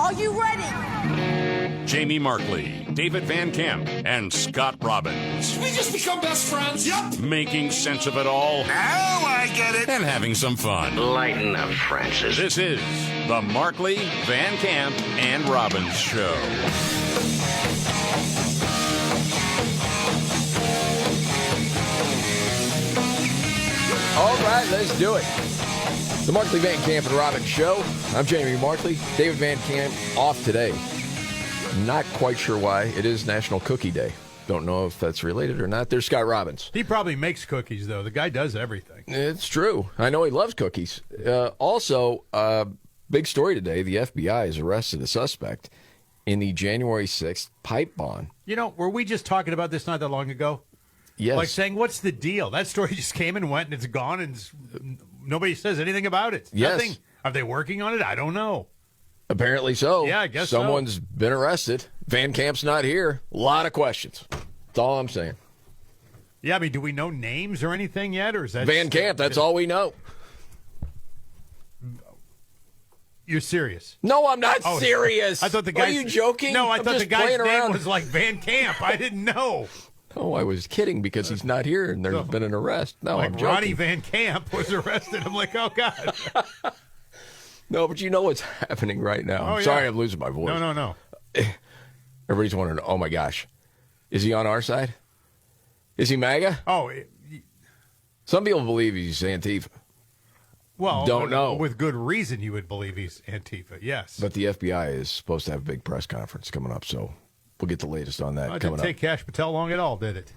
Are you ready? Jamie Markley, David Van Camp, and Scott Robbins. We just become best friends. Yep. Making sense of it all. Now I get it. And having some fun. Lighten up, Francis. This is the Markley, Van Camp, and Robbins Show. All right, let's do it. The Markley, Van Camp, and Robbins Show. I'm Jamie Markley. David Van Camp off today. Not quite sure why. It is National Cookie Day. Don't know if that's related or not. There's Scott Robbins. He probably makes cookies, though. The guy does everything. It's true. I know he loves cookies. Also, big story today. The FBI has arrested a suspect in the January 6th pipe bomb. You know, were we just talking about this not that long ago? Yes. Like saying, what's the deal? That story just came and went, and it's gone, and nobody says anything about it. Yes. Nothing. Are they working on it? I don't know. Apparently so. Yeah, I guess Someone's been arrested. Van Camp's not here. A lot of questions. That's all I'm saying. Yeah, I mean, do we know names or anything yet? Or is that Van Camp, that's all we know. You're serious? No, I'm not serious. I thought the guy. Are you joking? No, I I'm thought the just guy's playing name around. was like Van Camp. I didn't know. Oh, I was kidding because he's not here and there's been an arrest. No, like I'm joking. Ronnie Van Camp was arrested. I'm like, oh, God. No, but you know what's happening right now. Oh, I'm yeah. sorry I'm losing my voice. No. Everybody's wondering, oh, my gosh. Is he on our side? Is he MAGA? Oh, Some people believe he's Antifa. well, Don't know. With good reason, you would believe he's Antifa, yes. But the FBI is supposed to have a big press conference coming up, so we'll get the latest on that It coming didn't take up. Kash Patel long at all, did it?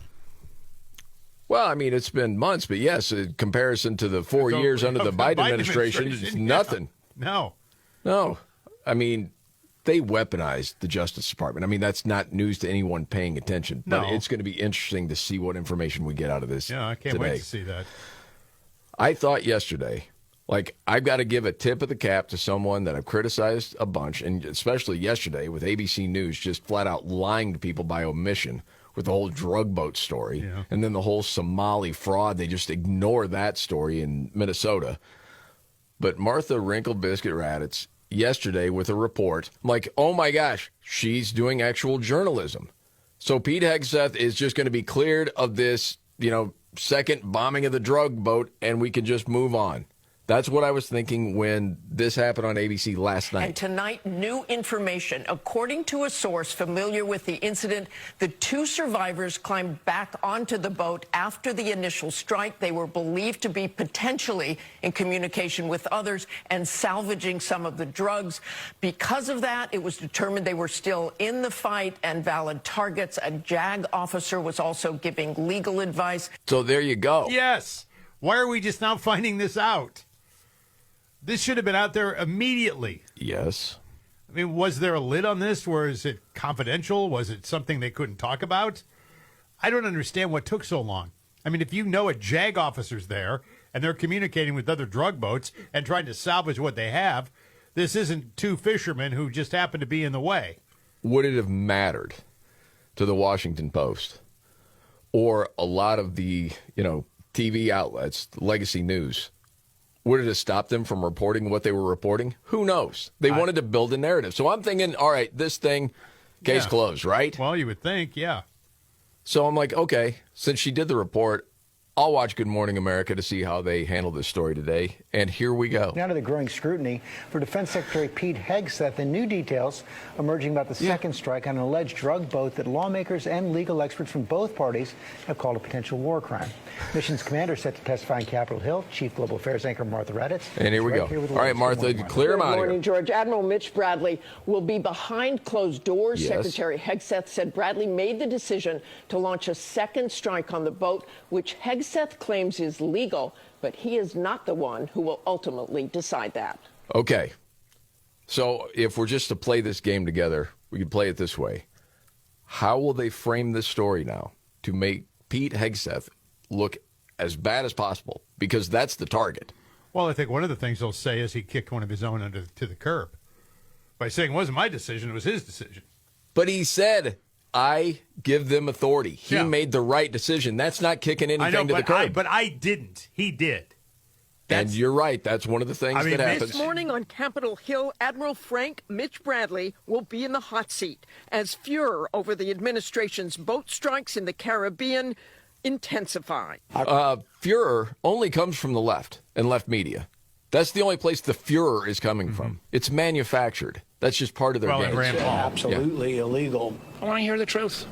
Well, I mean, it's been months, but yes, in comparison to the 4 years under the Biden administration, it's nothing. No. No. I mean, they weaponized the Justice Department. I mean, that's not news to anyone paying attention, but No. it's going to be interesting to see what information we get out of this Yeah, I can't today. wait to see that. I thought yesterday, like, I've got to give a tip of the cap to someone that I've criticized a bunch, and especially yesterday with ABC News just flat out lying to people by omission with the whole drug boat story, Yeah. and then the whole Somali fraud. They just ignore that story in Minnesota. But Martha Wrinkle Biscuit Raditz yesterday with a report, I'm like, oh my gosh, she's doing actual journalism. So Pete Hegseth is just going to be cleared of this, second bombing of the drug boat, and we can just move on. That's what I was thinking when this happened on ABC last night. And tonight, new information. According to a source familiar with the incident, the two survivors climbed back onto the boat after the initial strike. They were believed to be potentially in communication with others and salvaging some of the drugs. Because of that, it was determined they were still in the fight and valid targets. A JAG officer was also giving legal advice. So there you go. Yes. Why are we just now finding this out? This should have been out there immediately. Yes. I mean, was there a lid on this? Was it confidential? Was it something they couldn't talk about? I don't understand what took so long. I mean, if you know a JAG officer's there and they're communicating with other drug boats and trying to salvage what they have, this isn't two fishermen who just happen to be in the way. Would it have mattered to the Washington Post or a lot of the, TV outlets, legacy news? Would it have stopped them from reporting what they were reporting? Who knows? They wanted to build a narrative. So I'm thinking, all right, this thing, case closed, right? Well, you would think, yeah. So I'm like, okay, since she did the report, I'll watch Good Morning America to see how they handle this story today. And here we go. Now to the growing scrutiny for Defense Secretary Pete Hegseth and new details emerging about the second strike on an alleged drug boat that lawmakers and legal experts from both parties have called a potential war crime. Missions commander set to testify in Capitol Hill, Chief Global Affairs anchor Martha Raditz. And here we go. All right, Martha, clear him out Good morning, here. George. Admiral Mitch Bradley will be behind closed doors. Yes. Secretary Hegseth said Bradley made the decision to launch a second strike on the boat, which Hegseth claims is legal, but he is not the one who will ultimately decide that. Okay. So if we're just to play this game together, we could play it this way. How will they frame this story now to make Pete Hegseth look as bad as possible? Because that's the target. Well, I think one of the things they'll say is he kicked one of his own to the curb by saying it wasn't my decision, it was his decision. But he said, I give them authority. He Yeah. made the right decision. That's not kicking anything I know, to the curb. but I didn't. He did. And you're right. That's one of the things that happens. This morning on Capitol Hill, Admiral Frank Mitch Bradley will be in the hot seat as furor over the administration's boat strikes in the Caribbean intensify. Furor only comes from the left and left media. That's the only place the furor is coming from. It's manufactured. That's just part of their game. Rand Paul. Absolutely illegal. I want to hear the truth.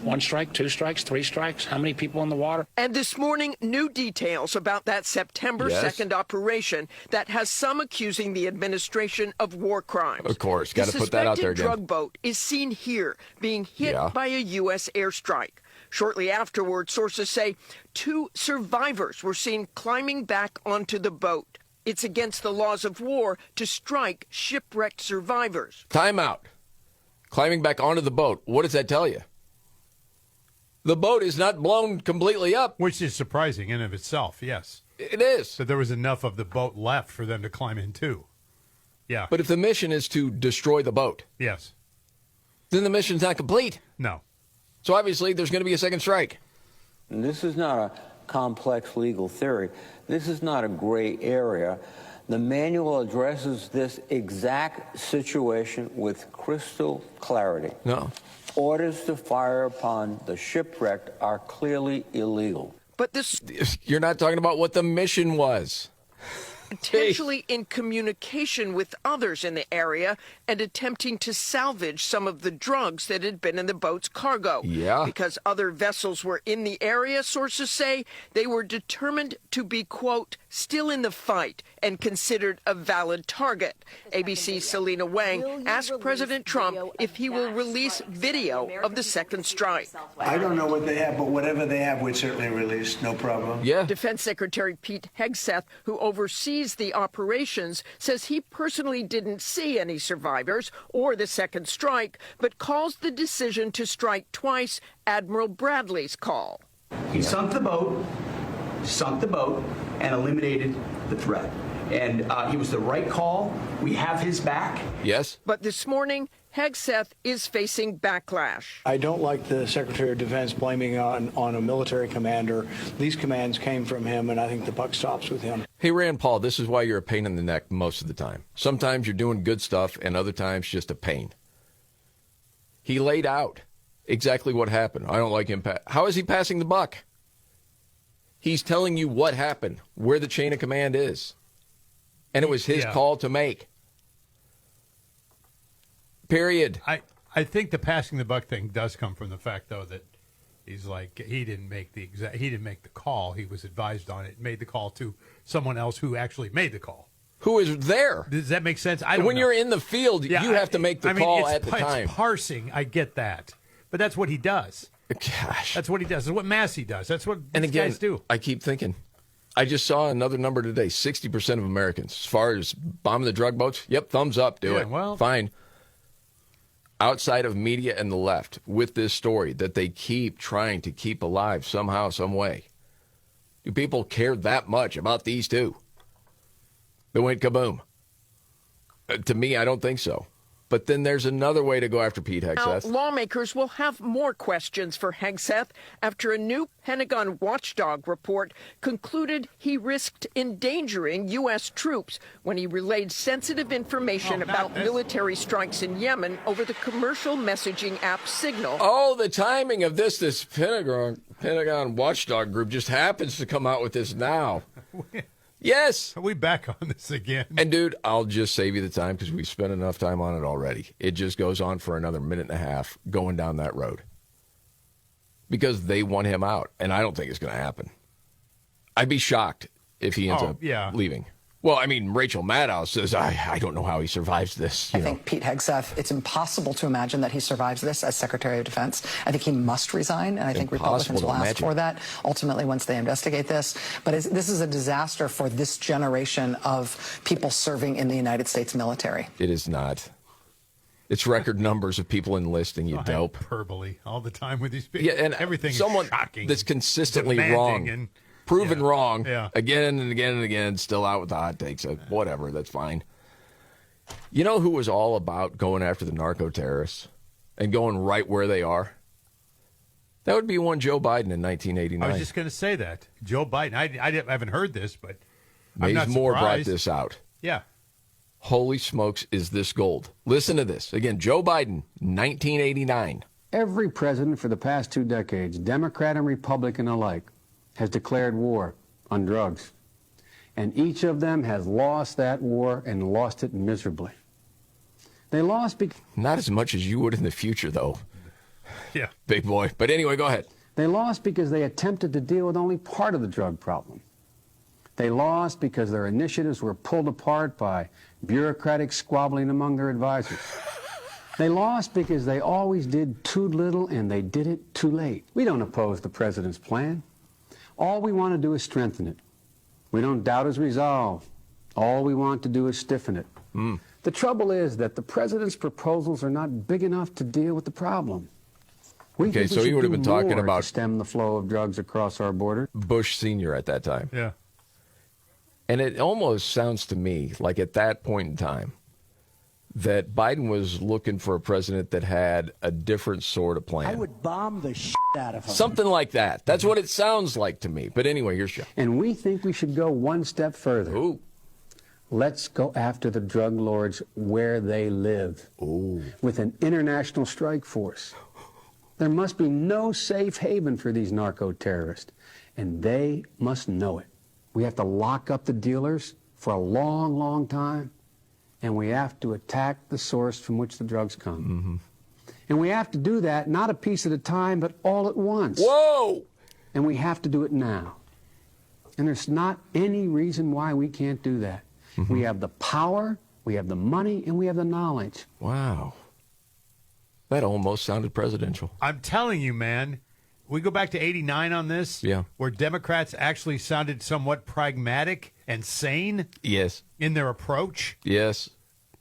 1 strike, 2 strikes, 3 strikes? How many people in the water? And this morning, new details about that September 2nd operation that has some accusing the administration of war crimes. Of course, got to put that out there The again. suspected drug boat is seen here being hit by a U.S. airstrike. Shortly afterward, sources say 2 survivors were seen climbing back onto the boat. It's against the laws of war to strike shipwrecked survivors. Time out. Climbing back onto the boat. What does that tell you? The boat is not blown completely up. Which is surprising in of itself, yes. It is. That there was enough of the boat left for them to climb into. Yeah. But if the mission is to destroy the boat, yes. then the mission's not complete. No. So obviously there's going to be a second strike. And this is not a complex legal theory. This is not a gray area. The manual addresses this exact situation with crystal clarity. No. Orders to fire upon the shipwrecked are clearly illegal. But this You're not talking about what the mission was. potentially in communication with others in the area and attempting to salvage some of the drugs that had been in the boat's cargo. Yeah. Because other vessels were in the area, sources say, they were determined to be, quote, still in the fight and considered a valid target. ABC's Selena Wang asked President Trump if he will release video of the second strike. I don't know what they have, but whatever they have, we'd certainly release. No problem. Yeah. Defense Secretary Pete Hegseth, who oversees the operations, says he personally didn't see any survivors or the second strike, but calls the decision to strike twice Admiral Bradley's call. He sunk the boat, and eliminated the threat. And he was the right call. We have his back. Yes. But this morning, Hegseth is facing backlash. I don't like the Secretary of Defense blaming on a military commander. These commands came from him, and I think the buck stops with him. Hey, Rand Paul, this is why you're a pain in the neck most of the time. Sometimes you're doing good stuff, and other times just a pain. He laid out exactly what happened. I don't like him. How is he passing the buck? He's telling you what happened, where the chain of command is. And it was his call to make. Period. I think the passing the buck thing does come from the fact, though, that he's like he didn't make the call. He was advised on it. Made the call to someone else who actually made the call. Who is there? Does that make sense? I don't when know. you're in the field, you have to make the call at the time. It's parsing. I get that, but that's what he does. Gosh, that's what he does. That's what Massey does. That's what these again, guys do. I keep thinking. I just saw another number today. 60% of Americans, as far as bombing the drug boats, yep, thumbs up, do it. Well, fine. Outside of media and the left, with this story that they keep trying to keep alive somehow, some way, do people care that much about these two? They went kaboom. To me, I don't think so. But then there's another way to go after Pete Hegseth. Now, lawmakers will have more questions for Hegseth after a new Pentagon watchdog report concluded he risked endangering U.S. troops when he relayed sensitive information about military strikes in Yemen over the commercial messaging app Signal. Oh, the timing of this Pentagon watchdog group just happens to come out with this now. Yes. Are we back on this again? And, dude, I'll just save you the time because we've spent enough time on it already. It just goes on for another minute and a half going down that road because they want him out, and I don't think it's going to happen. I'd be shocked if he ends up leaving. Well, I mean, Rachel Maddow says, I don't know how he survives this. I think Pete Hegseth, it's impossible to imagine that he survives this as Secretary of Defense. I think he must resign, and I think Republicans will ask for that ultimately once they investigate this. But this is a disaster for this generation of people serving in the United States military. It is not. It's record numbers of people enlisting, you dope. Hyperbole all the time with these people. Yeah, and everything someone is shocking. that's consistently demanding wrong. And proven wrong again and again and again, still out with the hot takes. Whatever, that's fine. You know who was all about going after the narco terrorists and going right where they are? That would be one Joe Biden in 1989. I was just going to say that. Joe Biden. I haven't heard this, but I'm Mays not Moore brought surprised. this out. Yeah. Holy smokes, is this gold? Listen to this. Again, Joe Biden, 1989. Every president for the past 2 decades, Democrat and Republican alike, has declared war on drugs. And each of them has lost that war and lost it miserably. They lost because... Not as much as you would in the future, though. Yeah. Big boy. But anyway, go ahead. They lost because they attempted to deal with only part of the drug problem. They lost because their initiatives were pulled apart by bureaucratic squabbling among their advisors. They lost because they always did too little and they did it too late. We don't oppose the president's plan. All we want to do is strengthen it. We don't doubt his resolve. All we want to do is stiffen it. The trouble is that the president's proposals are not big enough to deal with the problem. Okay, so he would have been talking about to stem the flow of drugs across our border. Bush Sr. at that time. Yeah. And it almost sounds to me like at that point in time that Biden was looking for a president that had a different sort of plan. I would bomb the shit out of him. Something like that. That's what it sounds like to me. But anyway, here's Joe. And we think we should go one step further. Ooh. Let's go after the drug lords where they live. Ooh. With an international strike force. There must be no safe haven for these narco-terrorists, and they must know it. We have to lock up the dealers for a long, long time, and we have to attack the source from which the drugs come. And we have to do that not a piece at a time, but all at once. Whoa! And we have to do it now. And there's not any reason why we can't do that. We have the power, we have the money, and we have the knowledge. Wow. That almost sounded presidential. I'm telling you, man. We go back to 89 on this, where Democrats actually sounded somewhat pragmatic and sane Yes. in their approach. Yes.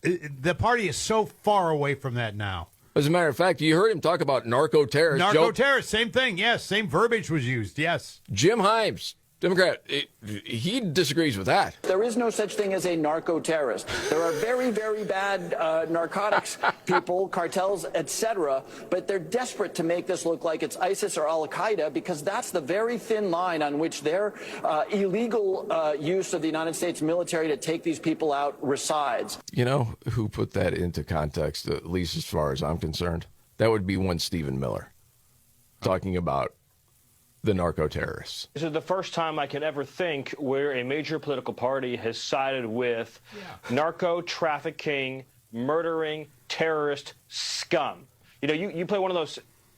The party is so far away from that now. As a matter of fact, you heard him talk about narco-terrorists. Narco-terrorists, same thing, yes. Same verbiage was used, yes. Jim Himes, Democrat, he disagrees with that. There is no such thing as a narco-terrorist. There are very, very bad narcotics people, cartels, etc., but they're desperate to make this look like it's ISIS or Al-Qaeda because that's the very thin line on which their illegal use of the United States military to take these people out resides. You know who put that into context, at least as far as I'm concerned? That would be one Stephen Miller talking about the narco-terrorists. This is the first time I can ever think where a major political party has sided with narco-trafficking, murdering, terrorist scum. You know, you play one of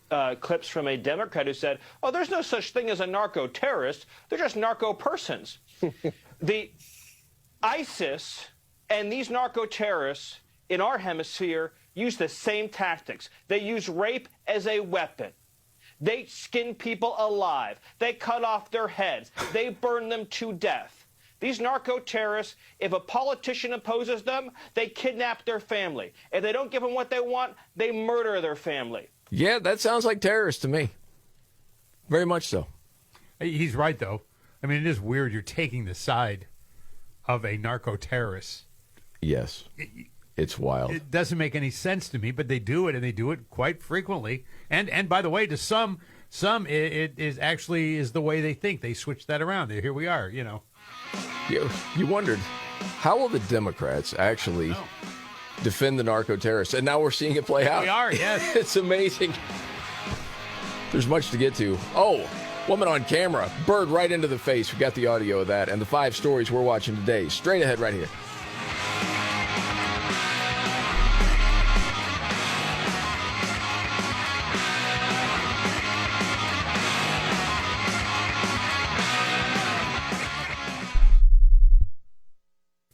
those clips from a Democrat who said, oh, there's no such thing as a narco-terrorist. They're just narco-persons. The ISIS and these narco-terrorists in our hemisphere use the same tactics. They use rape as a weapon. They skin people alive. They cut off their heads. They burn them to death. These narco-terrorists, if a politician opposes them, they kidnap their family. If they don't give them what they want, they murder their family. Yeah, that sounds like terrorists to me. Very much so. He's right, though. I mean, it is weird you're taking the side of a narco-terrorist. Yes. It's wild. It doesn't make any sense to me, but they do it, and they do it quite frequently. And by the way, to some it is actually is the way they think. They switch that around. Here we are, you know. You wondered, how will the Democrats actually defend the narco-terrorists? And now we're seeing it play out. We are, yes. It's amazing. There's much to get to. Oh, woman on camera, bird right into the face. We got the audio of that and the 5 stories we're watching today. Straight ahead right here.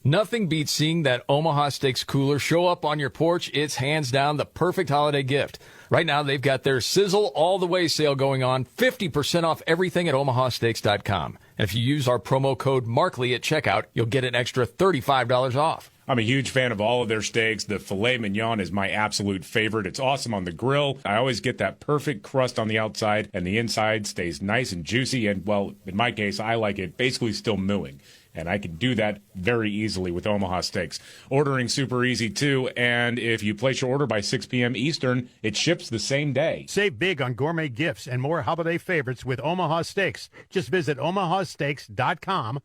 Nothing beats seeing that Omaha Steaks cooler show up on your porch. It's hands down the perfect holiday gift. Right now, they've got their Sizzle All the Way sale going on, 50% off everything at omahasteaks.com. And if you use our promo code Markley at checkout, you'll get an extra $35 off. I'm a huge fan of all of their steaks. The filet mignon is my absolute favorite. It's awesome on the grill. I always get that perfect crust on the outside, and the inside stays nice and juicy. And, well, in my case, I like it basically still mooing. And I can do that very easily with Omaha Steaks. Ordering super easy, too. And if you place your order by 6 p.m. Eastern, it ships the same day. Save big on gourmet gifts and more holiday favorites with Omaha Steaks. Just visit omahasteaks.com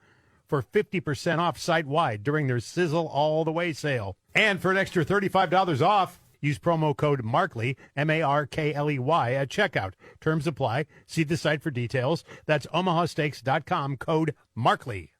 for 50% off site-wide during their Sizzle All the Way sale. And for an extra $35 off, use promo code MARKLEY, M-A-R-K-L-E-Y, at checkout. Terms apply. See the site for details. That's omahasteaks.com, code MARKLEY.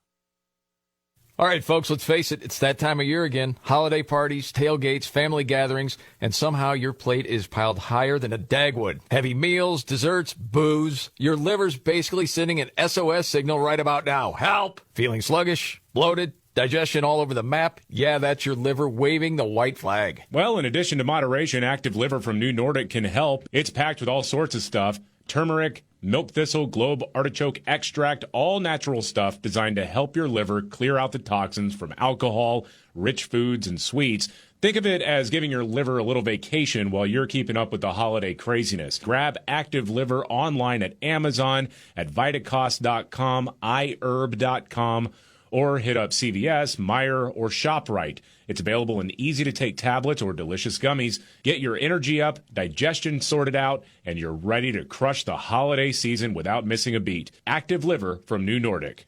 All right, folks, let's face it. It's that time of year again. Holiday parties, tailgates, family gatherings, and somehow your plate is piled higher than a Dagwood. Heavy meals, desserts, booze. Your liver's basically sending an SOS signal right about now. Help! Feeling sluggish, bloated, digestion all over the map? Yeah, that's your liver waving the white flag. Well, in addition to moderation, Active Liver from New Nordic can help. It's packed with all sorts of stuff. Turmeric, milk thistle, globe artichoke extract, all natural stuff designed to help your liver clear out the toxins from alcohol, rich foods, and sweets. Think of it as giving your liver a little vacation while you're keeping up with the holiday craziness. Grab Active Liver online at Amazon, at Vitacost.com, iHerb.com, or hit up CVS, Meijer, or ShopRite. It's available in easy-to-take tablets or delicious gummies. Get your energy up, digestion sorted out, and you're ready to crush the holiday season without missing a beat. Active Liver from New Nordic.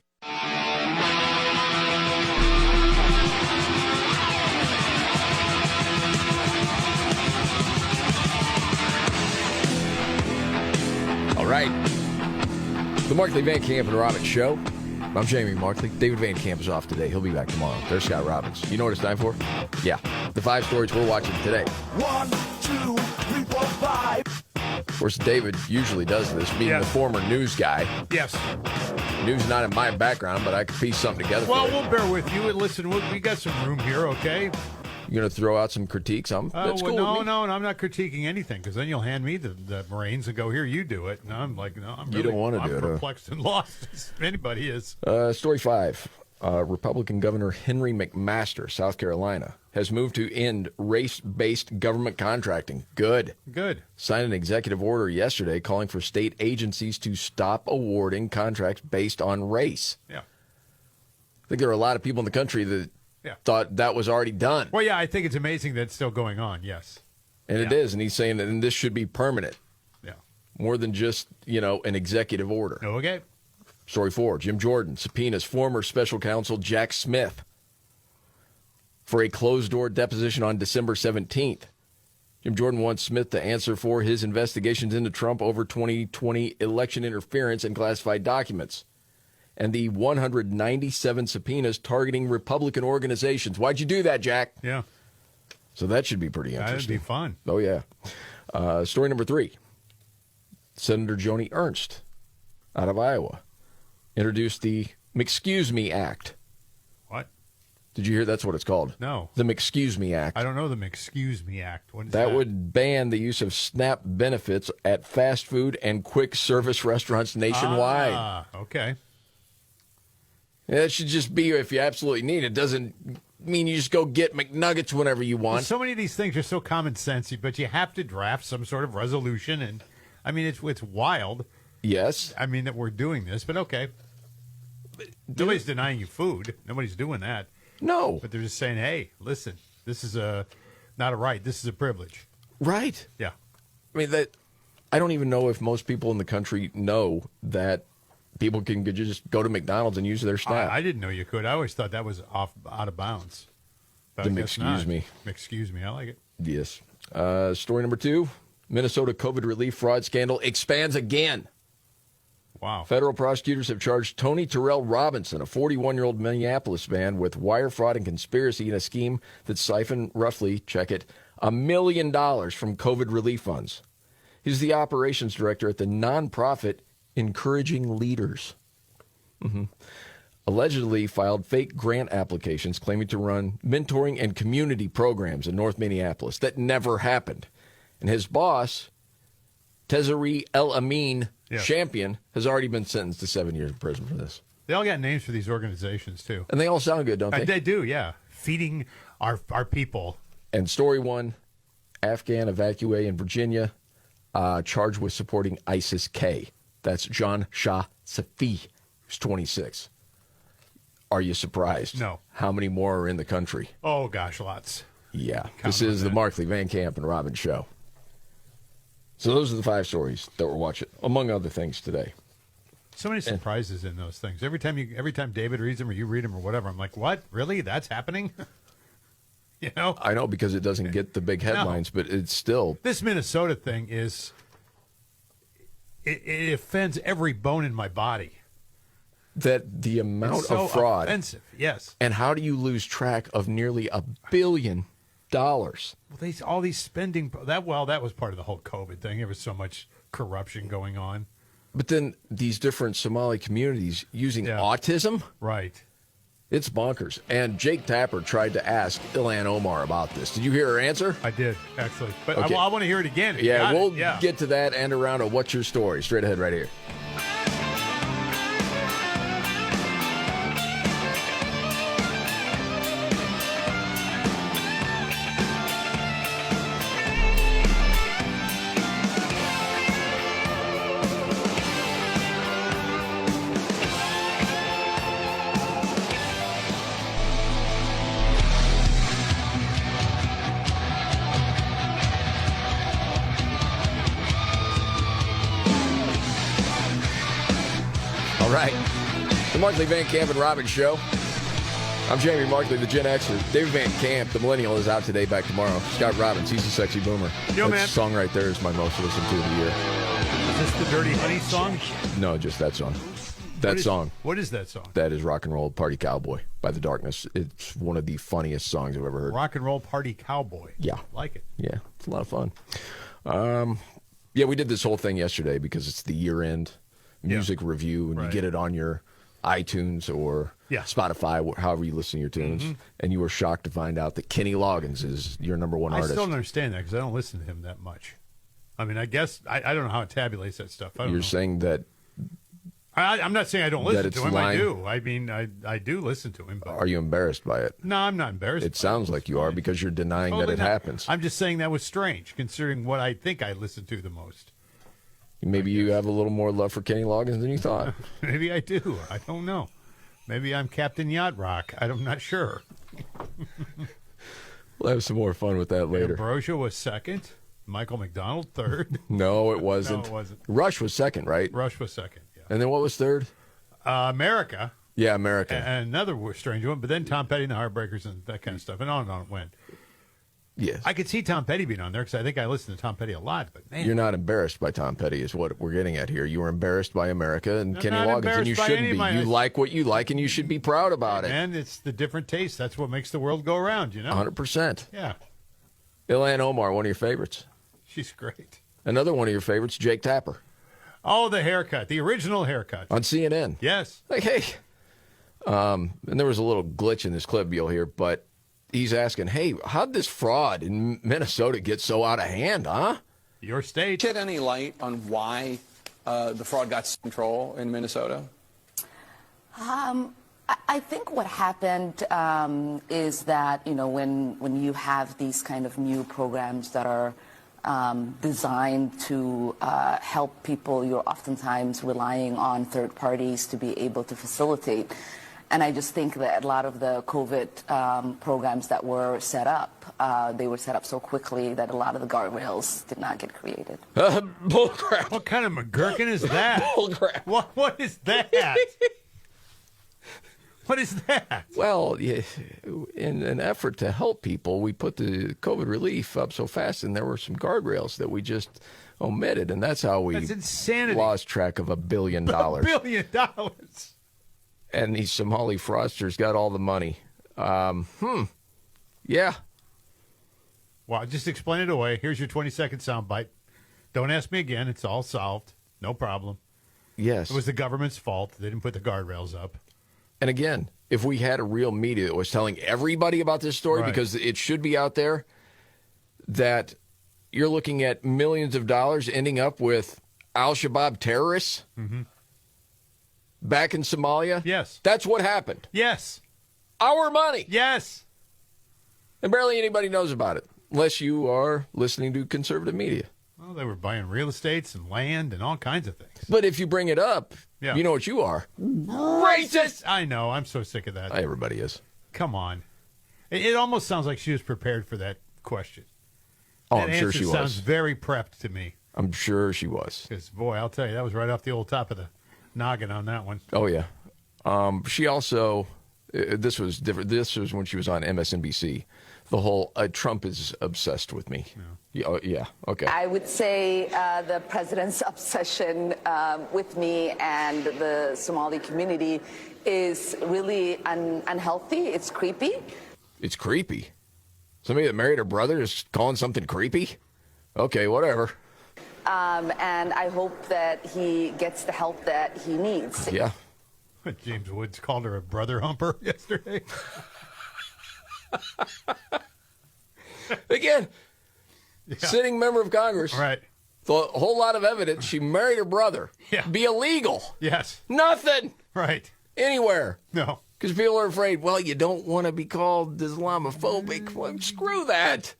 All right. The Markley, Van Camp, and Robbins Show. I'm Jamie Markley. David Van Camp is off today. He'll be back tomorrow. There's Scott Robbins. You know what it's time for? Yeah. The 5 stories we're watching today. 1, 2, 3, 4, 5. Of course, David usually does this, being the former news guy. Yes. News not in my background, but I could piece something together. Well, we'll bear with you and listen. We got some room here, okay? You're going to throw out some critiques? That's cool. No, I'm not critiquing anything, because then you'll hand me the reins and go, here, you do it. And I'm like, no, you don't want to do it. I'm perplexed and lost, as anybody is. Story 5. Republican Governor Henry McMaster, South Carolina, has moved to end race-based government contracting. Good. Signed an executive order yesterday calling for state agencies to stop awarding contracts based on race. Yeah. I think there are a lot of people in the country that thought that was already done. Well, yeah, I think it's amazing that it's still going on, yes. And it is, and he's saying that this should be permanent. Yeah. More than just, an executive order. Okay. Story 4, Jim Jordan subpoenas former special counsel Jack Smith for a closed-door deposition on December 17th. Jim Jordan wants Smith to answer for his investigations into Trump over 2020 election interference and classified documents, and the 197 subpoenas targeting Republican organizations. Why'd you do that, Jack? Yeah. So that should be pretty interesting. That'd be fun. Oh, yeah. Story number 3. Senator Joni Ernst out of Iowa introduced the McScuse Me Act. What? Did you hear that's what it's called? No. The McScuse Me Act. I don't know the McScuse Me Act. What is that would ban the use of SNAP benefits at fast food and quick service restaurants nationwide. Ah, okay. That should just be if you absolutely need it. It doesn't mean you just go get McNuggets whenever you want. Well, so many of these things are so common sense, but you have to draft some sort of resolution. And, I mean, it's wild. Yes. I mean, that we're doing this, but okay. Nobody's denying you food. Nobody's doing that. No. But they're just saying, hey, listen, this is not a right. This is a privilege. Right. Yeah. I mean, I don't even know if most people in the country know that people can just go to McDonald's and use their SNAP. I didn't know you could. I always thought that was out of bounds. But Excuse me. Excuse me. I like it. Yes. Story number 2, Minnesota COVID relief fraud scandal expands again. Wow. Federal prosecutors have charged Tony Terrell Robinson, a 41-year-old Minneapolis man, with wire fraud and conspiracy in a scheme that siphoned roughly, check it, $1 million from COVID relief funds. He's the operations director at the nonprofit Encouraging Leaders. Allegedly filed fake grant applications claiming to run mentoring and community programs in North Minneapolis that never happened. And his boss, Tezeri El Amin Champion, has already been sentenced to 7 years in prison for this. They all got names for these organizations, too. And they all sound good, don't they? They do, yeah. feeding our people. And story one, Afghan evacuee in Virginia, charged with supporting ISIS-K. That's John Shah Safi, who's 26. Are you surprised? No. How many more are in the country? Oh, gosh, lots. Yeah. This is the Markley, Van Camp, and Robbins Show. So those are the 5 stories that we're watching, among other things today. So many surprises in those things. Every time David reads them or you read them or whatever, I'm like, what? Really? That's happening? You know? I know, because it doesn't get the big headlines, but it's still... This Minnesota thing is... It offends every bone in my body. That the amount It's so of fraud... offensive, yes. And how do you lose track of nearly $1 billion? Well, all these spending... That was part of the whole COVID thing. There was so much corruption going on. But then these different Somali communities using autism? Right. It's bonkers. And Jake Tapper tried to ask Ilhan Omar about this. Did you hear her answer? I did, actually. But Okay. I want to hear it again. Yeah, we'll get to that and around a What's Your Story straight ahead right here. All right. The Markley, Van Camp, and Robbins Show. I'm Jamie Markley, the Gen Xer. David Van Camp, the millennial, is out today, back tomorrow. Scott Robbins, he's a sexy boomer. Yo, that man. song right there is my most listened to of the year. Is this the Dirty Honey song? No, just that song. That song. What is that song? That is Rock and Roll Party Cowboy by The Darkness. It's one of the funniest songs I've ever heard. Rock and Roll Party Cowboy. Yeah. Like it. Yeah, it's a lot of fun. Yeah, we did this whole thing yesterday because it's the year-end music review, and you get it on your iTunes or Spotify, however you listen to your tunes. Mm-hmm. And you were shocked to find out that Kenny Loggins is your number one artist. I still don't understand that because I don't listen to him that much. I mean, I guess I don't know how it tabulates that stuff. I don't You're know. saying that... I'm not saying I don't listen to him. lying. I do. I mean, I do listen to him. But Are you embarrassed by it? no, I'm not embarrassed. It sounds like you are because you're denying Totally that it not. happens. I'm just saying that was strange, considering what I think I listen to the most. Maybe you have a little more love for Kenny Loggins than you thought. Maybe I do. I don't know. Maybe I'm Captain Yacht Rock. I'm not sure. We'll have some more fun with that later. Ambrosia was second. Michael McDonald third. No, it wasn't. No, it wasn't. Rush was second, right? Rush was second. Yeah. And then what was third? America. Yeah, America. And another strange one, but then Tom Petty and the Heartbreakers and that kind of stuff, and on it went. Yes. I could see Tom Petty being on there because I think I listen to Tom Petty a lot. But man, You're not embarrassed by Tom Petty is what we're getting at here. You were embarrassed by America and I'm Kenny not Loggins, and you embarrassed by shouldn't any be. of my- You like what you like, and you should be proud about it. And it's the different tastes. That's what makes the world go around, you know? 100%. Yeah. Ilhan Omar, one of your favorites. She's great. Another one of your favorites, Jake Tapper. Oh, the haircut. The original haircut. On CNN. Yes. Like, hey. And there was a little glitch in this clip you'll hear, but he's asking, hey, how'd this fraud in Minnesota get so out of hand, huh? Your state. Shed any light on why the fraud got out of control in Minnesota? I think what happened is that, you know, when you have these kind of new programs that are designed to help people, you're oftentimes relying on third parties to be able to facilitate. And I just think that a lot of the COVID programs that were set up, they were set up so quickly that a lot of the guardrails did not get created. Bullcrap. What kind of McGurkin is that? Bullcrap. What is that? What is that? Well, in an effort to help people, we put the COVID relief up so fast, and there were some guardrails that we just omitted, and that's how we That's insanity. lost track of $1 billion. $1 billion. And these Somali fraudsters got all the money. Yeah. Well, just explain it away. Here's your 20-second soundbite. Don't ask me again. It's all solved. No problem. Yes. It was the government's fault. They didn't put the guardrails up. And again, if we had a real media that was telling everybody about this story, Right. because it should be out there, that you're looking at millions of dollars ending up with al-Shabaab terrorists back in Somalia. Yes. That's what happened. Yes. Our money. Yes. And barely anybody knows about it, unless you are listening to conservative media. Well, they were buying real estates and land and all kinds of things. But if you bring it up, you know what you are. Racist! I know. I'm so sick of that. Everybody is. Come on. It almost sounds like she was prepared for that question. Oh, that I'm sure she was. Sounds very prepped to me. I'm sure she was. Because, boy, I'll tell you, that was right off the old top of the noggin on that one. Oh, yeah. She also, this was different. This was when she was on MSNBC. The whole, Trump is obsessed with me. Yeah, okay. I would say the president's obsession with me and the Somali community is really unhealthy. It's creepy. It's creepy? Somebody that married her brother is calling something creepy? Okay, whatever. And I hope that he gets the help that he needs. Yeah. James Woods called her a brother humper yesterday. Again, sitting member of Congress. Right. The whole lot of evidence she married her brother. Yeah. Be illegal. Yes. Nothing. Right. Anywhere. No. Because people are afraid, well, you don't want to be called Islamophobic. Well, screw that.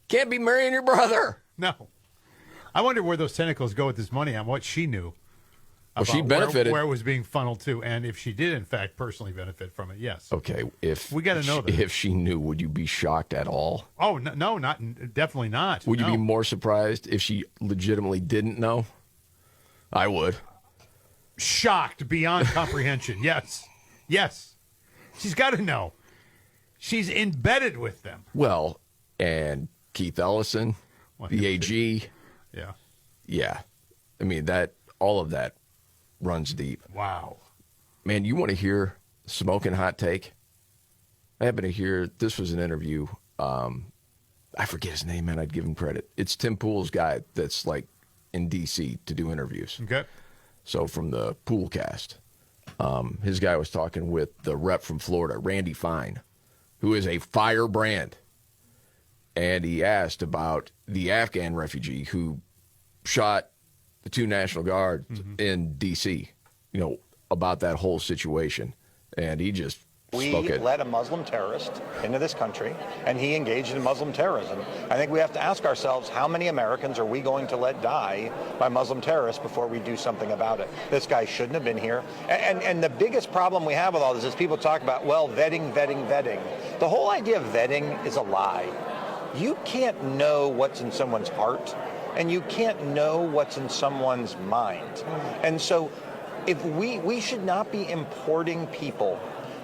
Can't be marrying your brother. No. I wonder where those tentacles go with this money and what she knew. Well, she benefited. Where it was being funneled to, and if she did, in fact, personally benefit from it, yes. Okay, if we got to know that. If she knew, would you be shocked at all? Oh, no, definitely not. Would you be more surprised if she legitimately didn't know? I would. Shocked beyond comprehension, yes. Yes. She's got to know. She's embedded with them. Well, and Keith Ellison, the AG. Yeah. Yeah. I mean, all of that runs deep. Wow. Man, you want to hear smoking hot take? I happen to hear, this was an interview. I forget his name, man. I'd give him credit. It's Tim Pool's guy that's like in D.C. to do interviews. Okay. So from the Poolcast, his guy was talking with the rep from Florida, Randy Fine, who is a firebrand. And he asked about the Afghan refugee who shot the 2 National Guard in D.C., about that whole situation. And he just spoke it. We let a Muslim terrorist into this country, and he engaged in Muslim terrorism. I think we have to ask ourselves, how many Americans are we going to let die by Muslim terrorists before we do something about it? This guy shouldn't have been here. And the biggest problem we have with all this is people talk about, well, vetting. The whole idea of vetting is a lie. You can't know what's in someone's heart, and you can't know what's in someone's mind. And so if we should not be importing people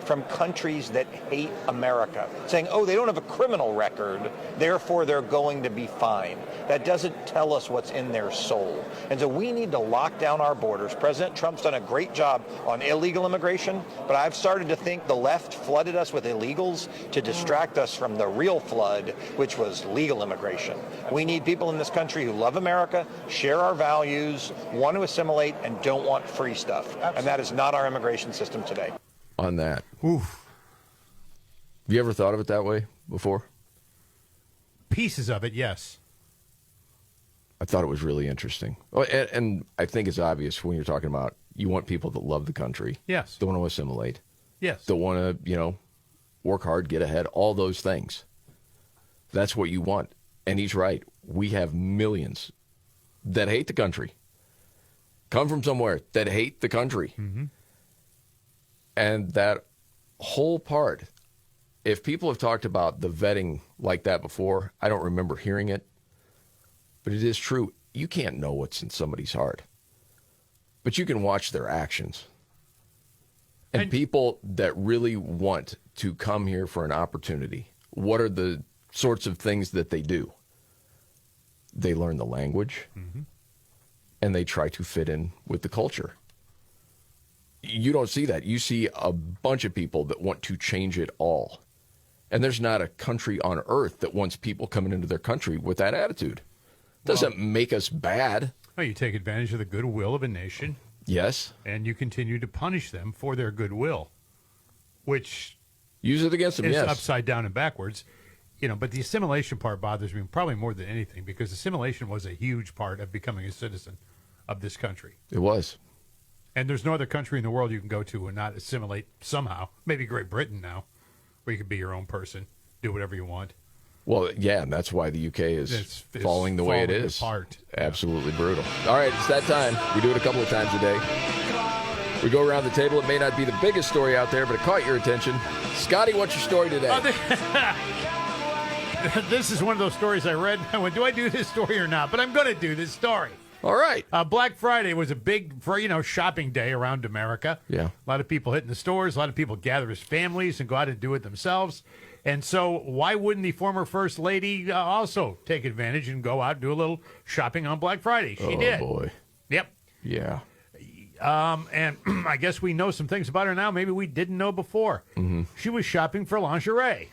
from countries that hate America, saying, oh, they don't have a criminal record, therefore they're going to be fine. That doesn't tell us what's in their soul. And so we need to lock down our borders. President Trump's done a great job on illegal immigration, but I've started to think the left flooded us with illegals to distract us from the real flood, which was legal immigration. We need people in this country who love America, share our values, want to assimilate, and don't want free stuff. And that is not our immigration system today. On that. Oof. Have you ever thought of it that way before? Pieces of it, yes. I thought it was really interesting. And I think it's obvious when you're talking about you want people that love the country. Yes. Don't want to assimilate. Yes. Don't want to, work hard, get ahead, all those things. That's what you want. And he's right. We have millions that hate the country. Come from somewhere that hate the country. Mm-hmm. And that whole part, if people have talked about the vetting like that before, I don't remember hearing it, but it is true. You can't know what's in somebody's heart, but you can watch their actions. And people that really want to come here for an opportunity, what are the sorts of things that they do? They learn the language, and they try to fit in with the culture. You don't see that. You see a bunch of people that want to change it all. And there's not a country on earth that wants people coming into their country with that attitude. Doesn't make us bad. Well, you take advantage of the goodwill of a nation. Yes. And you continue to punish them for their goodwill, which use it against them, is yes. upside down and backwards. But the assimilation part bothers me probably more than anything, because assimilation was a huge part of becoming a citizen of this country. It was. And there's no other country in the world you can go to and not assimilate somehow. Maybe Great Britain now, where you could be your own person. do whatever you want. Well, yeah, and that's why the UK is It's falling the way it falling is. apart. Absolutely brutal. All right, it's that time. We do it a couple of times a day. We go around the table. It may not be the biggest story out there, but it caught your attention. Scotty, what's your story today? This is one of those stories I read. I went, do I do this story or not? But I'm going to do this story. All right. Black Friday was a big, shopping day around America. Yeah. A lot of people hitting the stores. A lot of people gather as families and go out and do it themselves. And so why wouldn't the former First Lady also take advantage and go out and do a little shopping on Black Friday? She did. Oh, boy. Yep. Yeah. And I guess we know some things about her now maybe we didn't know before. Mm-hmm. She was shopping for lingerie.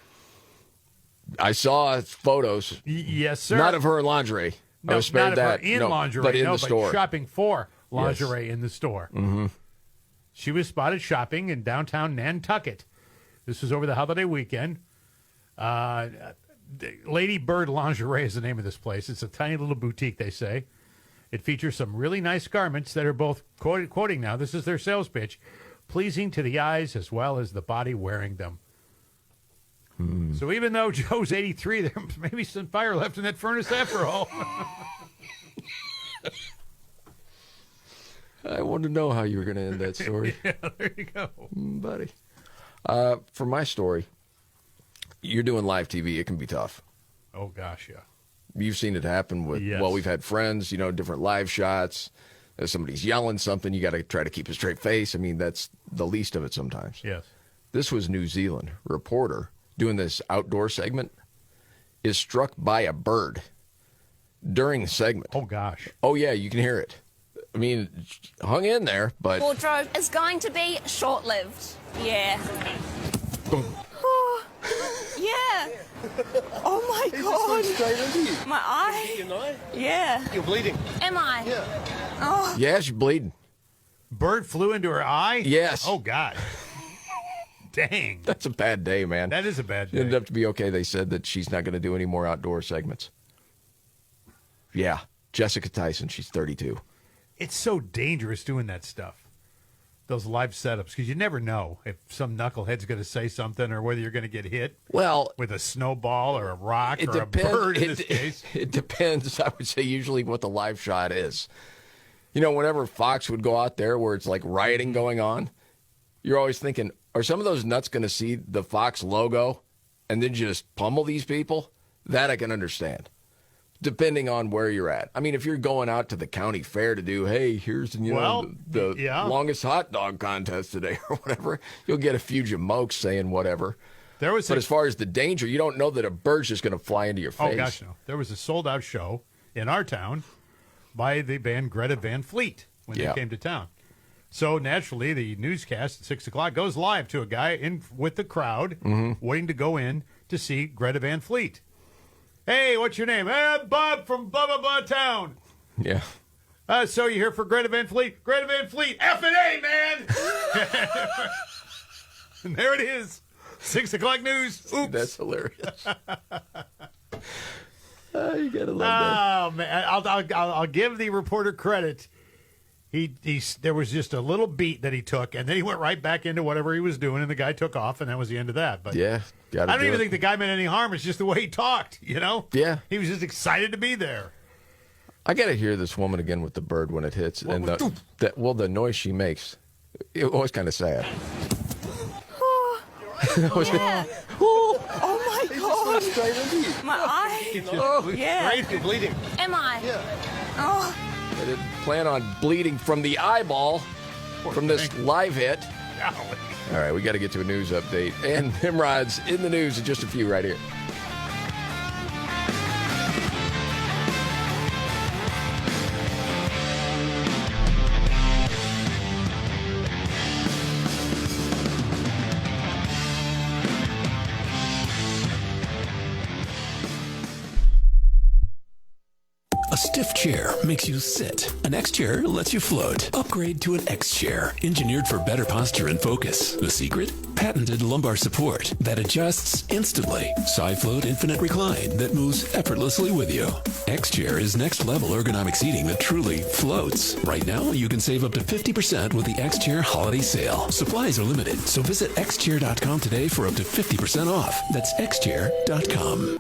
I saw photos. Yes, sir. Not of her in lingerie. No, I was spared not of that. her in No, lingerie, but in the store. Shopping for lingerie in the store. Mm-hmm. She was spotted shopping in downtown Nantucket. This was over the holiday weekend. Lady Bird Lingerie is the name of this place. It's a tiny little boutique, they say. It features some really nice garments that are both, quoting now, this is their sales pitch, pleasing to the eyes as well as the body wearing them. So even though Joe's 83, there may be some fire left in that furnace after all. I want to know how you were going to end that story. Yeah, there you go. Buddy. For my story, you're doing live TV. It can be tough. Oh, gosh, yeah. You've seen it happen with, Yes. well, we've had friends, different live shots. If somebody's yelling something, you got to try to keep a straight face. I mean, that's the least of it sometimes. Yes. This was New Zealand. A reporter doing this outdoor segment is struck by a bird during the segment. Oh, gosh. Oh, yeah, you can hear it. I mean, hung in there, but... Wardrobe is going to be short-lived. Yeah. Yeah. Oh my God. Straight into you. My eye. Your eye? Yeah. You're bleeding. Am I? Yeah. Oh. Yeah, she's bleeding. Bird flew into her eye? Yes. Oh, God. Dang. That's a bad day, man. That is a bad It day. ended up to be okay. They said that she's not going to do any more outdoor segments. Yeah. Jessica Tyson, she's 32. It's so dangerous doing that stuff, those live setups, because you never know if some knucklehead's going to say something or whether you're going to get hit with a snowball or a rock or a bird in this case. It depends, I would say, usually what the live shot is. Whenever Fox would go out there where it's like rioting going on, you're always thinking, are some of those nuts going to see the Fox logo and then just pummel these people? That I can understand, depending on where you're at. I mean, if you're going out to the county fair to do, hey, here's the longest hot dog contest today or whatever, you'll get a few jamokes saying whatever. But as far as the danger, you don't know that a bird's just going to fly into your face. Oh, gosh, no. There was a sold-out show in our town by the band Greta Van Fleet when they came to town. So, naturally, the newscast at 6 o'clock goes live to a guy in with the crowd waiting to go in to see Greta Van Fleet. Hey, what's your name? Hey, I'm Bob from blah, blah, blah town. Yeah. So you here for Greta Van Fleet? Greta Van Fleet, F&A, man! And there it is. 6 o'clock news. Oops. That's hilarious. You gotta love that. Oh, man. I'll give the reporter credit. There was just a little beat that he took, and then he went right back into whatever he was doing, and the guy took off, and that was the end of that. But yeah, I don't even think the guy meant any harm. It's just the way he talked, Yeah. He was just excited to be there. I got to hear this woman again with the bird when it hits. And the noise she makes, it was kind of sad. Yeah. Oh my God. Straight into you. My eye. Oh, yeah. Great, you're bleeding. Am I? Yeah. Oh. I didn't plan on bleeding from the eyeball from this live hit. All right, we got to get to a news update. And Nimrod's in the news in just a few right here. A stiff chair makes you sit. An X chair lets you float. Upgrade to an X chair, engineered for better posture and focus. The secret? Patented lumbar support that adjusts instantly. SideFloat Infinite Recline that moves effortlessly with you. X chair is next level ergonomic seating that truly floats. Right now, you can save up to 50% with the X Chair holiday sale. Supplies are limited, so visit xchair.com today for up to 50% off. That's xchair.com.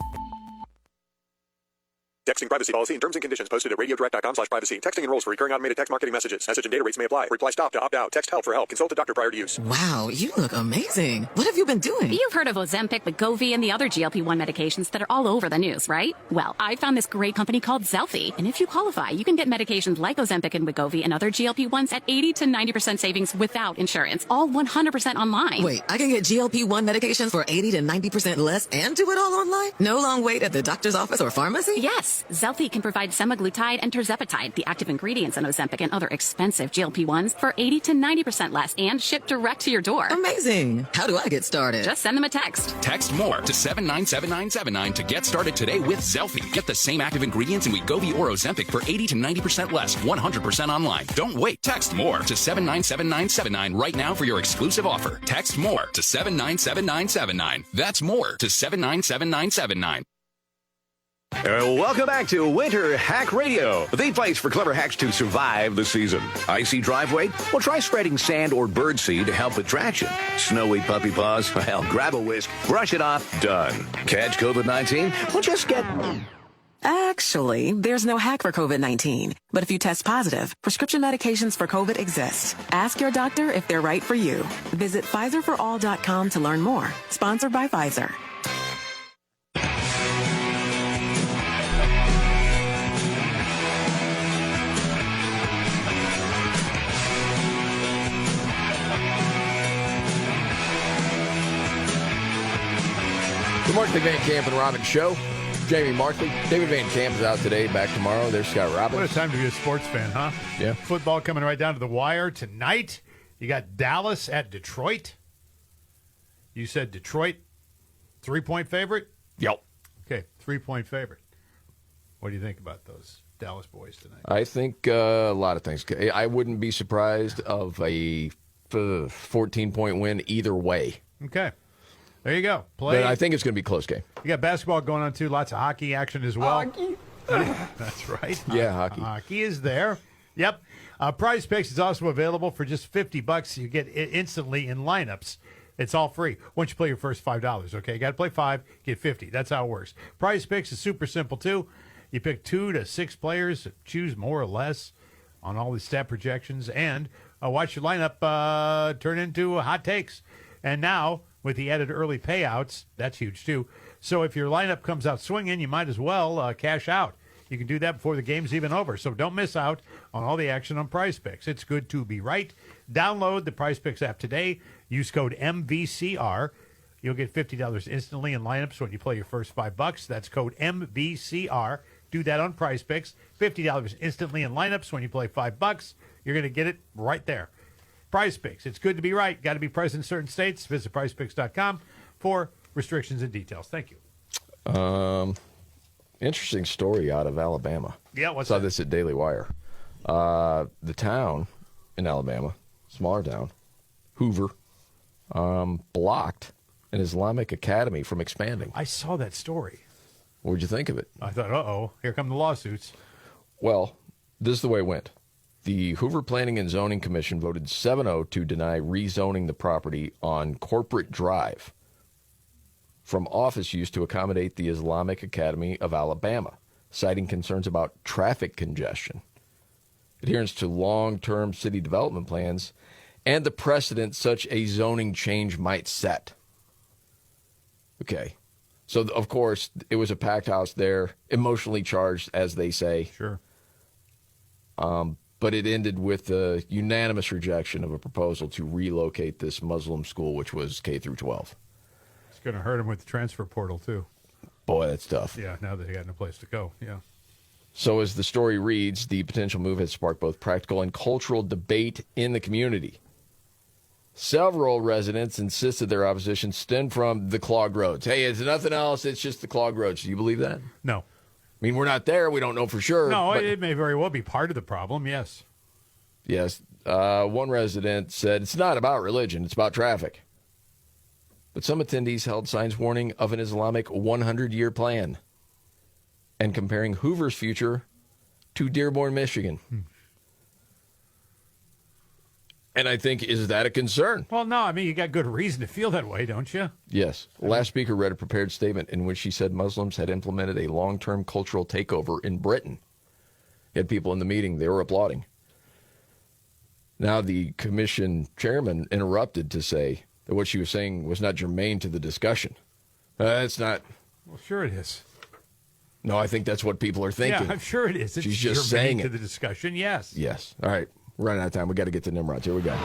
Texting privacy policy and terms and conditions posted at radiodirect.com/privacy. Texting enrolls for recurring automated text marketing messages. Message and data rates may apply. Reply stop to opt out. Text help for help. Consult a doctor prior to use. Wow, you look amazing. What have you been doing? You've heard of Ozempic, Wegovy, and the other GLP-1 medications that are all over the news, right? Well, I found this great company called Zelfie, and if you qualify, you can get medications like Ozempic and Wegovy and other GLP-1s at 80 to 90% savings without insurance, all 100% online. Wait, I can get GLP-1 medications for 80 to 90% less and do it all online? No long wait at the doctor's office or pharmacy? Yes, Zelfie can provide semaglutide and tirzepatide, the active ingredients in Ozempic and other expensive GLP-1s, for 80 to 90% less and shipped direct to your door. Amazing. How do I get started? Just send them a text. Text MORE to 797979 to get started today with Zelfie. Get the same active ingredients in Wegovy or Ozempic for 80 to 90% less, 100% online. Don't wait. Text MORE to 797979 right now for your exclusive offer. Text MORE to 797979. That's MORE to 797979. Welcome back to Winter Hack Radio, the place for clever hacks to survive the season. Icy driveway? Well, try spreading sand or birdseed to help with traction. Snowy puppy paws? Well, grab a whisk, brush it off, done. Catch COVID-19? Well, just get... Actually, there's no hack for COVID-19. But if you test positive, prescription medications for COVID exist. Ask your doctor if they're right for you. Visit PfizerForAll.com to learn more. Sponsored by Pfizer. The Markley, Van Camp, and Robbins Show. Jamie Markley. David Van Camp is out today, back tomorrow. There's Scott Robbins. What a time to be a sports fan, huh? Yeah. Football coming right down to the wire tonight. You got Dallas at Detroit. You said Detroit, 3-point favorite? Yep. Okay, 3-point favorite. What do you think about those Dallas boys tonight? I think a lot of things. I wouldn't be surprised of a 14-point win either way. Okay. There you go. Play. But I think it's going to be a close game. You got basketball going on, too. Lots of hockey action as well. Hockey. That's right. Yeah, hockey. Hockey is there. Yep. Prize Picks is also available for just $50. You get it instantly in lineups. It's all free once you play your first $5. Okay, you got to play 5, get 50. That's how it works. Prize Picks is super simple too. You pick 2 to 6 players, choose more or less on all the stat projections, and watch your lineup turn into hot takes. And now with the added early payouts, that's huge too. So if your lineup comes out swinging, you might as well cash out. You can do that before the game's even over. So don't miss out on all the action on Prize Picks. It's good to be right. Download the Prize Picks app today. Use code MVCR. You'll get $50 instantly in lineups when you play your first $5. That's code MVCR. Do that on Prize Picks. $50 instantly in lineups when you play $5. You're going to get it right there. Prize Picks. It's good to be right. Got to be present in certain states. Visit prizepicks.com for restrictions and details. Thank you. Interesting story out of Alabama. Yeah, what's Saw that? this at Daily Wire. The town in Alabama, smaller town, Hoover, blocked an Islamic academy from expanding. I saw that story. What would you think of it? I thought, uh-oh, here come the lawsuits. Well, this is the way it went. The Hoover Planning and Zoning Commission voted 7-0 to deny rezoning the property on Corporate Drive from office use to accommodate the Islamic Academy of Alabama, citing concerns about traffic congestion, adherence to long-term city development plans, and the precedent such a zoning change might set. Okay. So, of course, it was a packed house there, emotionally charged, as they say. Sure. But it ended with a unanimous rejection of a proposal to relocate this Muslim school, which was K through 12. It's going to hurt him with the transfer portal, too. Boy, that's tough. Yeah, now that they got no place to go. Yeah. So as the story reads, the potential move has sparked both practical and cultural debate in the community. Several residents insisted their opposition stemmed from the clogged roads. Hey, it's nothing else. It's just the clogged roads. Do you believe that? No. I mean, we're not there. We don't know for sure. No, but it may very well be part of the problem, yes. Yes. One resident said, it's not about religion, it's about traffic. But some attendees held signs warning of an Islamic 100-year plan and comparing Hoover's future to Dearborn, Michigan. And I think, is that a concern? Well, no, I mean, you got good reason to feel that way, don't you? Yes. Last speaker read a prepared statement in which she said Muslims had implemented a long-term cultural takeover in Britain. You had people in the meeting, they were applauding. Now the commission chairman interrupted to say that what she was saying was not germane to the discussion. It's not. Well, sure it is. No, I think that's what people are thinking. Yeah, I'm sure it is. It's She's just germane saying to it. the discussion, yes. Yes. All right. We're running out of time. We got to get to Nimrods. Here we go.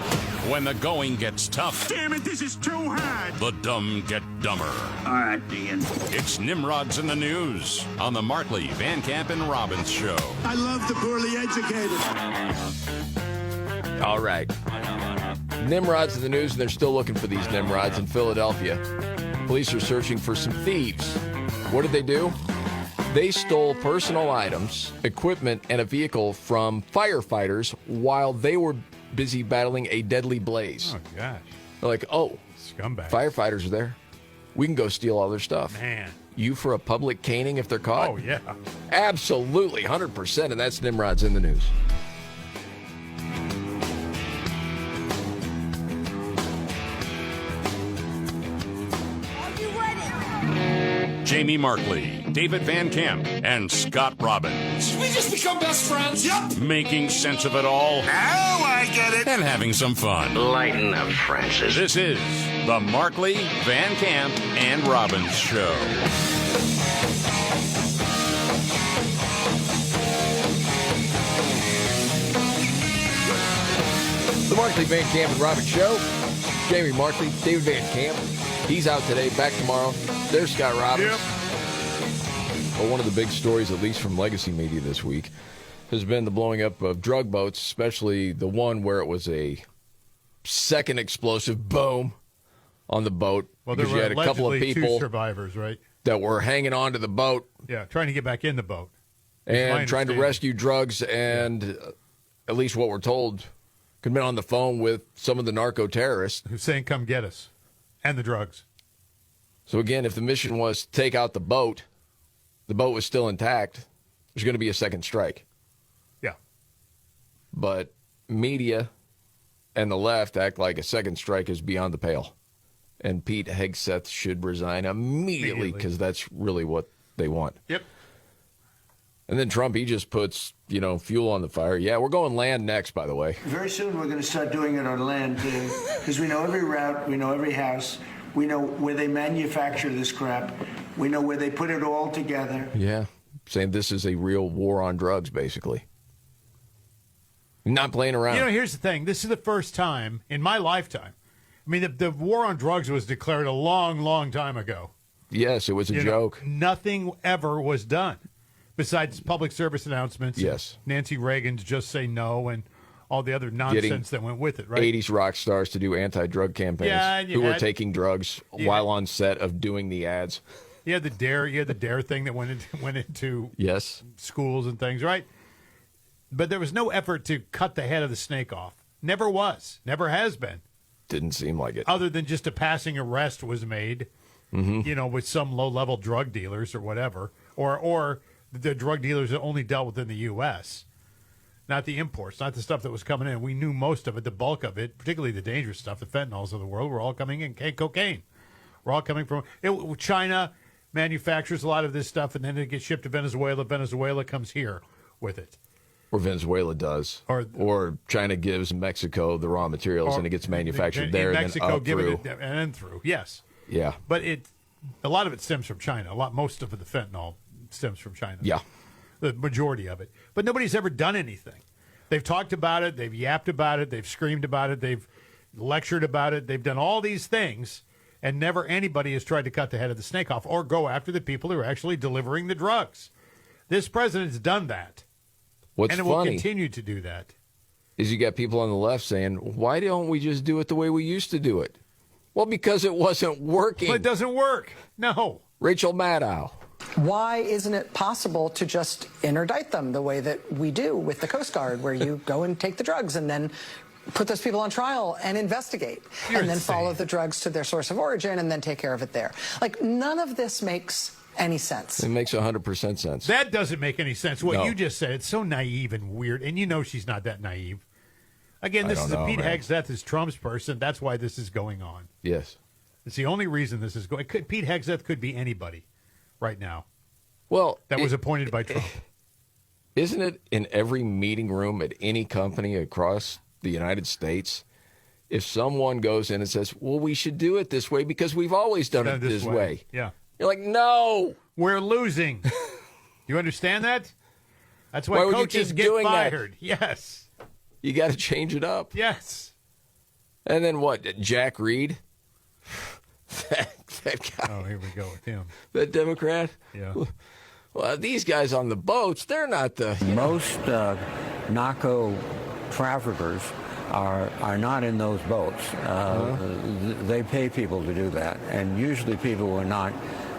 When the going gets tough. Damn it, this is too hard. The dumb get dumber. All right, Ian. It's Nimrods in the News on the Markley, Van Camp, and Robbins Show. I love the poorly educated. All right. Nimrods in the news, and they're still looking for these Nimrods in Philadelphia. Police are searching for some thieves. What did they do? They stole personal items, equipment, and a vehicle from firefighters while they were busy battling a deadly blaze. Oh, gosh. They're like, oh, Scumbags. firefighters are there. We can go steal all their stuff. Man. You for a public caning if they're caught? Oh, yeah. Absolutely, 100%, and that's Nimrods in the news. Jamie Markley, David Van Camp, and Scott Robbins. We just become best friends. Yep. Making sense of it all. Now I get it. And having some fun. Lighten up, Francis. This is the Markley, Van Camp, and Robbins Show. The Markley, Van Camp, and Robbins Show. Jamie Markley, David Van Camp. He's out today, back tomorrow. There's Scott Robbins. Yep. Well, one of the big stories, at least from legacy media this week, has been the blowing up of drug boats, especially the one where it was a second explosive boom on the boat. Well, there because were you had a couple of allegedly people two survivors, right? that were hanging on to the boat Yeah, trying to get back in the boat. and trying to rescue drugs, and at least what we're told, could have been on the phone with some of the narco terrorists who's saying, come get us, and the drugs. So again, if the mission was to take out the boat was still intact, there's going to be a second strike. Yeah. But media and the left act like a second strike is beyond the pale. And Pete Hegseth should resign immediately because that's really what they want. Yep. And then Trump, he just puts, fuel on the fire. Yeah, we're going land next, by the way. Very soon we're going to start doing it on land, because we know every route, we know every house, we know where they manufacture this crap, we know where they put it all together. Yeah, saying this is a real war on drugs, basically. Not playing around. Here's the thing. This is the first time in my lifetime. I mean, the war on drugs was declared a long, long time ago. Yes, it was a joke. Nothing ever was done besides public service announcements. Yes. Nancy Reagan's just say no and all the other nonsense that went with it, right? 80s rock stars to do anti-drug campaigns who were taking drugs while on set of doing the ads. You had the DARE thing that went into yes schools and things, right? But there was no effort to cut the head of the snake off. Never was. Never has been. Didn't seem like it. Other than just a passing arrest was made, with some low-level drug dealers or whatever, or the drug dealers that only dealt within the U.S., not the imports, not the stuff that was coming in. We knew most of it, the bulk of it, particularly the dangerous stuff, the fentanyls of the world, were all coming in. Cocaine. We're all coming from China manufactures a lot of this stuff, and then it gets shipped to Venezuela. Venezuela comes here with it. Or Venezuela does. Or China gives Mexico the raw materials, and it gets manufactured there Mexico and then up through. And then through, yes. Yeah. But a lot of it stems from China. Most of the fentanyl stems from China. Yeah. The majority of it. But nobody's ever done anything. They've talked about it. They've yapped about it. They've screamed about it. They've lectured about it. They've done all these things, and never anybody has tried to cut the head of the snake off or go after the people who are actually delivering the drugs. This president's done that. What's and it funny will continue to do that. Is you got people on the left saying, why don't we just do it the way we used to do it? Well, because it wasn't working. Well, it doesn't work. No. Rachel Maddow. Why isn't it possible to just interdict them the way that we do with the Coast Guard, where you go and take the drugs and then put those people on trial and investigate and then follow the drugs to their source of origin and then take care of it there? Like, none of this makes any sense. It makes 100% sense. That doesn't make any sense. What No. you just said, it's so naive and weird, and you know she's not that naive. Again, this is Pete Hegseth is Trump's person. That's why this is going on. Yes. It's the only reason this is going. Pete Hegseth could be anybody right now. Well, that was appointed by Trump. Isn't it in every meeting room at any company across the United States? If someone goes in and says, well, we should do it this way because we've always done it this way. Yeah. You're like, no. We're losing. You understand that? That's why would you coaches keep get doing that? fired. Yes. You got to change it up. Yes. And then what? Jack Reed? that guy. Oh, here we go with him. That Democrat? Yeah. Well, these guys on the boats, they're not the... Most narco traffickers are not in those boats. They pay people to do that. And usually people who are not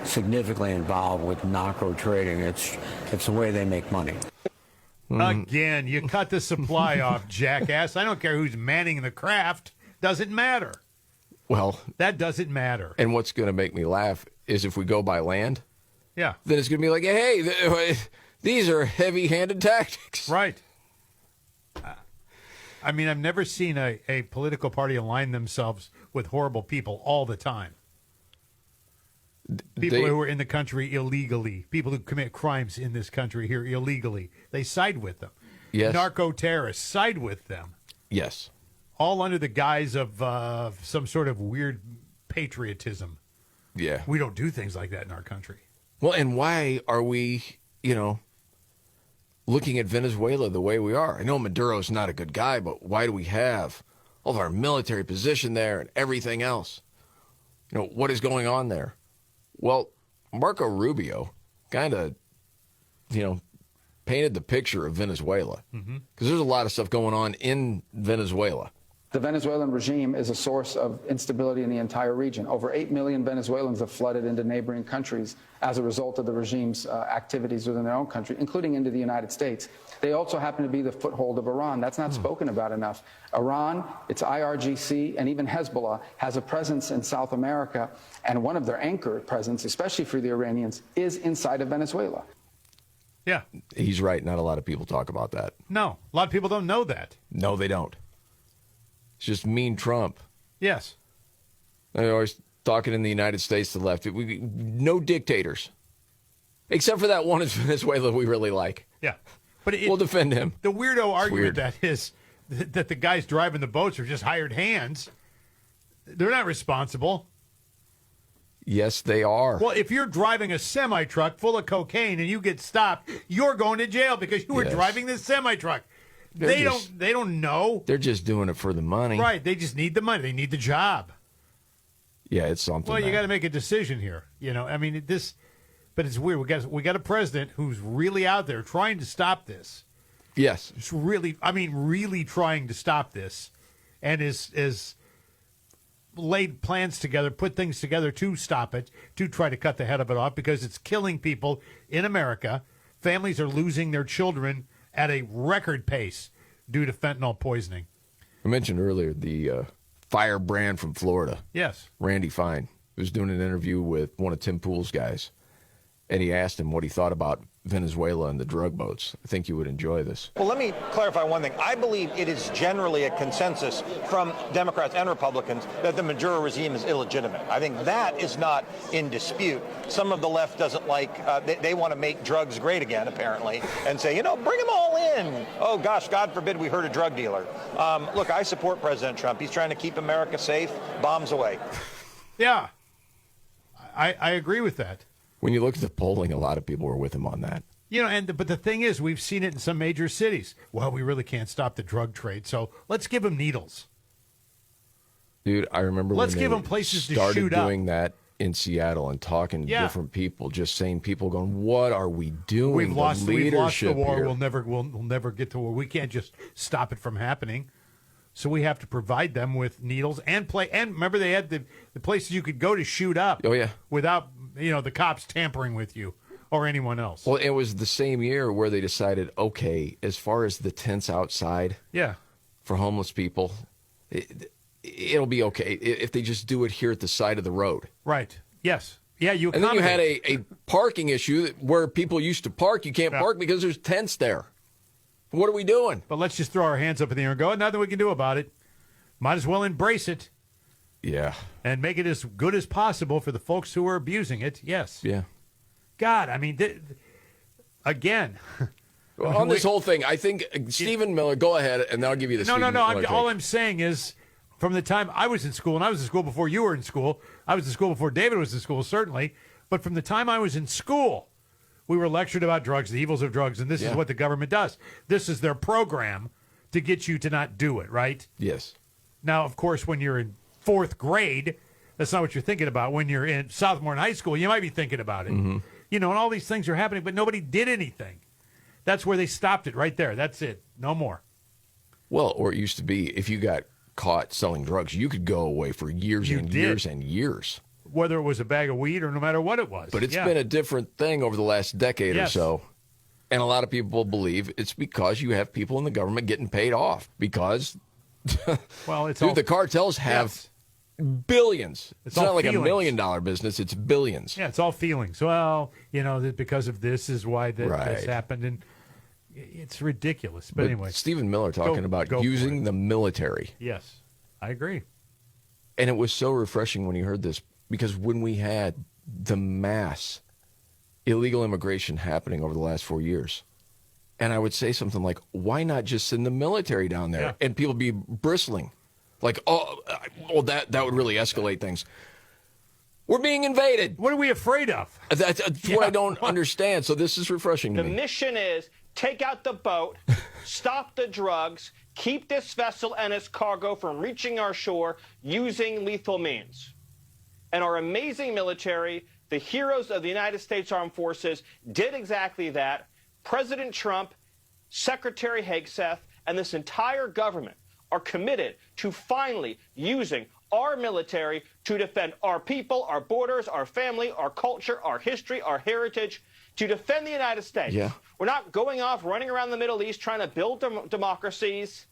significantly involved with narco trading, it's the way they make money. Again, you cut the supply off, jackass. I don't care who's manning the craft. Doesn't matter. Well... That doesn't matter. And what's going to make me laugh is if we go by land... Yeah. Then it's going to be like, hey, these are heavy-handed tactics. Right. I mean, I've never seen a political party align themselves with horrible people all the time. People who are in the country illegally, people who commit crimes in this country here illegally, they side with them. Yes. Narco-terrorists side with them. Yes. All under the guise of some sort of weird patriotism. Yeah. We don't do things like that in our country. Well, and why are we, looking at Venezuela the way we are? I know Maduro's not a good guy, but why do we have all of our military position there and everything else? What is going on there? Well, Marco Rubio kind of, painted the picture of Venezuela. Because there's a lot of stuff going on in Venezuela. The Venezuelan regime is a source of instability in the entire region. Over 8 million Venezuelans have flooded into neighboring countries as a result of the regime's activities within their own country, including into the United States. They also happen to be the foothold of Iran. That's not spoken about enough. Iran, its IRGC, and even Hezbollah has a presence in South America, and one of their anchor presence, especially for the Iranians, is inside of Venezuela. Yeah. He's right. Not a lot of people talk about that. No, a lot of people don't know that. No, they don't. It's just mean Trump. Yes. They're always talking in the United States to the left. No dictators. Except for that one in Venezuela we really like. Yeah. But we'll defend him. The weirdo argument weird. that is that the guys driving the boats are just hired hands. They're not responsible. Yes, they are. Well, if you're driving a semi-truck full of cocaine and you get stopped, you're going to jail because you were driving this semi-truck. They don't know. They're just doing it for the money. Right. They just need the money. They need the job. Yeah, it's something. Well, you got to make a decision here. I mean, but it's weird. We got a president who's really out there trying to stop this. Yes. It's really trying to stop this, and is laid plans together, put things together to stop it, to try to cut the head of it off because it's killing people in America. Families are losing their children at a record pace due to fentanyl poisoning. I mentioned earlier the firebrand from Florida. Yes. Randy Fine was doing an interview with one of Tim Pool's guys, and he asked him what he thought about Venezuela and the drug boats. I think you would enjoy this. Well, let me clarify one thing. I believe it is generally a consensus from Democrats and Republicans that the Maduro regime is illegitimate. I think that is not in dispute. Some of the left doesn't like, they want to make drugs great again, apparently, and say, bring them all in. Oh, gosh, God forbid we hurt a drug dealer. Look, I support President Trump. He's trying to keep America safe. Bombs away. Yeah, I agree with that. When you look at the polling, a lot of people are with him on that. But the thing is, we've seen it in some major cities. Well, we really can't stop the drug trade, so let's give them needles. Dude, I remember let's when give they them places to started shoot up. doing that in Seattle and talking to different people, just saying people going, what are we doing? We've lost the war. Here. We'll never get to war. We can't just stop it from happening. So we have to provide them with needles and remember they had the places you could go to shoot up. Oh yeah. Without the cops tampering with you. or anyone else. Well, it was the same year where they decided, okay, as far as the tents outside for homeless people, it'll be okay if they just do it here at the side of the road. Right. Yes. Yeah, you and then you had a parking issue where people used to park. You can't park because there's tents there. What are we doing? But let's just throw our hands up in the air and go, nothing we can do about it. Might as well embrace it. Yeah. And make it as good as possible for the folks who are abusing it. Yes. Yeah. God, I mean, again. Well, on this whole thing, I think Stephen Miller, go ahead, and I'll give you the No. All I'm saying is, from the time I was in school, and I was in school before you were in school, I was in school before David was in school, certainly, but from the time I was in school, we were lectured about drugs, the evils of drugs, and this is what the government does. This is their program to get you to not do it, right? Yes. Now, of course, when you're in 4th grade, that's not what you're thinking about. When you're in sophomore in high school, you might be thinking about it. Mm-hmm. You know, and all these things are happening, but nobody did anything. That's where they stopped it right there. That's it. No more. Well, or it used to be, if you got caught selling drugs, you could go away for years years and years. Whether it was a bag of weed or no matter what it was. But it's been a different thing over the last decade or so. And a lot of people believe it's because you have people in the government getting paid off. Because, well, it's the cartels have billions. It's not like feelings. $1 million business. It's billions. Yeah, it's all feelings. Well, you know, because of this is why this happened. And it's ridiculous. But anyway. Stephen Miller talking about using the military. Yes, I agree. And it was so refreshing when he heard this, because when we had the mass illegal immigration happening over the last 4 years, and I would say something like, why not just send the military down there? Yeah. And people be bristling. Like, that would really escalate things. We're being invaded. What are we afraid of? That's what I don't understand. So this is refreshing to me. The mission is take out the boat, stop the drugs, keep this vessel and its cargo from reaching our shore using lethal means. And our amazing military, the heroes of the United States Armed Forces, did exactly that. President Trump, Secretary Hegseth, and this entire government are committed to finally using our military to defend our people, our borders, our family, our culture, our history, our heritage, to defend the United States. Yeah. We're not going off, running around the Middle East trying to build democracies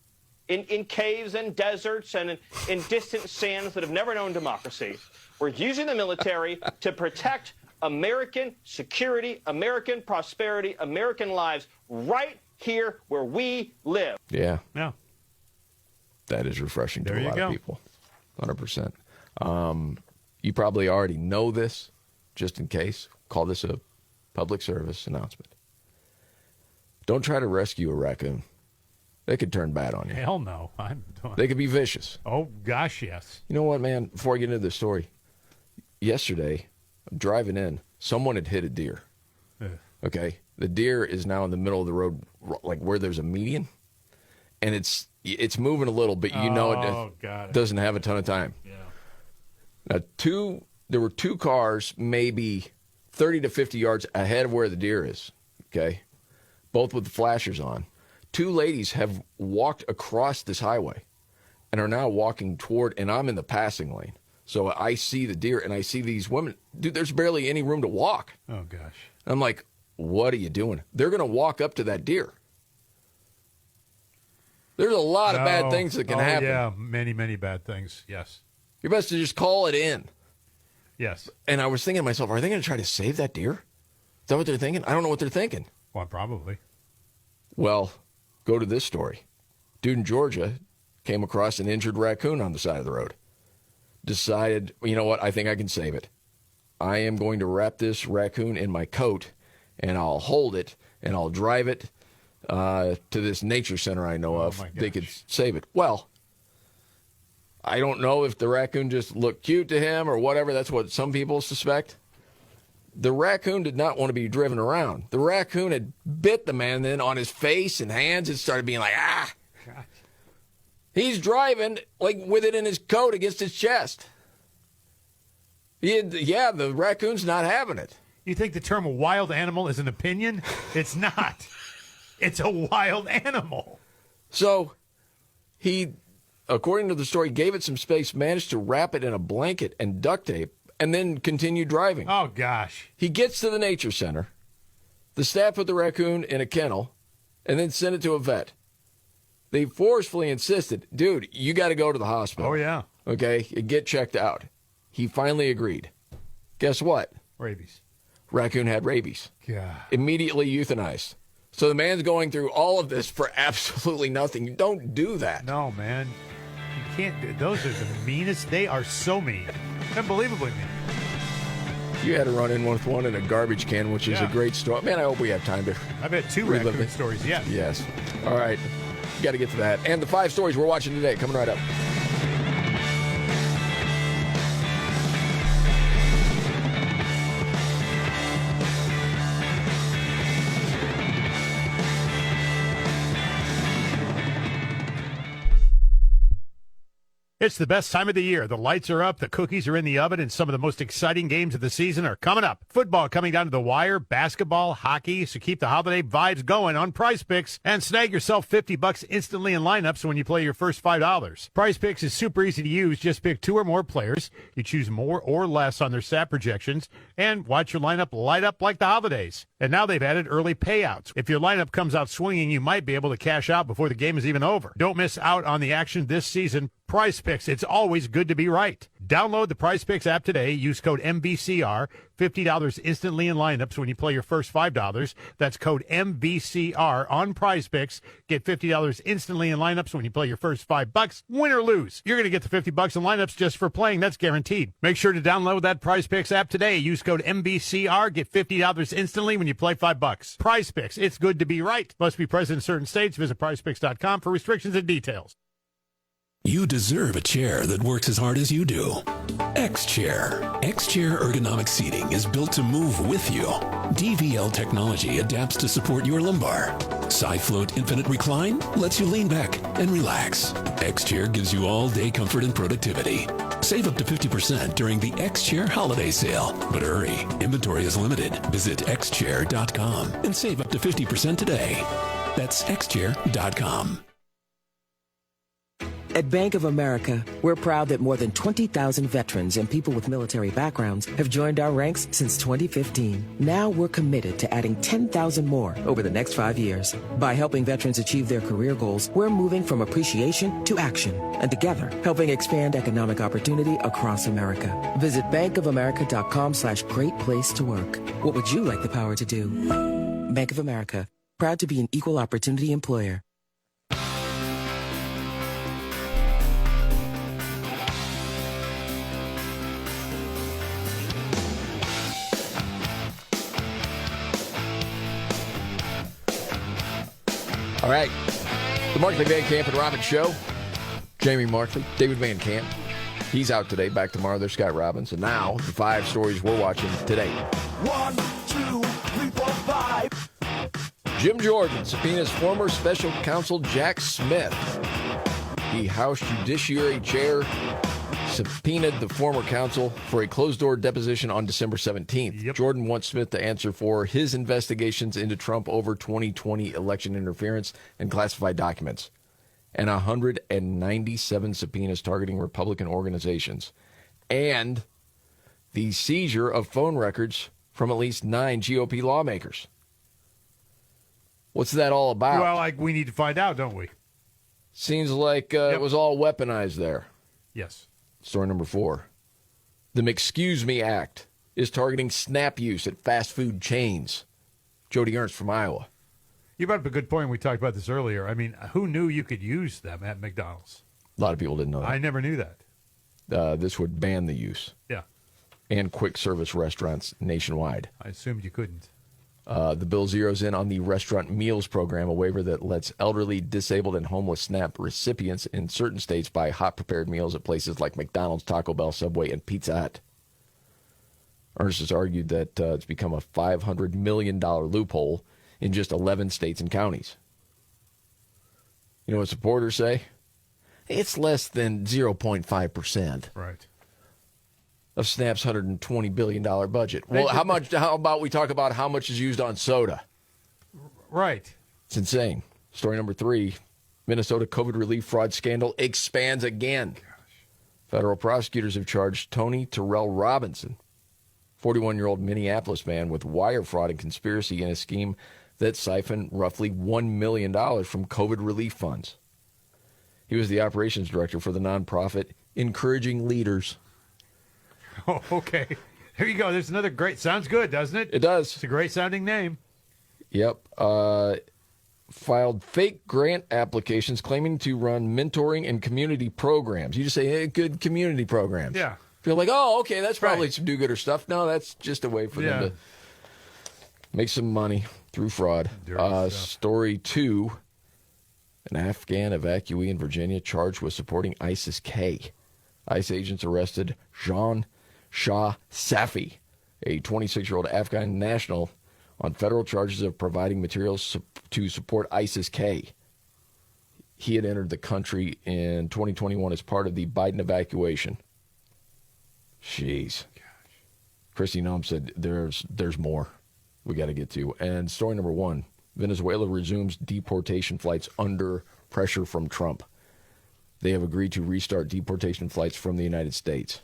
in caves and deserts and in distant sands that have never known democracy. We're using the military to protect American security, American prosperity, American lives right here where we live. Yeah. Yeah. That is refreshing to There a you lot go. of people. 100%. You probably already know this, just in case. Call this a public service announcement. Don't try to rescue a raccoon. They could turn bad on you. Hell no. They could be vicious. Oh, gosh, yes. You know what, man? Before I get into the story, yesterday, I'm driving in. Someone had hit a deer. Okay? The deer is now in the middle of the road, like where there's a median. And it's moving a little, but you know it doesn't have a ton of time. Yeah. Now, there were 2 cars maybe 30 to 50 yards ahead of where the deer is, okay? Both with the flashers on. 2 ladies have walked across this highway and are now walking toward, and I'm in the passing lane. So I see the deer, and I see these women. Dude, there's barely any room to walk. Oh, gosh. And I'm like, what are you doing? They're going to walk up to that deer. There's a lot of bad things that can happen. Yeah, many, many bad things. Yes. You're best to just call it in. Yes. And I was thinking to myself, are they going to try to save that deer? Is that what they're thinking? I don't know what they're thinking. Well, probably. Well, go to this story. Dude in Georgia came across an injured raccoon on the side of the road. Decided, you know what, I think I can save it. I am going to wrap this raccoon in my coat, and I'll hold it, and I'll drive it to this nature center I know of. They could save it. Well, I don't know if the raccoon just looked cute to him or whatever. That's what some people suspect. The raccoon did not want to be driven around. The raccoon had bit the man then on his face and hands. It started being like, ah. God. He's driving like with it in his coat against his chest. The raccoon's not having it. You think the term wild animal is an opinion? It's not. It's a wild animal. So he, according to the story, gave it some space, managed to wrap it in a blanket and duct tape, and then continued driving. Oh, gosh. He gets to the nature center, The staff put the raccoon in a kennel and then sent it to a vet. They forcefully insisted, dude, you got to go to the hospital. Oh, yeah. Okay, get checked out. He finally agreed. Guess what? Rabies. Raccoon had rabies. God. Immediately euthanized. So the man's going through all of this for absolutely nothing. You don't do that. No, man. You can't do. Those are the meanest. They are so mean. Unbelievably mean. You had to run in with one in a garbage can, which is a great story. Man, I hope we have time to I've had 2 relive raccoon it. stories, yeah. Yes. All right. Got to get to that. And the 5 stories we're watching today, coming right up. It's the best time of the year. The lights are up, the cookies are in the oven, and some of the most exciting games of the season are coming up. Football coming down to the wire, basketball, hockey, so keep the holiday vibes going on Prize Picks and snag yourself $50 instantly in lineups when you play your first $5. Prize Picks is super easy to use. Just pick 2 or more players. You choose more or less on their stat projections and watch your lineup light up like the holidays. And now they've added early payouts. If your lineup comes out swinging, you might be able to cash out before the game is even over. Don't miss out on the action this season. Prize Picks, it's always good to be right. Download the Prize Picks app today. Use code MVCR. $50 instantly in lineups when you play your first $5. That's code MVCR on Prize Picks. Get $50 instantly in lineups when you play your first $5. Win or lose, you're going to get the $50 in lineups just for playing. That's guaranteed. Make sure to download that Prize Picks app today. Use code MVCR. Get $50 instantly when you play $5. Prize Picks, it's good to be right. Must be present in certain states. Visit prizepicks.com for restrictions and details. You deserve a chair that works as hard as you do. X-Chair. X-Chair ergonomic seating is built to move with you. DVL technology adapts to support your lumbar. SideFloat Infinite Recline lets you lean back and relax. X-Chair gives you all-day comfort and productivity. Save up to 50% during the X-Chair holiday sale. But hurry, inventory is limited. Visit xchair.com and save up to 50% today. That's xchair.com. At Bank of America, we're proud that more than 20,000 veterans and people with military backgrounds have joined our ranks since 2015. Now we're committed to adding 10,000 more over the next 5 years. By helping veterans achieve their career goals, we're moving from appreciation to action, and together helping expand economic opportunity across America. Visit bankofamerica.com/great place to work. What would you like the power to do? Bank of America, proud to be an equal opportunity employer. All right. The Markley Van Camp and Robbins Show. Jamie Markley, David Van Camp. He's out today, back tomorrow. There's Scott Robbins. And now, the 5 stories we're watching today. 1, 2, 3, 4, 5. Jim Jordan subpoenas former special counsel Jack Smith. The House Judiciary Chair subpoenaed the former counsel for a closed-door deposition on December 17th. Yep. Jordan wants Smith to answer for his investigations into Trump over 2020 election interference and classified documents, and 197 subpoenas targeting Republican organizations, and the seizure of phone records from at least 9 GOP lawmakers. What's that all about? Well, we need to find out, don't we? Seems like it was all weaponized there. Yes. Story number 4. The McScuse Me Act is targeting SNAP use at fast food chains. Jody Ernst from Iowa. You brought up a good point. We talked about this earlier. I mean, who knew you could use them at McDonald's? A lot of people didn't know that. I never knew that. This would ban the use. Yeah. And quick service restaurants nationwide. I assumed you couldn't. The bill zeroes in on the Restaurant Meals Program, a waiver that lets elderly, disabled, and homeless SNAP recipients in certain states buy hot-prepared meals at places like McDonald's, Taco Bell, Subway, and Pizza Hut. Ernst has argued that it's become a $500 million loophole in just 11 states and counties. You know what supporters say? It's less than 0.5%. Right. Of SNAP's $120 billion budget. Well, how about we talk about how much is used on soda? Right. It's insane. Story number 3, Minnesota COVID relief fraud scandal expands again. Gosh. Federal prosecutors have charged Tony Terrell Robinson 41-year-old Minneapolis man with wire fraud and conspiracy in a scheme that siphoned roughly $1 million from COVID relief funds. He was the operations director for the nonprofit Encouraging Leaders. Oh, okay. Here you go. There's another great. Sounds good, doesn't it? It does. It's a great sounding name. Yep. Filed fake grant applications claiming to run mentoring and community programs. You just say, hey, good community programs. Yeah. Feel like, oh, okay, that's probably some do-gooder stuff. No, that's just a way for them to make some money through fraud. Story 2, an Afghan evacuee in Virginia charged with supporting ISIS-K. ICE agents arrested Jean Shah Safi, a 26-year-old Afghan national, on federal charges of providing materials to support ISIS-K. He had entered the country in 2021 as part of the Biden evacuation. Jeez. Christy Noem said there's more we got to get to. And story number 1, Venezuela resumes deportation flights under pressure from Trump. They have agreed to restart deportation flights from the United States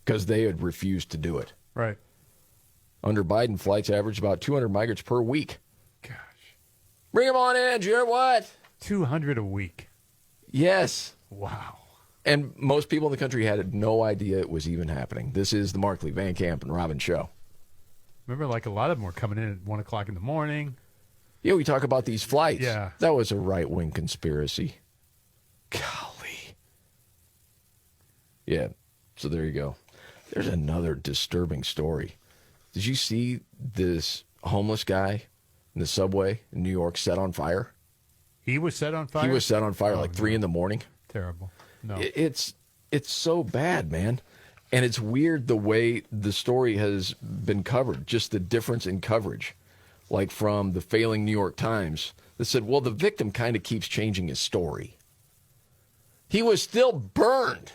because they had refused to do it. Right. Under Biden, flights averaged about 200 migrants per week. Gosh. Bring them on in, Jared. What? 200 a week. Yes. Wow. And most people in the country had no idea it was even happening. This is the Markley, Van Camp, and Robin Show. Remember, like a lot of them were coming in at 1 o'clock in the morning. Yeah, we talk about these flights. Yeah. That was a right-wing conspiracy. Golly. Yeah, so there you go. There's another disturbing story. Did you see this homeless guy in the subway in New York set on fire? He was set on fire? He was set on fire like 3 in the morning. Terrible. No. It's so bad, man. And it's weird the way the story has been covered, just the difference in coverage. Like from the failing New York Times that said, well, the victim kind of keeps changing his story. He was still burned.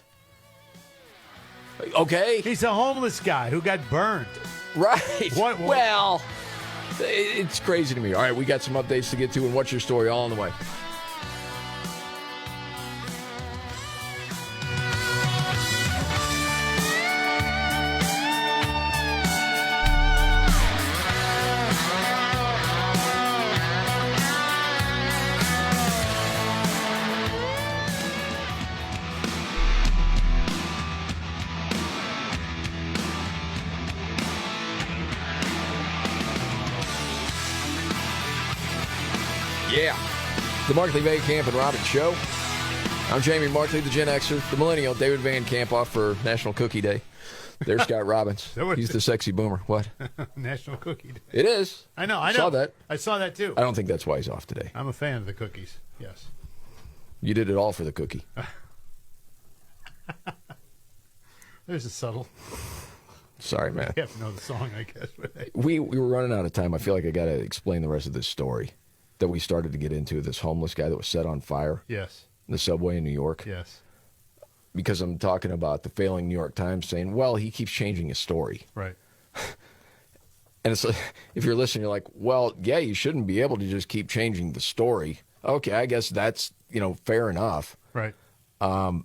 Okay? He's a homeless guy who got burned. Right. What? Well, it's crazy to me. All right, we got some updates to get to, and what's your story all on the way. Yeah. The Markley, Van Camp, and Robin Show. I'm Jamie Markley, the Gen Xer, the Millennial, David Van Camp off for National Cookie Day. There's Scott Robbins. He's the sexy boomer. What? National Cookie Day. It is. I know. Saw that. I saw that too. I don't think that's why he's off today. I'm a fan of the cookies. Yes. You did it all for the cookie. There's a subtle. Sorry, man. You have to know the song, I guess. We were running out of time. I feel like I got to explain the rest of this story that we started to get into, this homeless guy that was set on fire. Yes. In the subway in New York. Yes. Because I'm talking about the failing New York Times saying, well, he keeps changing his story. Right. And it's like, if you're listening, you're like, well, yeah, you shouldn't be able to just keep changing the story. Okay, I guess that's, fair enough. Right. But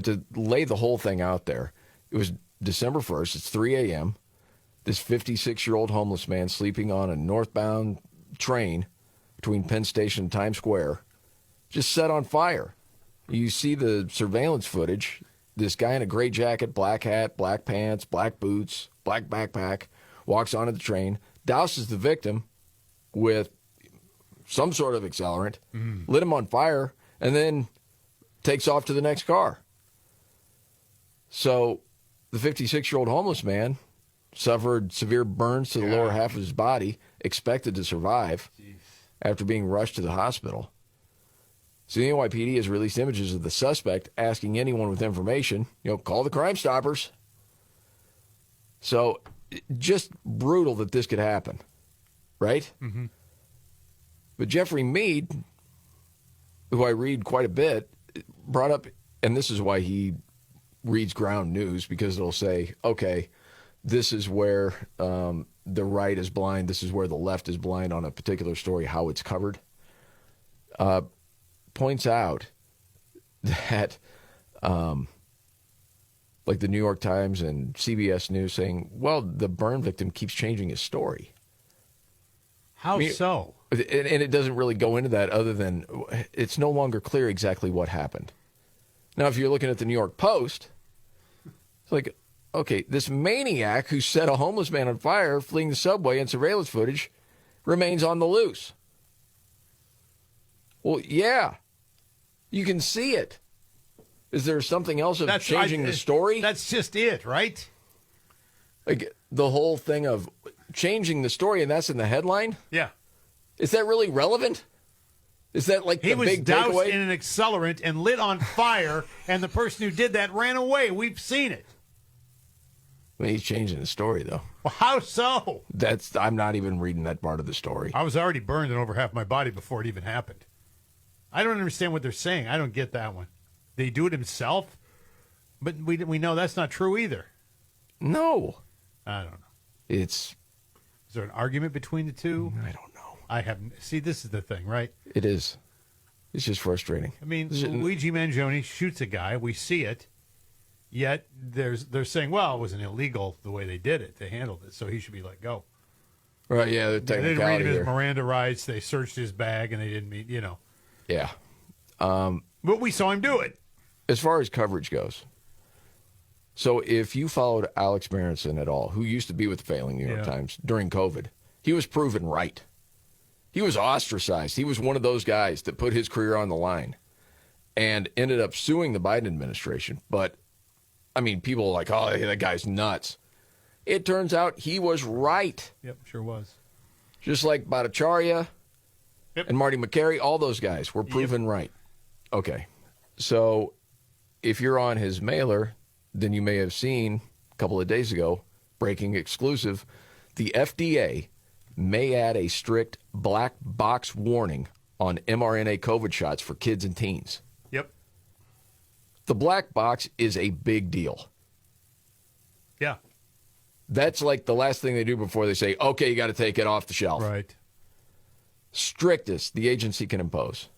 to lay the whole thing out there, it was December 1st. It's 3 a.m. This 56-year-old homeless man sleeping on a northbound train between Penn Station and Times Square just set on fire. You see the surveillance footage. This guy in a gray jacket, black hat, black pants, black boots, black backpack, walks onto the train, douses the victim with some sort of accelerant, lit him on fire, and then takes off to the next car. So the 56-year-old homeless man suffered severe burns to the lower half of his body, expected to survive after being rushed to the hospital. So the NYPD has released images of the suspect asking anyone with information, call the Crime Stoppers. So just brutal that this could happen, right? Mm-hmm. But Jeffrey Mead, who I read quite a bit, brought up, and this is why he reads Ground News, because it'll say, okay, this is where the right is blind, this is where the left is blind on a particular story, how it's covered. Points out that like the New York Times and CBS News saying, well, the burn victim keeps changing his story. How so? And it doesn't really go into that other than it's no longer clear exactly what happened. Now, if you're looking at the New York Post, it's like, okay, this maniac who set a homeless man on fire fleeing the subway in surveillance footage remains on the loose. Well, yeah, you can see it. Is there something else of changing the story? That's just it, right? Like the whole thing of changing the story, and that's in the headline? Yeah. Is that really relevant? Is that like the big takeaway? He was doused in an accelerant and lit on fire, and the person who did that ran away. We've seen it. Well, he's changing the story, though. Well, how so? I'm not even reading that part of the story. I was already burned in over half my body before it even happened. I don't understand what they're saying. I don't get that one. Did he do it himself? But we know that's not true either. No. I don't know. Is there an argument between the two? I don't know. I haven't. See, this is the thing, right? It is. It's just frustrating. I mean, Luigi Mangione shoots a guy. We see it. Yet they're saying, well, it wasn't illegal the way they did it. They handled it, so he should be let go. Right, yeah. They didn't read his Miranda rights. They searched his bag, and they didn't meet, Yeah. But we saw him do it. As far as coverage goes, so if you followed Alex Berenson at all, who used to be with the failing New York Times during COVID, he was proven right. He was ostracized. He was one of those guys that put his career on the line and ended up suing the Biden administration. But, I mean, people are like, oh, that guy's nuts. It turns out he was right. Yep, sure was. Just like Bhattacharya and Marty McCary, all those guys were proven right. Okay, so if you're on his mailer, then you may have seen a couple of days ago, breaking exclusive, the FDA may add a strict black box warning on mRNA COVID shots for kids and teens. Yep. The black box is a big deal. Yeah. That's like the last thing they do before they say, okay, you got to take it off the shelf. Right. Strictest the agency can impose.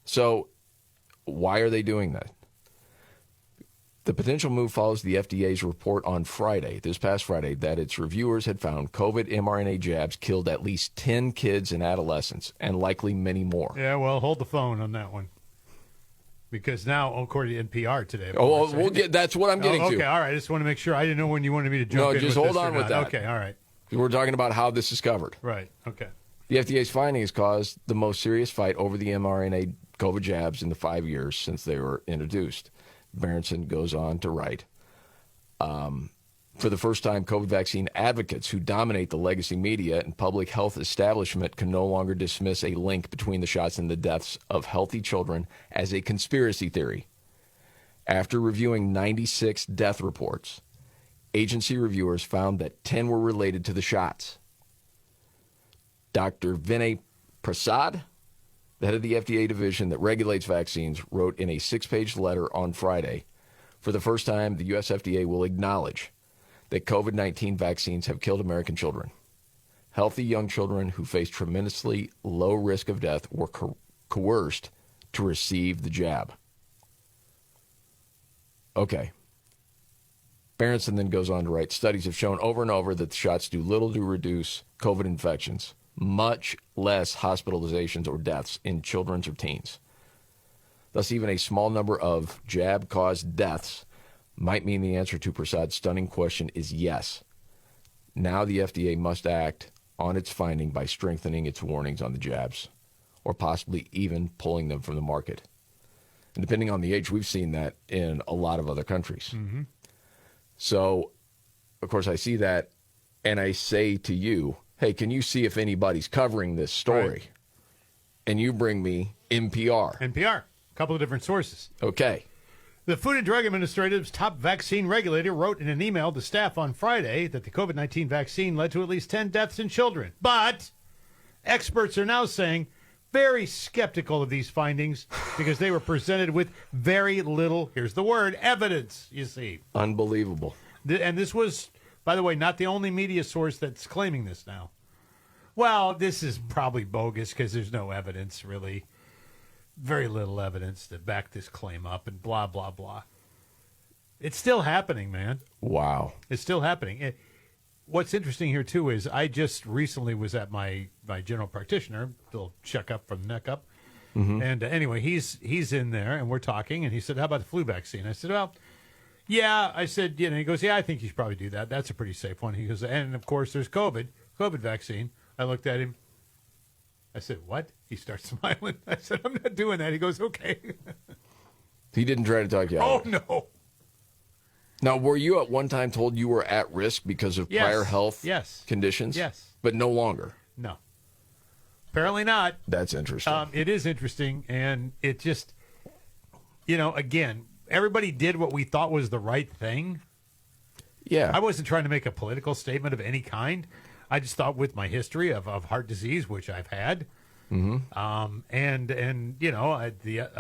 So why are they doing that? The potential move follows the FDA's report on Friday, this past Friday, that its reviewers had found COVID mRNA jabs killed at least 10 kids and adolescents, and likely many more. Yeah, well, hold the phone on that one. Because now, according to NPR today. Oh, we'll get. That's what I'm getting to. Okay, all right. I just want to make sure. I didn't know when you wanted me to jump in. No, just hold on with that. Okay, all right. We're talking about how this is covered. Right, okay. The FDA's findings caused the most serious fight over the mRNA COVID jabs in the 5 years since they were introduced. Berenson goes on to write, for the first time, COVID vaccine advocates who dominate the legacy media and public health establishment can no longer dismiss a link between the shots and the deaths of healthy children as a conspiracy theory. After reviewing 96 death reports, agency reviewers found that 10 were related to the shots. Dr. Vinay Prasad, the head of the FDA division that regulates vaccines, wrote in a 6-page letter on Friday, for the first time, the U.S. FDA will acknowledge that COVID-19 vaccines have killed American children. Healthy young children who face tremendously low risk of death were coerced to receive the jab. Okay. Berenson then goes on to write, studies have shown over and over that the shots do little to reduce COVID infections, much less hospitalizations or deaths in children or teens. Thus, even a small number of jab-caused deaths might mean the answer to Prasad's stunning question is yes. Now the FDA must act on its finding by strengthening its warnings on the jabs, or possibly even pulling them from the market. And depending on the age, we've seen that in a lot of other countries. Mm-hmm. So, of course, I see that, and I say to you, hey, can you see if anybody's covering this story? Right. And you bring me NPR. NPR, a couple of different sources. Okay. The Food and Drug Administration's top vaccine regulator wrote in an email to staff on Friday that the COVID-19 vaccine led to at least 10 deaths in children. But experts are now saying very skeptical of these findings because they were presented with very little, here's the word, evidence, you see. Unbelievable. And this was, by the way, not the only media source that's claiming this now. Well, this is probably bogus because there's no evidence, really. Very little evidence to back this claim up and blah, blah, blah. It's still happening, man. Wow. It's still happening. What's interesting here, too, is I just recently was at my general practitioner, little checkup from the neck up. Mm-hmm. And anyway, he's in there, and we're talking, and he said, how about the flu vaccine? I said, well, yeah. I said, he goes, yeah, I think you should probably do that. That's a pretty safe one. He goes, and, of course, there's COVID vaccine. I looked at him. I said, what? He starts smiling. I said, I'm not doing that. He goes, okay. He didn't try to talk you out. Oh, no. Now, were you at one time told you were at risk because of prior health conditions? Yes. But no longer? No. Apparently not. That's interesting. It is interesting, and it just, again, everybody did what we thought was the right thing. Yeah. I wasn't trying to make a political statement of any kind. I just thought with my history of heart disease, which I've had, and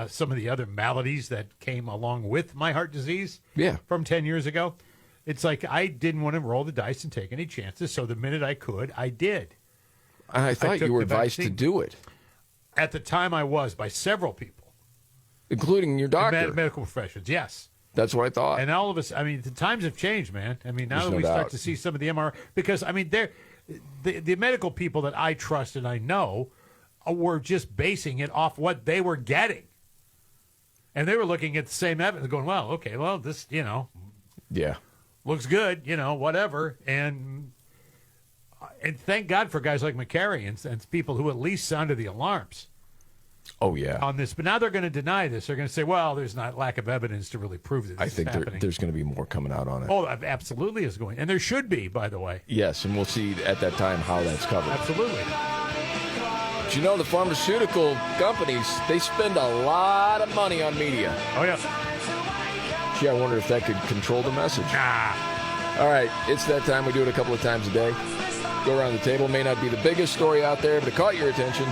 some of the other maladies that came along with my heart disease from 10 years ago, it's like I didn't want to roll the dice and take any chances, so the minute I could, I did. I thought you were advised to do it. At the time, I was by several people. Including your doctor. Medical professions, yes. That's what I thought. And all of us, the times have changed, man. Now There's that no we doubt. start to see some of the MRI, because, the medical people that I trust and I know were just basing it off what they were getting. And they were looking at the same evidence going, well, okay, well, this, looks good, whatever. And thank God for guys like McCary and people who at least sounded the alarms. Oh, yeah. On this. But now they're going to deny this. They're going to say, well, there's not lack of evidence to really prove that this is happening. There's going to be more coming out on it. Oh, absolutely is going. And there should be, by the way. Yes, and we'll see at that time how that's covered. Absolutely. But the pharmaceutical companies, they spend a lot of money on media. Oh, yeah. Gee, I wonder if that could control the message. All right, it's that time. We do it a couple of times a day. Go around the table. May not be the biggest story out there, but it caught your attention.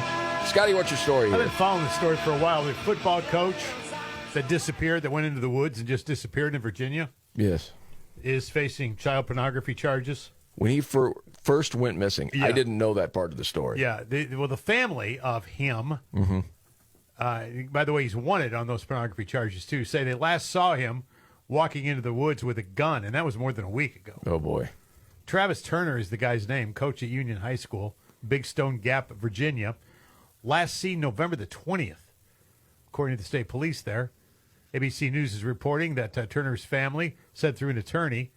Scotty, what's your story I've here? been following this story for a while. The football coach that disappeared, that went into the woods and just disappeared in Virginia. Yes. Is facing child pornography charges. When he first went missing, I didn't know that part of the story. Yeah. The family of him, by the way, he's wanted on those pornography charges, too, say they last saw him walking into the woods with a gun, and that was more than a week ago. Oh, boy. Travis Turner is the guy's name, coach at Union High School, Big Stone Gap, Virginia. Last seen November the 20th, according to the state police there. ABC News is reporting that Turner's family said through an attorney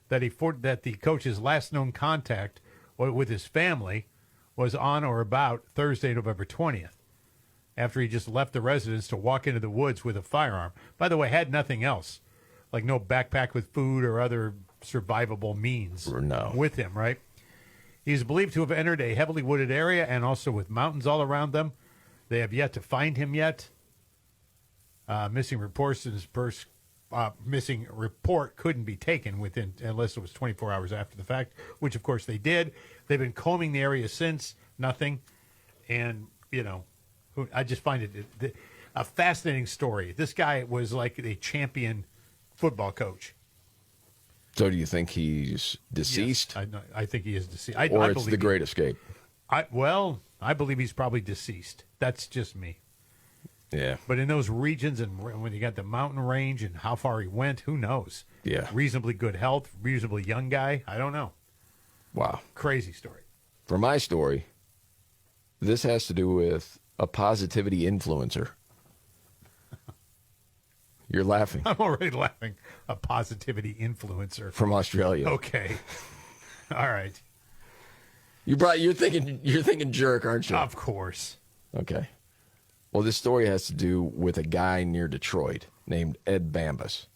that that the coach's last known contact with his family was on or about Thursday, November 20th, after he just left the residence to walk into the woods with a firearm. By the way, had nothing else, like no backpack with food or other survivable means with him, right? He's believed to have entered a heavily wooded area and also with mountains all around them. They have yet to find him yet. Missing report couldn't be taken unless it was 24 hours after the fact, which of course they did. They've been combing the area since, nothing. And, I just find it a fascinating story. This guy was like a champion football coach. So do you think he's deceased? Yes, I think he is deceased. Or it's the Great Escape? I believe he's probably deceased. That's just me. Yeah. But in those regions, and when you got the mountain range and how far he went, who knows? Yeah. Reasonably good health, reasonably young guy. I don't know. Wow. Crazy story. For my story, this has to do with a positivity influencer. You're laughing. I'm already laughing. A positivity influencer. From Australia. Okay. All right. You're thinking jerk, aren't you? Of course. Okay. Well, this story has to do with a guy near Detroit named Ed Bambus.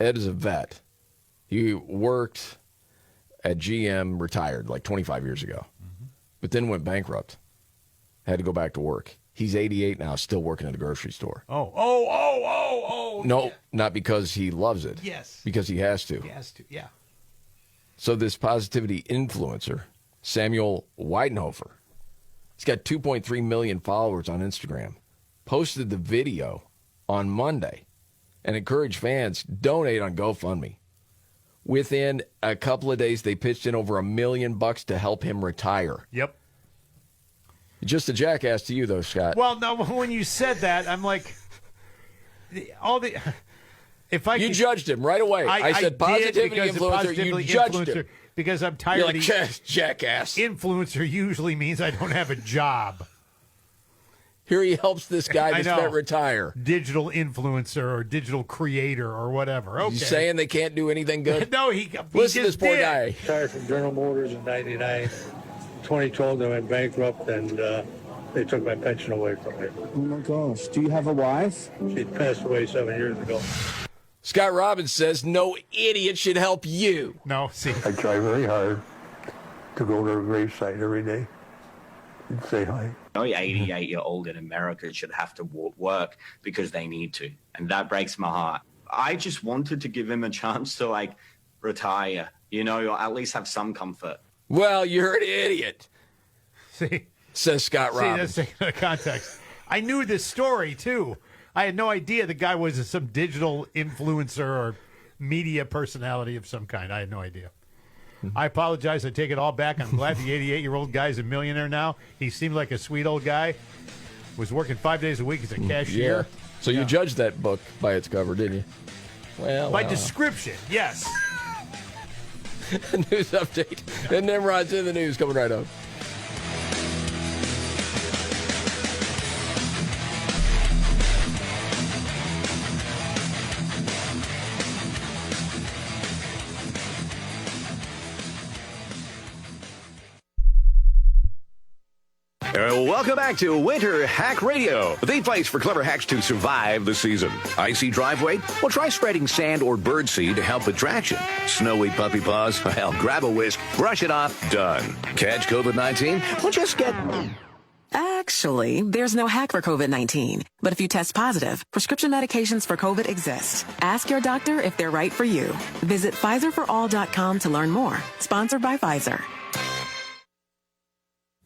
Ed is a vet. He worked at GM, retired like 25 years ago, but then went bankrupt. Had to go back to work. He's 88 now, still working at a grocery store. Oh. No, not because he loves it. Yes. Because he has to. He has to, yeah. So this positivity influencer, Samuel Weidenhofer, he's got 2.3 million followers on Instagram, posted the video on Monday and encouraged fans, donate on GoFundMe. Within a couple of days, they pitched in over $1 million to help him retire. Yep. Just a jackass to you, though, Scott. Well, no, when you said that, I'm like, You judged him right away. I said positivity influencer. You judged him. Because I'm tired You're of like, the jackass. Influencer usually means I don't have a job. Here he helps this guy that's retire. Digital influencer or digital creator or whatever. Okay. You saying they can't do anything good? No, he Listen to this poor did. guy. Retired from General Motors in 99. 2012, they went bankrupt, and they took my pension away from me. Oh, my gosh. Do you have a wife? She passed away 7 years ago. Scott Robbins says no idiot should help you. No, see. I try very hard to go to her gravesite every day and say hi. No 88-year-old in America should have to work because they need to. And that breaks my heart. I just wanted to give him a chance to, retire, or at least have some comfort. Well, you're an idiot. See? Says Scott Robbins. See, that's the context. I knew this story, too. I had no idea the guy was some digital influencer or media personality of some kind. I had no idea. I apologize. I take it all back. I'm glad the 88-year-old guy's a millionaire now. He seemed like a sweet old guy. Was working 5 days a week as a cashier. Yeah. So you judged that book by its cover, didn't you? Well, by description, yes. News update. And Nimrod's in the news coming right up. Welcome back to Winter Hack Radio, the place for clever hacks to survive the season. Icy driveway? Well, try spreading sand or birdseed to help with traction. Snowy puppy paws? Well, grab a whisk, brush it off, done. Catch COVID-19? Well, just get... Actually, there's no hack for COVID-19. But if you test positive, prescription medications for COVID exist. Ask your doctor if they're right for you. Visit PfizerForAll.com to learn more. Sponsored by Pfizer.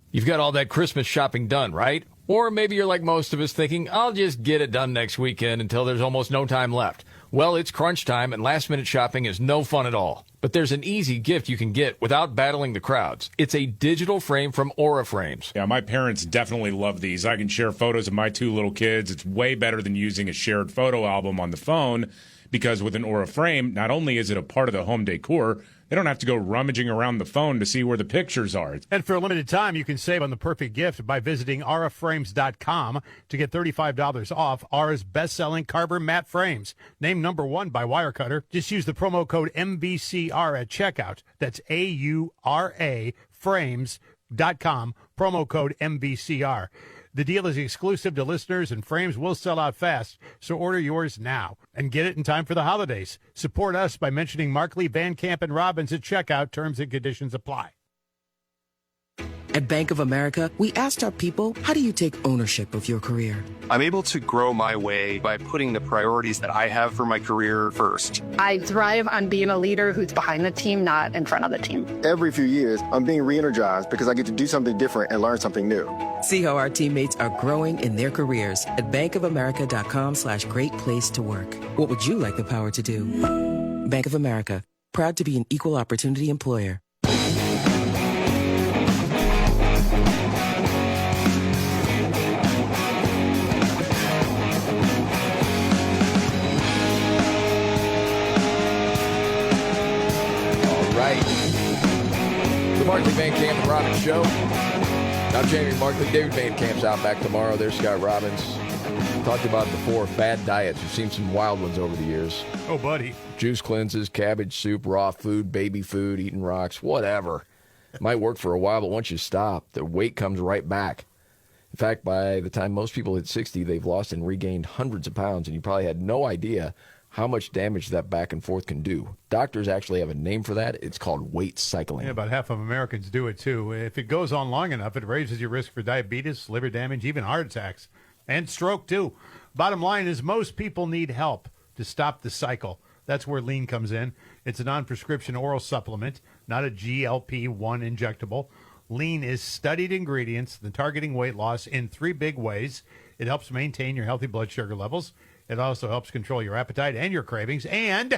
You've got all that Christmas shopping done, right? Or maybe you're like most of us thinking, I'll just get it done next weekend until there's almost no time left. Well, it's crunch time and last-minute shopping is no fun at all. But there's an easy gift you can get without battling the crowds. It's a digital frame from Aura Frames. Yeah, my parents definitely love these. I can share photos of my two little kids. It's way better than using a shared photo album on the phone because with an Aura frame, not only is it a part of the home decor, they don't have to go rummaging around the phone to see where the pictures are. And for a limited time, you can save on the perfect gift by visiting auraframes.com to get $35 off Aura's best-selling Carbon matte frames. Named #1 by Wirecutter. Just use the promo code MVCR at checkout. That's AURA frames.com, promo code MVCR. The deal is exclusive to listeners, and frames will sell out fast, so order yours now and get it in time for the holidays. Support us by mentioning Markley, Van Camp, and Robbins at checkout. Terms and conditions apply. At Bank of America, we asked our people, how do you take ownership of your career? I'm able to grow my way by putting the priorities that I have for my career first. I thrive on being a leader who's behind the team, not in front of the team. Every few years, I'm being re-energized because I get to do something different and learn something new. See how our teammates are growing in their careers at bankofamerica.com/great place to work. What would you like the power to do? Bank of America, proud to be an equal opportunity employer. Markley, Van Camp, and Robbins Show. I'm Jamie Markley. David Van Camp's out back tomorrow. There's Scott Robbins. Talked about before, fad diets. We've seen some wild ones over the years. Oh, buddy. Juice cleanses, cabbage soup, raw food, baby food, eating rocks, whatever. It might work for a while, but once you stop, the weight comes right back. In fact, by the time most people hit 60, they've lost and regained hundreds of pounds, and you probably had no idea how much damage that back and forth can do. Doctors actually have a name for that. It's called weight cycling. Yeah, about half of Americans do it, too. If it goes on long enough, it raises your risk for diabetes, liver damage, even heart attacks, and stroke, too. Bottom line is most people need help to stop the cycle. That's where Lean comes in. It's a non-prescription oral supplement, not a GLP-1 injectable. Lean is studied ingredients, targeting weight loss in 3 big ways. It helps maintain your healthy blood sugar levels. It also helps control your appetite and your cravings, and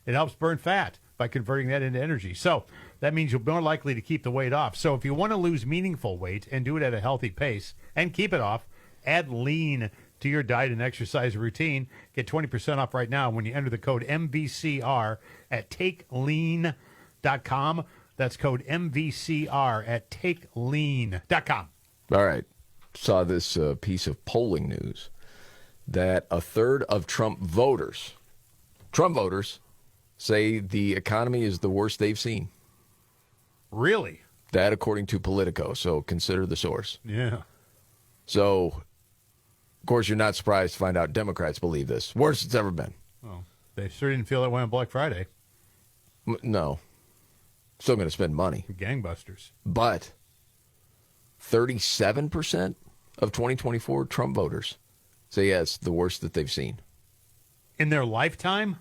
it helps burn fat by converting that into energy. So that means you're more likely to keep the weight off. So if you want to lose meaningful weight and do it at a healthy pace and keep it off, add Lean to your diet and exercise routine. Get 20% off right now when you enter the code MVCR at takelean.com. That's code MVCR at takelean.com. All right. Saw this piece of polling news that a third of Trump voters say the economy is the worst they've seen. Really? That according to Politico, so consider the source. Yeah. So, of course, you're not surprised to find out Democrats believe this. Worst it's ever been. Well, they sure didn't feel that way on Black Friday. No. Still going to spend money. Gangbusters. But 37% of 2024 Trump voters say yes, the worst that they've seen. In their lifetime?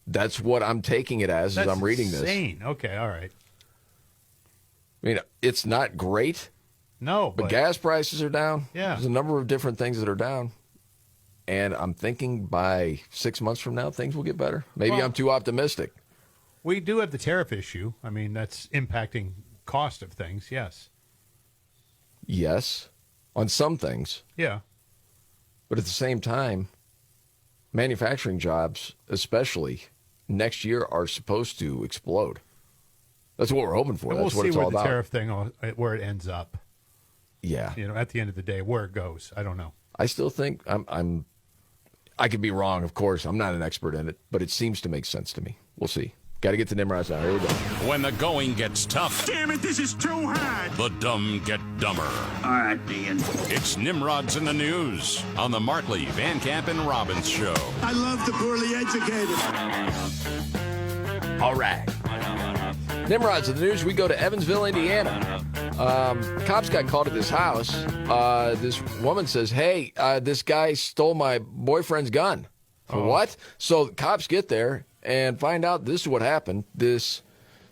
That's what I'm taking it as I'm reading this. That's insane. Okay, all right. I mean, it's not great. No. But gas prices are down. Yeah. There's a number of different things that are down. And I'm thinking by 6 months from now, things will get better. Maybe I'm too optimistic. We do have the tariff issue. I mean, that's impacting cost of things, yes. Yes, on some things. Yeah. But at the same time, manufacturing jobs, especially next year, are supposed to explode. That's what we're hoping for. And That's we'll what it's see all where the about. tariff thing, where it ends up. Yeah. You know, at the end of the day, where it goes. I don't know. I still think I could be wrong, of course. I'm not an expert in it, but it seems to make sense to me. We'll see. Got to get to Nimrod's now. Here we go. When the going gets tough. Damn it, this is too hard. The dumb get dumber. All right, Dean. It's Nimrod's in the News on the Markley, Van Camp, and Robbins Show. I love the poorly educated. All right. Nimrod's in the News. We go to Evansville, Indiana. Cops got called at this house. This woman says, hey, this guy stole my boyfriend's gun. What? So cops get there and find out this is what happened. This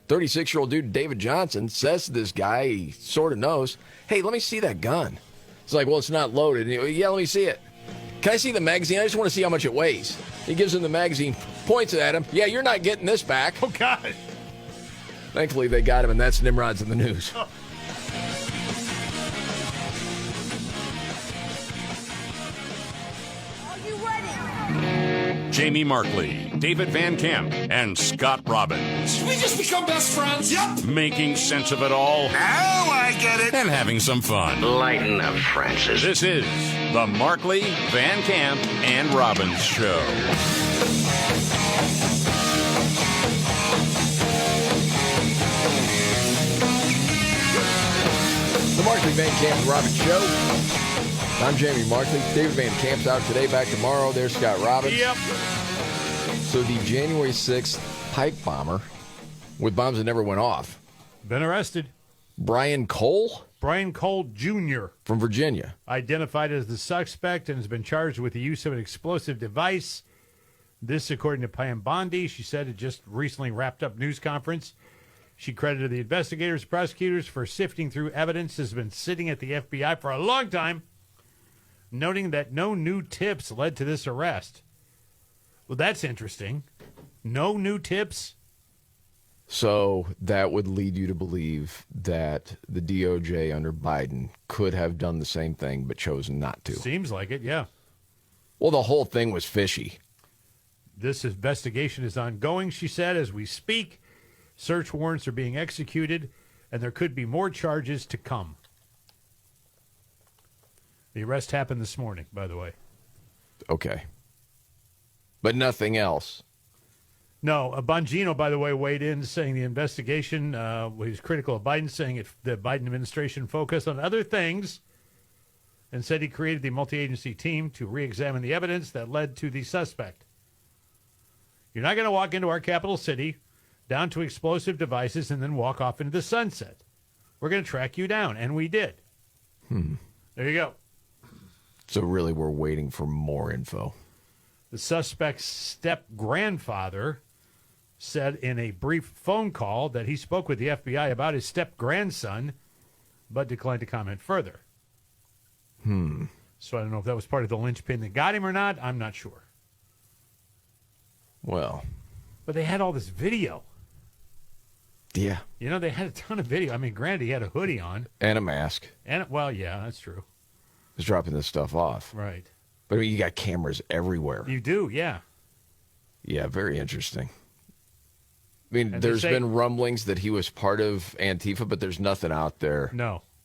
36-year-old dude, David Johnson, says to this guy he sort of knows, hey, let me see that gun. It's like, well, it's not loaded. And he goes, yeah, let me see it. Can I see the magazine? I just want to see how much it weighs. He gives him the magazine, points it at him. Yeah, you're not getting this back. Oh, God. Thankfully, they got him, and that's Nimrod's in the News. Are you ready? Jamie Markley, David Van Camp, and Scott Robbins. We just become best friends. Yep. Making sense of it all. Now I get it. And having some fun. Lighten up, Francis. This is the Markley, Van Camp, and Robbins Show. The Markley, Van Camp, and Robbins Show. I'm Jamie Markley. David Van Camp's out today, back tomorrow. There's Scott Robbins. Yep. So the January 6th pipe bomber with bombs that never went off. Been arrested. Brian Cole? Brian Cole Jr. From Virginia. Identified as the suspect and has been charged with the use of an explosive device. This, according to Pam Bondi, she said it just recently wrapped up news conference. She credited the investigators, prosecutors for sifting through evidence has been sitting at the FBI for a long time, noting that no new tips led to this arrest. Well, that's interesting. No new tips? So that would lead you to believe that the DOJ under Biden could have done the same thing but chose not to. Seems like it, yeah. Well, the whole thing was fishy. This investigation is ongoing, she said, as we speak. Search warrants are being executed, and there could be more charges to come. The arrest happened this morning, by the way. Okay. But nothing else. No, Bongino, by the way, weighed in saying the investigation was critical of Biden, saying the Biden administration focused on other things, and said he created the multi-agency team to re-examine the evidence that led to the suspect. You're not going to walk into our capital city, down to explosive devices, and then walk off into the sunset. We're going to track you down, and we did. There you go. So really we're waiting for more info. The suspect's step-grandfather said in a brief phone call that he spoke with the FBI about his step-grandson, but declined to comment further. So I don't know if that was part of the linchpin that got him or not. I'm not sure. Well. But they had all this video. Yeah. You know, they had a ton of video. I mean, granted, he had a hoodie on. And a mask. And well, yeah, that's true. He's dropping this stuff off. Right. But I mean, you got cameras everywhere. You do, yeah. Yeah, very interesting. I mean, And there's they say- been rumblings that he was part of Antifa, but there's nothing out there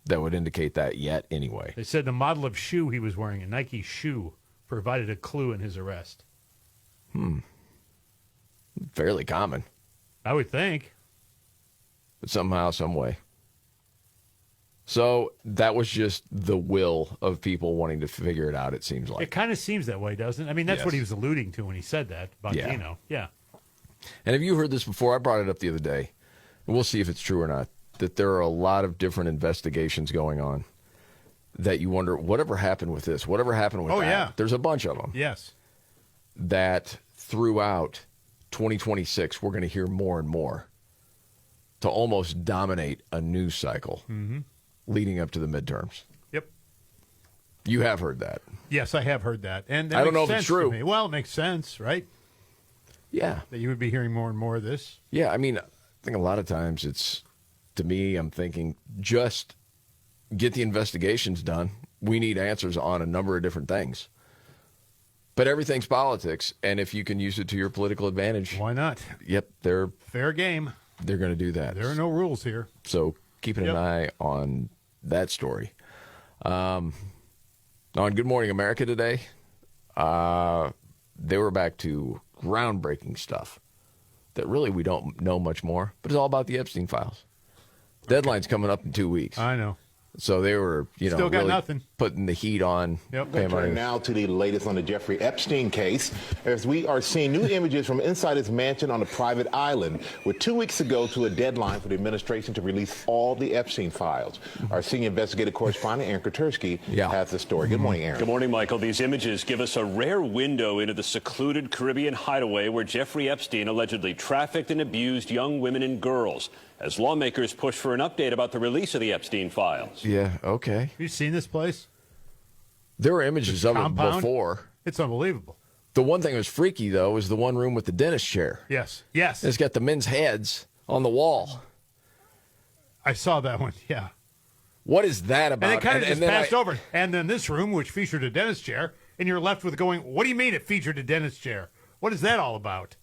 that would indicate that yet anyway. They said the model of shoe he was wearing, a Nike shoe, provided a clue in his arrest. Fairly common. I would think. But somehow, some way. So that was just the will of people wanting to figure it out, it seems like. It kind of seems that way, doesn't it? I mean, that's what he Yes. was alluding to when he said that, Bongino. Yeah. And have you heard this before? I brought it up the other day. And we'll see if it's true or not. That there are a lot of different investigations going on that you wonder, whatever happened with this? Whatever happened with that? Yeah. There's a bunch of them. Yes. That throughout 2026, we're going to hear more and more to almost dominate a news cycle leading up to the midterms. Yep. You have heard that. Yes, I have heard that. And that I don't makes know if it's sense to true. me. Well, it makes sense, right? Yeah. That you would be hearing more and more of this. Yeah, I mean, I think a lot of times it's, to me, I'm thinking, just get the investigations done. We need answers on a number of different things. But everything's politics, and if you can use it to your political advantage, why not? Yep, they're fair game. They're going to do that. There are no rules here. So keeping an eye on that story. On Good Morning America today, they were back to groundbreaking stuff that really we don't know much more, but it's all about the Epstein files. Deadline's coming up in 2 weeks. I know. So they were, Still got really nothing. putting the heat on. Turning now to the latest on the Jeffrey Epstein case, as we are seeing new images from inside his mansion on a private island, with 2 weeks ago to a deadline for the administration to release all the Epstein files. Our senior investigative correspondent, Aaron Katersky, has the story. Good morning, Aaron. Good morning, Michael. These images give us a rare window into the secluded Caribbean hideaway where Jeffrey Epstein allegedly trafficked and abused young women and girls, as lawmakers push for an update about the release of the Epstein files. Yeah, okay. Have you seen this place? There were images of it before. It's unbelievable. The one thing that was freaky, though, was the one room with the dentist chair. Yes. Yes. It's got the men's heads on the wall. I saw that one, yeah. What is that about? And it kind of just then passed over. And then this room, which featured a dentist chair, and you're left with going, what do you mean it featured a dentist chair? What is that all about?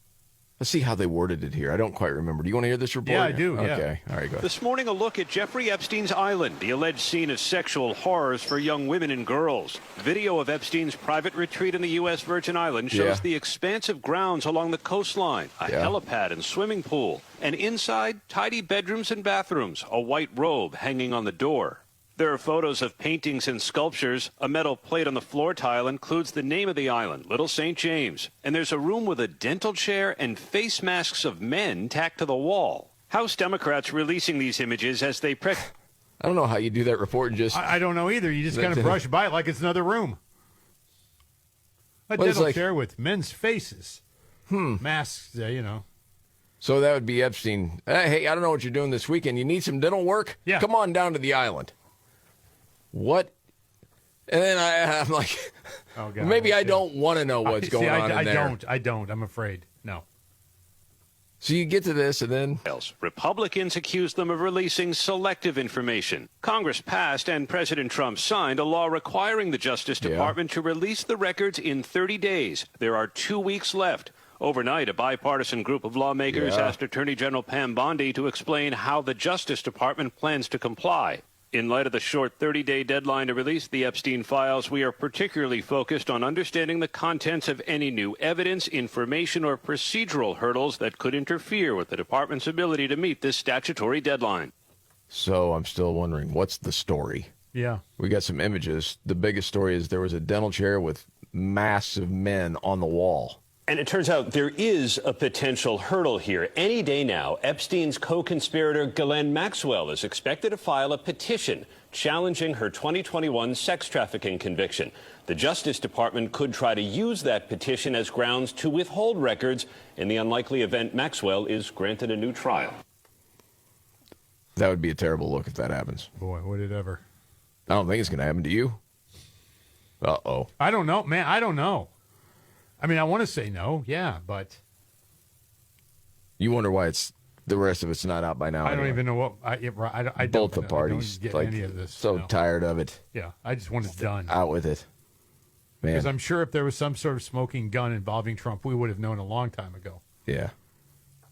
Let's see how they worded it here. I don't quite remember. Do you want to hear this report? Yeah, I do, yeah. Okay. All right, go ahead. This morning, a look at Jeffrey Epstein's island, the alleged scene of sexual horrors for young women and girls. Video of Epstein's private retreat in the U.S. Virgin Islands shows the expansive grounds along the coastline, a helipad and swimming pool, and inside, tidy bedrooms and bathrooms, a white robe hanging on the door. There are photos of paintings and sculptures. A metal plate on the floor tile includes the name of the island, Little St. James. And there's a room with a dental chair and face masks of men tacked to the wall. House Democrats releasing these images as they I don't know how you do that report and just... I don't know either. You just kind of brush by it like it's another room. A dental chair with men's faces. Masks, So that would be Epstein. Hey, I don't know what you're doing this weekend. You need some dental work? Yeah. Come on down to the island. What? And then I'm like, oh, God, maybe I don't want to know what's going on in there. I don't. I'm afraid. No. So you get to this, and then... Republicans accused them of releasing selective information. Congress passed and President Trump signed a law requiring the Justice Department to release the records in 30 days. There are 2 weeks left. Overnight, a bipartisan group of lawmakers asked Attorney General Pam Bondi to explain how the Justice Department plans to comply. In light of the short 30-day deadline to release the Epstein files, we are particularly focused on understanding the contents of any new evidence, information, or procedural hurdles that could interfere with the department's ability to meet this statutory deadline. So I'm still wondering, what's the story? Yeah. We got some images. The biggest story is there was a dental chair with massive men on the wall. And it turns out there is a potential hurdle here. Any day now, Epstein's co-conspirator Ghislaine Maxwell is expected to file a petition challenging her 2021 sex trafficking conviction. The Justice Department could try to use that petition as grounds to withhold records in the unlikely event Maxwell is granted a new trial. That would be a terrible look if that happens. Boy, would it ever. I don't think it's going to happen to you. Uh-oh. I don't know, man. I don't know. I mean, I want to say no, but... You wonder why the rest of it's not out by now. I don't even know what... I don't Both the know. parties. I don't get like, any of this. so tired of it. Yeah, I just want it done. Out with it. Man. Because I'm sure if there was some sort of smoking gun involving Trump, we would have known a long time ago. Yeah.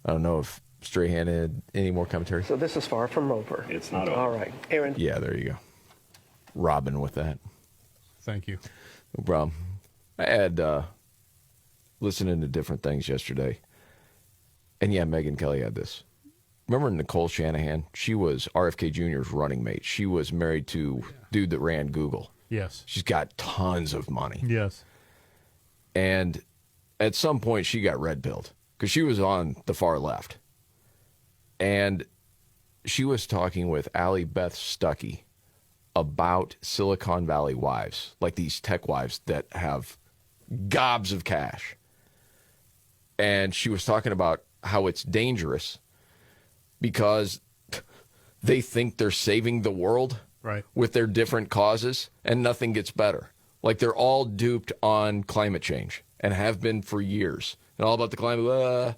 I don't know if Strahan had any more commentary. So this is far from over. It's not over. All right. Aaron. Yeah, there you go. Robin with that. Thank you. No problem. I had listening to different things yesterday. And yeah, Megyn Kelly had this. Remember Nicole Shanahan? She was RFK Jr.'s running mate. She was married to dude that ran Google. Yes. She's got tons of money. Yes. And at some point, she got red-pilled because she was on the far left. And she was talking with Allie Beth Stuckey about Silicon Valley wives, like these tech wives that have gobs of cash. And she was talking about how it's dangerous because they think they're saving the world with their different causes, and nothing gets better. Like they're all duped on climate change and have been for years. And all about the climate,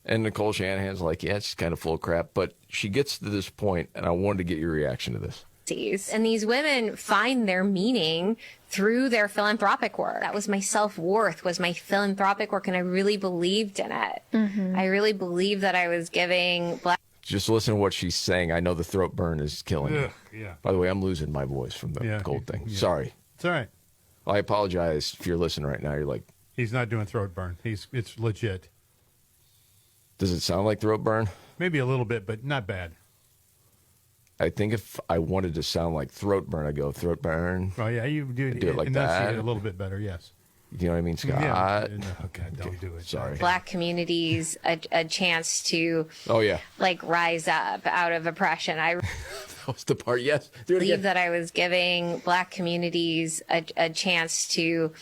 and Nicole Shanahan's like, yeah, it's kind of full of crap. But she gets to this point, and I wanted to get your reaction to this. And these women find their meaning through their philanthropic work. That was my self-worth, was my philanthropic work, and I really believed in it. I really believed that I was giving black... Just listen to what she's saying. I know the throat burn is killing you. Yeah. By the way, I'm losing my voice from the cold thing. Yeah. Sorry. It's all right. I apologize if you're listening right now. You're like... He's not doing throat burn. It's legit. Does it sound like throat burn? Maybe a little bit, but not bad. I think if I wanted to sound like throat burn, I'd go throat burn. Oh, yeah, you do it like enunciate that. a little bit better, yes. You know what I mean, Scott? Yeah. No, God, don't do it. Sorry. Black communities a chance to like rise up out of oppression. I That was the part, yes. Do it believe again. that I was giving black communities a chance to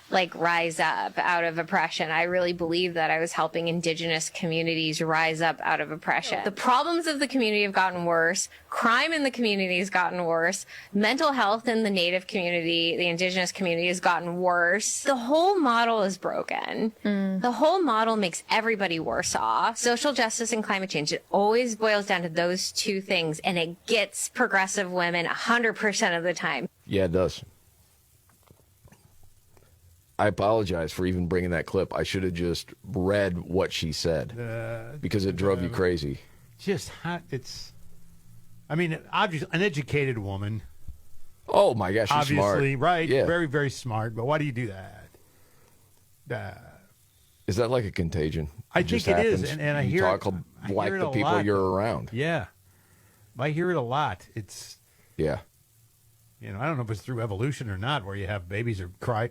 like rise up out of oppression. I really believe that I was helping indigenous communities rise up out of oppression. The problems of the community have gotten worse. Crime in the community has gotten worse. Mental health in the Native community, the indigenous community, has gotten worse. The whole model is broken. The whole model makes everybody worse off. Social justice and climate change, it always boils down to those two things, and it gets progressive women 100% of the time. Yeah, it does. I apologize for even bringing that clip. I should have just read what she said because it drove you crazy. Just it's, I mean, obviously, an educated woman. Oh my gosh, she's obviously, smart. right? Yeah. Very, very smart. But why do you do that? Is that like a contagion? I think it is, and I you hear talk it, like the people lot. you're around. Yeah, I hear it a lot. It's yeah. You know, I don't know if it's through evolution or not, where you have babies or cry.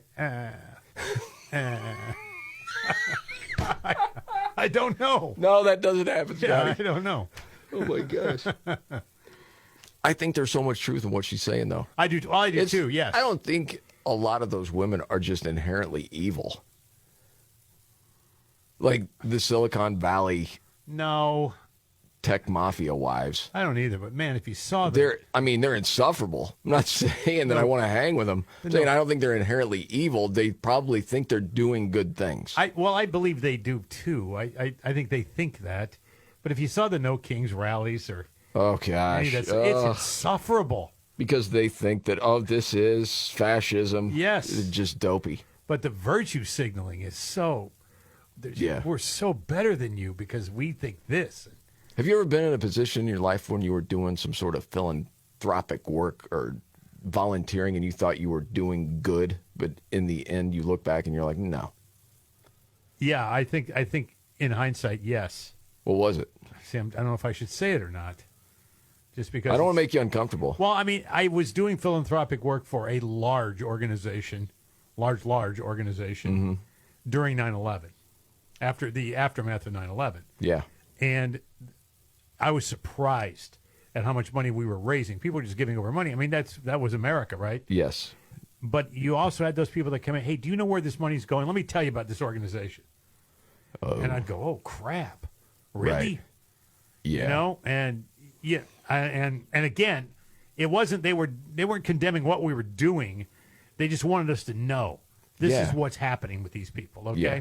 I don't know. No, that doesn't happen, Yeah, Scotty. I don't know. Oh my gosh. I think there's so much truth in what she's saying, though. I do. I do too. Yes. I don't think a lot of those women are just inherently evil. Like the Silicon Valley No, tech mafia wives. I don't either. But man, if you saw them, they're insufferable. I'm not saying that I want to hang with them. I'm saying I don't think they're inherently evil. They probably think they're doing good things. I believe they do too. I think they think that. But if you saw the No Kings rallies or oh gosh, it's insufferable. Because they think that this is fascism. Yes, it's just dopey. But the virtue signaling is so. We're so better than you because we think this. Have you ever been in a position in your life when you were doing some sort of philanthropic work or volunteering and you thought you were doing good, but in the end you look back and you're like, no? Yeah, I think in hindsight, yes. What was it? See, I don't know if I should say it or not. Just because I don't want to make you uncomfortable. Well, I mean, I was doing philanthropic work for a large organization during 9/11, after the aftermath of 9/11. Yeah. And I was surprised at how much money we were raising. People were just giving over money. I mean, that was America, right? Yes. But you also had those people that come in, hey, do you know where this money's going? Let me tell you about this organization. Oh. And I'd go, oh, crap. Really? Right. Yeah. You know? And yeah, and again, it wasn't they weren't condemning what we were doing. They just wanted us to know this is what's happening with these people, okay? Yeah.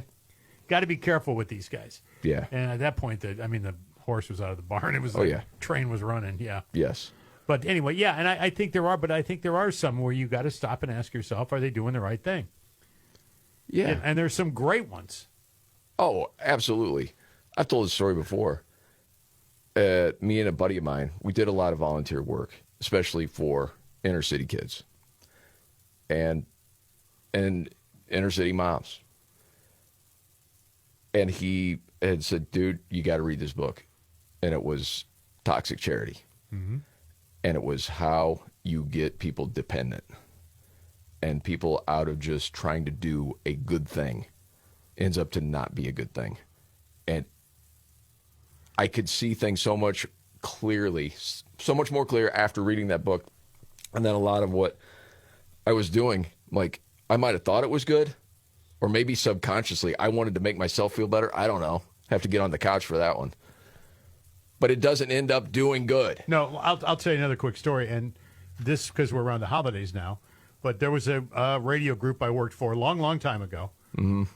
Got to be careful with these guys. Yeah. And at that point, the horse was out of the barn. It was train was running, yeah. Yes. But anyway, yeah, and I think there are some where you got to stop and ask yourself, are they doing the right thing? Yeah. And there's some great ones. Oh, absolutely. I've told this story before. Me and a buddy of mine, we did a lot of volunteer work, especially for inner city kids and inner city moms. And he had said, dude, you got to read this book. And it was Toxic Charity. Mm-hmm. And it was how you get people dependent and people out of just trying to do a good thing ends up to not be a good thing. And I could see things so much more clear after reading that book. And then a lot of what I was doing, like, I might have thought it was good, or maybe subconsciously I wanted to make myself feel better. I don't know. Have to get on the couch for that one. But it doesn't end up doing good. No, I'll tell you another quick story, and this because we're around the holidays now. But there was a radio group I worked for a long, long time ago,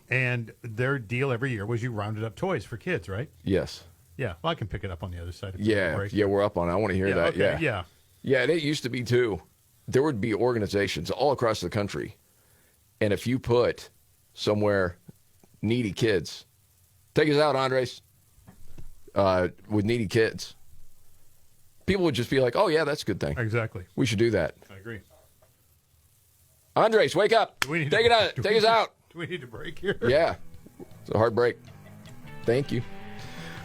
and their deal every year was you rounded up toys for kids, right? Yes. Yeah, well, I can pick it up on the other side. Yeah, we're up on it. I want to hear that. Okay, yeah. Yeah, and it used to be, too. There would be organizations all across the country, and if you put somewhere needy kids, take us out, Andres, with needy kids, people would just be like, oh, yeah, that's a good thing. Exactly. We should do that. I agree. Andres, wake up. Take us out. Do we need to break here? Yeah. It's a hard break. Thank you.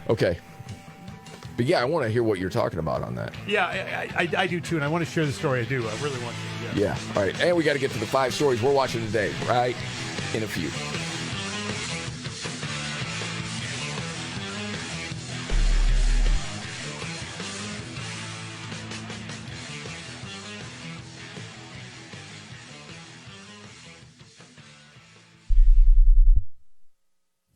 Okay. But, yeah, I want to hear what you're talking about on that. Yeah, I do, too, and I want to share the story. I do. I really want to. Yeah. All right. And we got to get to the 5 stories we're watching today, right in a few.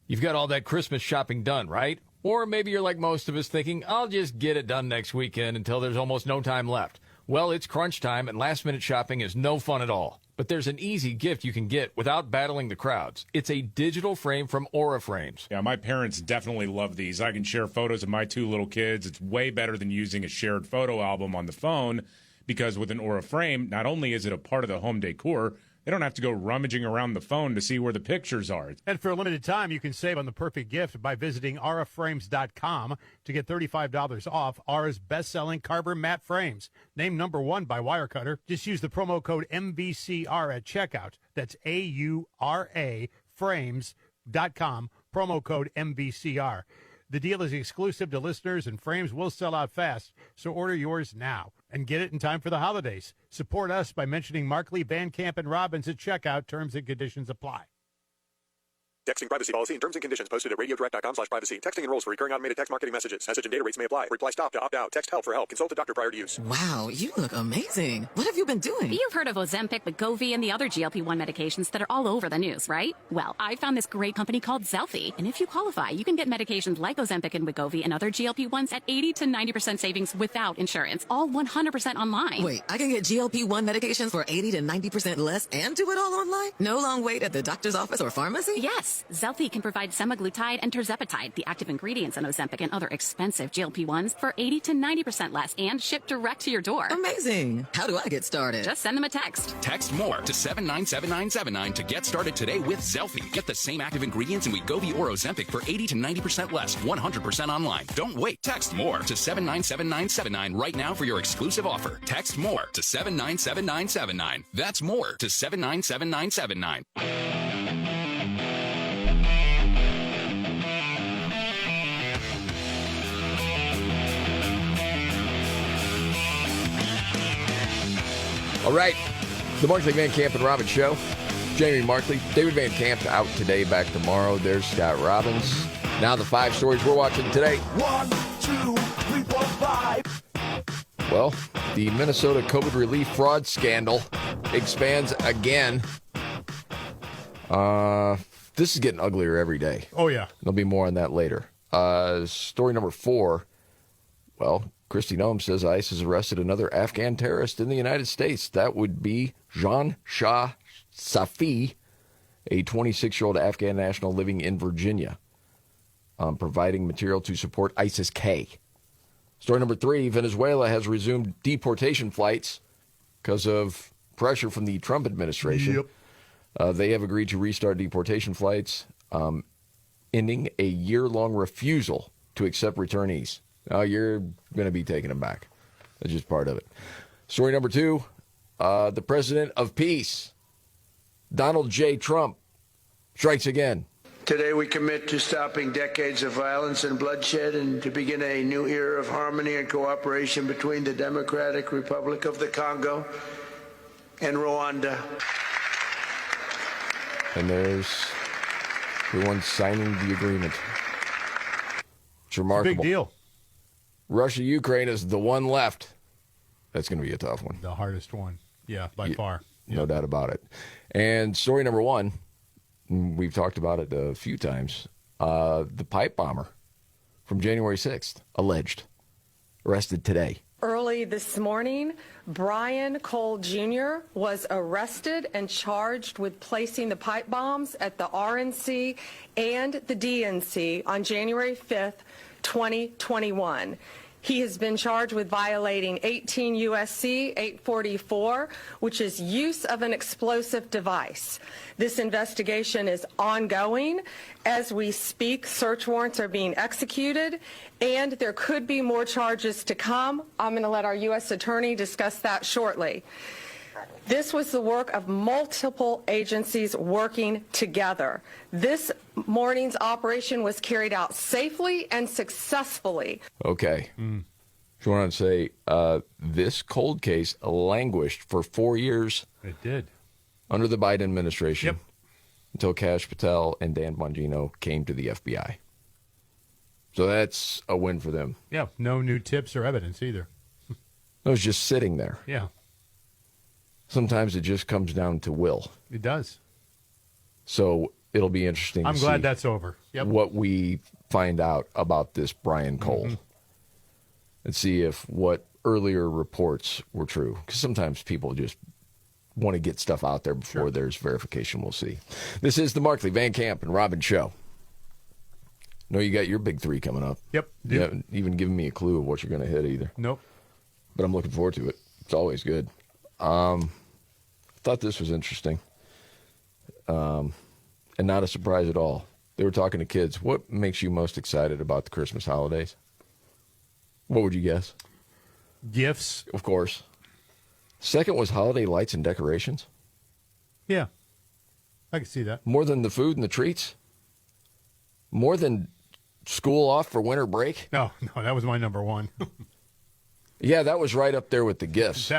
You've got all that Christmas shopping done, right? Or maybe you're like most of us thinking, I'll just get it done next weekend until there's almost no time left. Well, it's crunch time, and last-minute shopping is no fun at all. But there's an easy gift you can get without battling the crowds. It's a digital frame from Aura Frames. Yeah, my parents definitely love these. I can share photos of my 2 little kids. It's way better than using a shared photo album on the phone because with an Aura frame, not only is it a part of the home decor, they don't have to go rummaging around the phone to see where the pictures are. And for a limited time, you can save on the perfect gift by visiting auraframes.com to get $35 off Aura's best-selling Carver matte frames. Named number 1 by Wirecutter. Just use the promo code MVCR at checkout. That's AURA frames.com, promo code MVCR. The deal is exclusive to listeners, and frames will sell out fast, so order yours now and get it in time for the holidays. Support us by mentioning Markley, Van Camp, and Robbins at checkout. Terms and conditions apply. Texting privacy policy and terms and conditions posted at radiodirect.com/privacy. Texting enrolls for recurring automated text marketing messages. Message and data rates may apply. Reply stop to opt out. Text help for help. Consult a doctor prior to use. Wow, you look amazing. What have you been doing? You've heard of Ozempic, Wegovy, and the other GLP-1 medications that are all over the news, right? Well, I found this great company called Zelfie, and if you qualify, you can get medications like Ozempic and Wegovy and other GLP-1s at 80 to 90% savings without insurance, all 100% online. Wait, I can get GLP-1 medications for 80 to 90% less and do it all online? No long wait at the doctor's office or pharmacy? Yes, Zelfie can provide semaglutide and tirzepatide, the active ingredients in Ozempic and other expensive GLP-1s, for 80 to 90% less and shipped direct to your door. Amazing. How do I get started? Just send them a text. Text MORE to 797979 to get started today with Zelfie. Get the same active ingredients in Wegovy or Ozempic for 80 to 90% less, 100% online. Don't wait. Text MORE to 797979 right now for your exclusive offer. Text MORE to 797979. That's MORE to 797979. All right, the Markley, Van Camp, and Robbins Show. Jamie Markley, David Van Camp out today, back tomorrow. There's Scott Robbins. Now the 5 stories we're watching today. 1, 2, 3, 4, 5. Well, the Minnesota COVID relief fraud scandal expands again. This is getting uglier every day. Oh, yeah. There'll be more on that later. Story number 4, well, Kristi Noem says ICE has arrested another Afghan terrorist in the United States. That would be Jean Shah Safi, a 26-year-old Afghan national living in Virginia, providing material to support ISIS-K. Story number 3, Venezuela has resumed deportation flights because of pressure from the Trump administration. Yep. They have agreed to restart deportation flights, ending a year-long refusal to accept returnees. Now, you're going to be taking them back. That's just part of it. Story number 2, the president of peace, Donald J. Trump, strikes again. Today we commit to stopping decades of violence and bloodshed and to begin a new era of harmony and cooperation between the Democratic Republic of the Congo and Rwanda. And there's everyone signing the agreement. It's remarkable. It's a big deal. Russia, Ukraine is the one left. That's going to be a tough one. The hardest one. Yeah, by far. No doubt about it. And story number 1, we've talked about it a few times. The pipe bomber from January 6th, alleged, arrested today. Early this morning, Brian Cole Jr. was arrested and charged with placing the pipe bombs at the RNC and the DNC on January 5th, 2021. He has been charged with violating 18 U.S.C. 844, which is use of an explosive device. This investigation is ongoing. As we speak, search warrants are being executed, and there could be more charges to come. I'm going to let our U.S. attorney discuss that shortly. This was the work of multiple agencies working together. This morning's operation was carried out safely and successfully. Okay. So I want to say this cold case languished for 4 years. It did. Under the Biden administration. Yep. Until Kash Patel and Dan Bongino came to the FBI. So that's a win for them. Yeah, no new tips or evidence either. It was just sitting there. Yeah. Sometimes it just comes down to will. It does. So it'll be interesting I'm to glad see that's over. Yep. what we find out about this Brian Cole. And see if what earlier reports were true. Because sometimes people just want to get stuff out there before there's verification. We'll see. This is the Markley, Van Camp, and Robin Show. No, you got your big 3 coming up. Yep. You haven't even given me a clue of what you're going to hit either. Nope. But I'm looking forward to it. It's always good. Thought this was interesting. And not a surprise at all. They were talking to kids. What makes you most excited about the Christmas holidays? What would you guess? Gifts. Of course. Second was holiday lights and decorations. Yeah. I can see that. More than the food and the treats? More than school off for winter break? No, that was my number 1. Yeah, that was right up there with the gifts.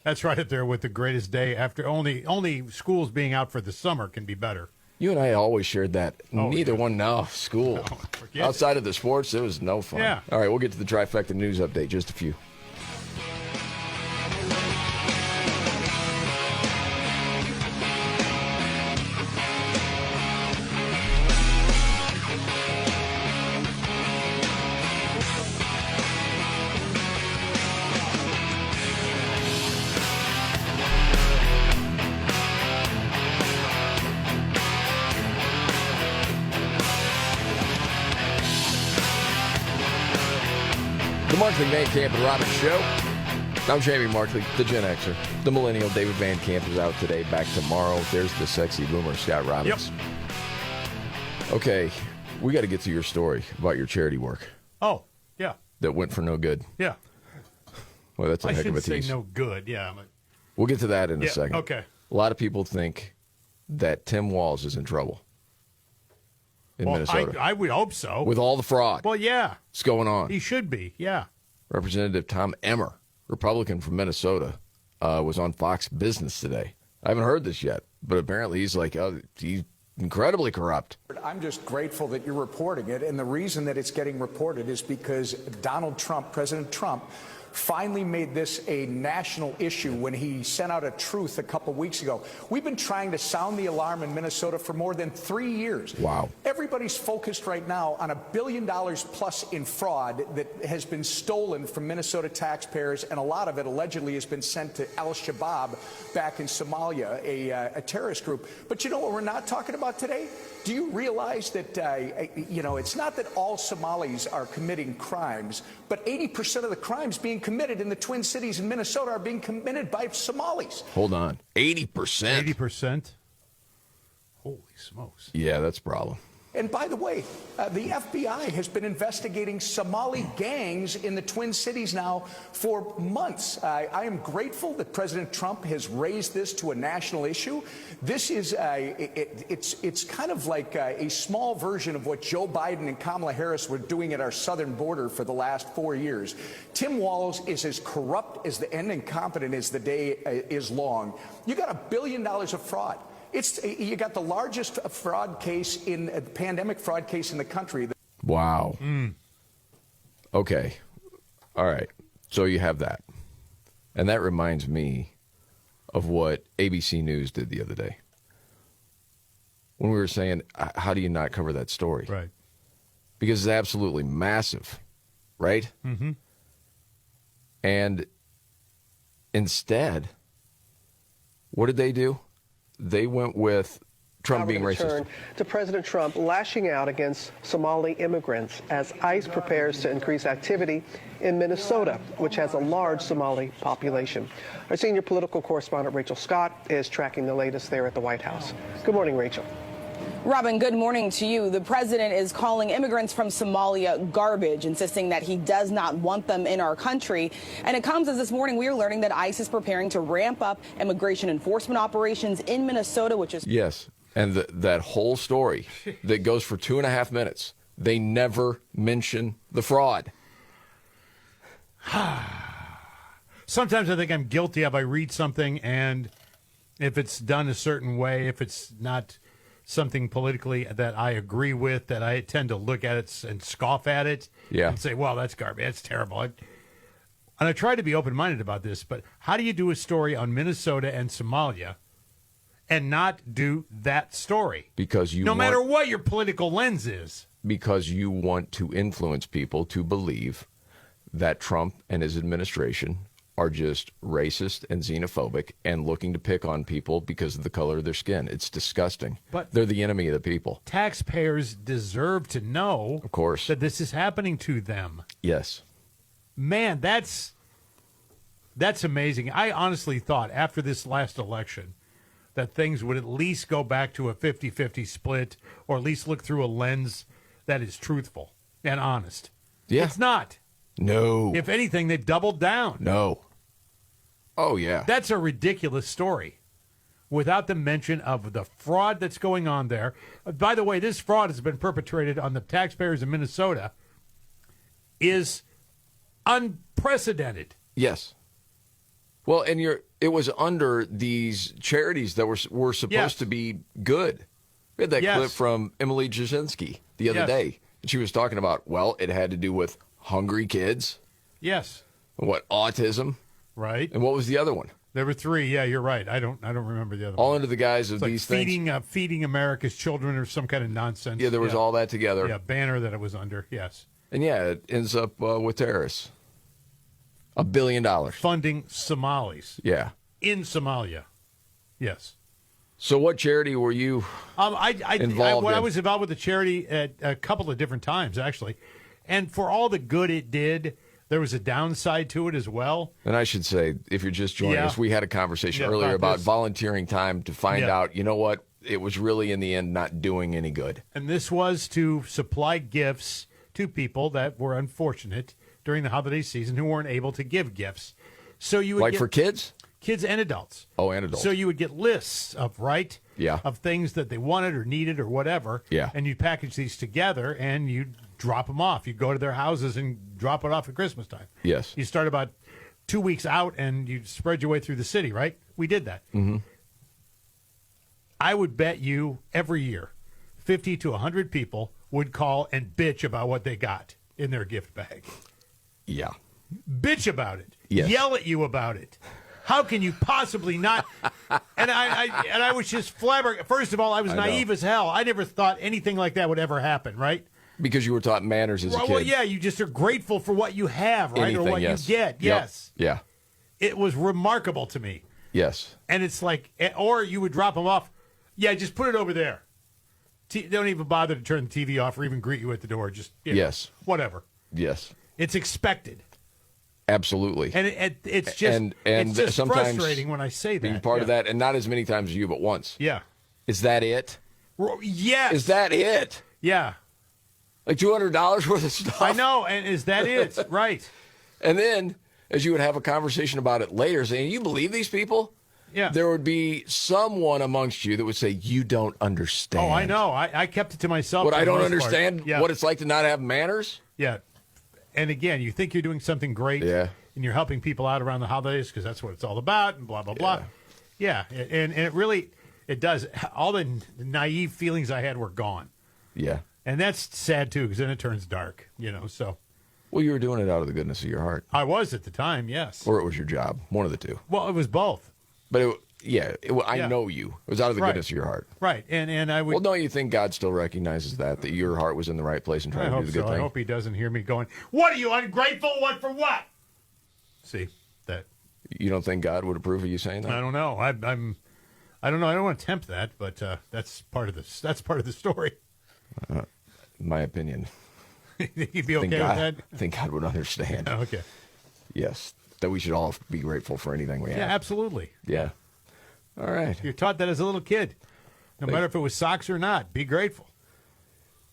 That's right up there with the greatest day after only schools being out for the summer can be better. You and I always shared that. Oh, Neither one, school. No, outside of the sports, it was no fun. Yeah. All right, we'll get to the trifecta news update. Just a few. The Markley, Van Camp, and Robin Show. I'm Jamie Markley, the Gen Xer. The Millennial David Van Camp is out today, back tomorrow. There's the sexy boomer, Scott Robbins. Yep. Okay, we got to get to your story about your charity work. Oh, yeah. That went for no good. Yeah. Well, that's a heck of a I shouldn't tease. say no good, yeah. But... We'll get to that in a second. Okay. A lot of people think that Tim Walz is in trouble in Minnesota. I would hope so. With all the fraud. Well, yeah. What's going on? He should be, yeah. Representative Tom Emmer, Republican from Minnesota, was on Fox Business today. I haven't heard this yet, but apparently he's he's incredibly corrupt. I'm just grateful that you're reporting it, and the reason that it's getting reported is because Donald Trump, President Trump, finally made this a national issue when he sent out a truth a couple weeks ago. We've been trying to sound the alarm in Minnesota for more than 3 years. Wow. Everybody's focused right now on $1 billion plus in fraud that has been stolen from Minnesota taxpayers, and a lot of it allegedly has been sent to al-Shabaab back in Somalia, a terrorist group. But you know what we're not talking about today? Do you realize that, it's not that all Somalis are committing crimes, but 80% of the crimes being committed in the Twin Cities in Minnesota are being committed by Somalis. Hold on. 80%? 80%? Holy smokes. Yeah, that's a problem. And by the way, the FBI has been investigating Somali gangs in the Twin Cities now for months. I am grateful that President Trump has raised this to a national issue. This is it's kind of like a small version of what Joe Biden and Kamala Harris were doing at our southern border for the last 4 years. Tim Walz is as corrupt as and incompetent as the day is long. You got $1 billion of fraud. You got the largest fraud case pandemic fraud case in the country. Wow. Okay. All right. So you have that. And that reminds me of what ABC News did the other day. When we were saying, how do you not cover that story? Right. Because it's absolutely massive, right? Mm-hmm. And instead, what did they do? They went with Trump being racist. Turn to President Trump lashing out against Somali immigrants as ICE prepares to increase activity in Minnesota, which has a large Somali population. Our senior political correspondent, Rachel Scott, is tracking the latest there at the White House. Good morning, Rachel. Robin, good morning to you. The president is calling immigrants from Somalia garbage, insisting that he does not want them in our country. And it comes as this morning we are learning that ICE is preparing to ramp up immigration enforcement operations in Minnesota, which is... Yes, and that whole story that goes for 2.5 minutes, they never mention the fraud. Sometimes I think I'm guilty of I read something, and if it's done a certain way, if it's not something politically that I agree with, that I tend to look at it and scoff at it and say, well, that's garbage, that's terrible. And I try to be open-minded about this, but how do you do a story on Minnesota and Somalia and not do that story? Because no matter what your political lens is. Because you want to influence people to believe that Trump and his administration are just racist and xenophobic and looking to pick on people because of the color of their skin. It's disgusting. But they're the enemy of the people. Taxpayers deserve to know, of course, that this is happening to them. Yes. Man, that's amazing. I honestly thought after this last election that things would at least go back to a 50-50 split, or at least look through a lens that is truthful and honest. Yeah. It's not. No. If anything, they've doubled down. No. Oh, yeah. That's a ridiculous story without the mention of the fraud that's going on there. By the way, this fraud has been perpetrated on the taxpayers in Minnesota is unprecedented. Yes. Well, and it was under these charities that were supposed to be good. We had that clip from Emily Jasinski the other day. And she was talking about, well, it had to do with hungry kids. Yes. What, autism? Right. And what was the other one? There were 3. Yeah, you're right. I don't remember the other one. All under the guise of these things. Feeding America's children or some kind of nonsense. Yeah, there was all that together. Yeah, banner that it was under. Yes. And it ends up with terrorists. $1 billion. Funding Somalis. Yeah. In Somalia. Yes. So what charity were you involved in? I was involved with the charity at a couple of different times, actually. And for all the good it did, there was a downside to it as well. And I should say, if you're just joining us, we had a conversation earlier about volunteering time to find out, you know what, it was really in the end not doing any good. And this was to supply gifts to people that were unfortunate during the holiday season who weren't able to give gifts. So you would for kids? Kids and adults. Oh, and adults. So you would get lists of, of things that they wanted or needed or whatever. Yeah. And you'd package these together and you'd drop them off. You'd go to their houses and drop it off at Christmas time. Yes. You start about 2 weeks out and you spread your way through the city, right? We did that. Mm-hmm. I would bet you every year 50 to 100 people would call and bitch about what they got in their gift bag. Yeah. bitch about it, Yes. yell at you about it. How can you possibly not? And I was just flabbergasted. First of all, I was naive as hell. I never thought anything like that would ever happen, right? Because you were taught manners as a kid. Well, yeah, you just are grateful for what you have, right? Anything, or what yes. you get. Yep. Yes. Yeah. It was remarkable to me. Yes. And it's like, or you would drop them off. Yeah, just put it over there. Don't even bother to turn the TV off or even greet you at the door. Just, yes. Whatever. Yes. It's expected. Absolutely. And it's just, it's just sometimes frustrating when I say that. Being part of that, and not as many times as you, but once. Yeah. Is that it? Yes. Is that it? Yeah. Like $200 worth of stuff? I know, and is that it? Right. And then, as you would have a conversation about it later, saying, you believe these people? Yeah. There would be someone amongst you that would say, you don't understand. Oh, I know. I kept it to myself. What, I don't understand what it's like to not have manners? Yeah. And again, you think you're doing something great, and you're helping people out around the holidays because that's what it's all about, and blah, blah, blah. Yeah, and it really, it does. All the naive feelings I had were gone. Yeah. And that's sad, too, because then it turns dark, so. Well, you were doing it out of the goodness of your heart. I was at the time, yes. Or it was your job, one of the two. Well, it was both. But, I know you. It was out of the goodness of your heart. Right, and I would... Well, don't you think God still recognizes that your heart was in the right place and trying to do the good thing? I hope he doesn't hear me going, what are you, ungrateful? What for what? See, that... You don't think God would approve of you saying that? I don't know. I don't know. I don't want to tempt that, but that's part of this. That's part of the story. My opinion. You'd be okay with that? I think God would understand. Oh, okay. Yes, that we should all be grateful for anything we have. Yeah, absolutely. Yeah. All right. You're taught that as a little kid. No matter if it was socks or not, be grateful.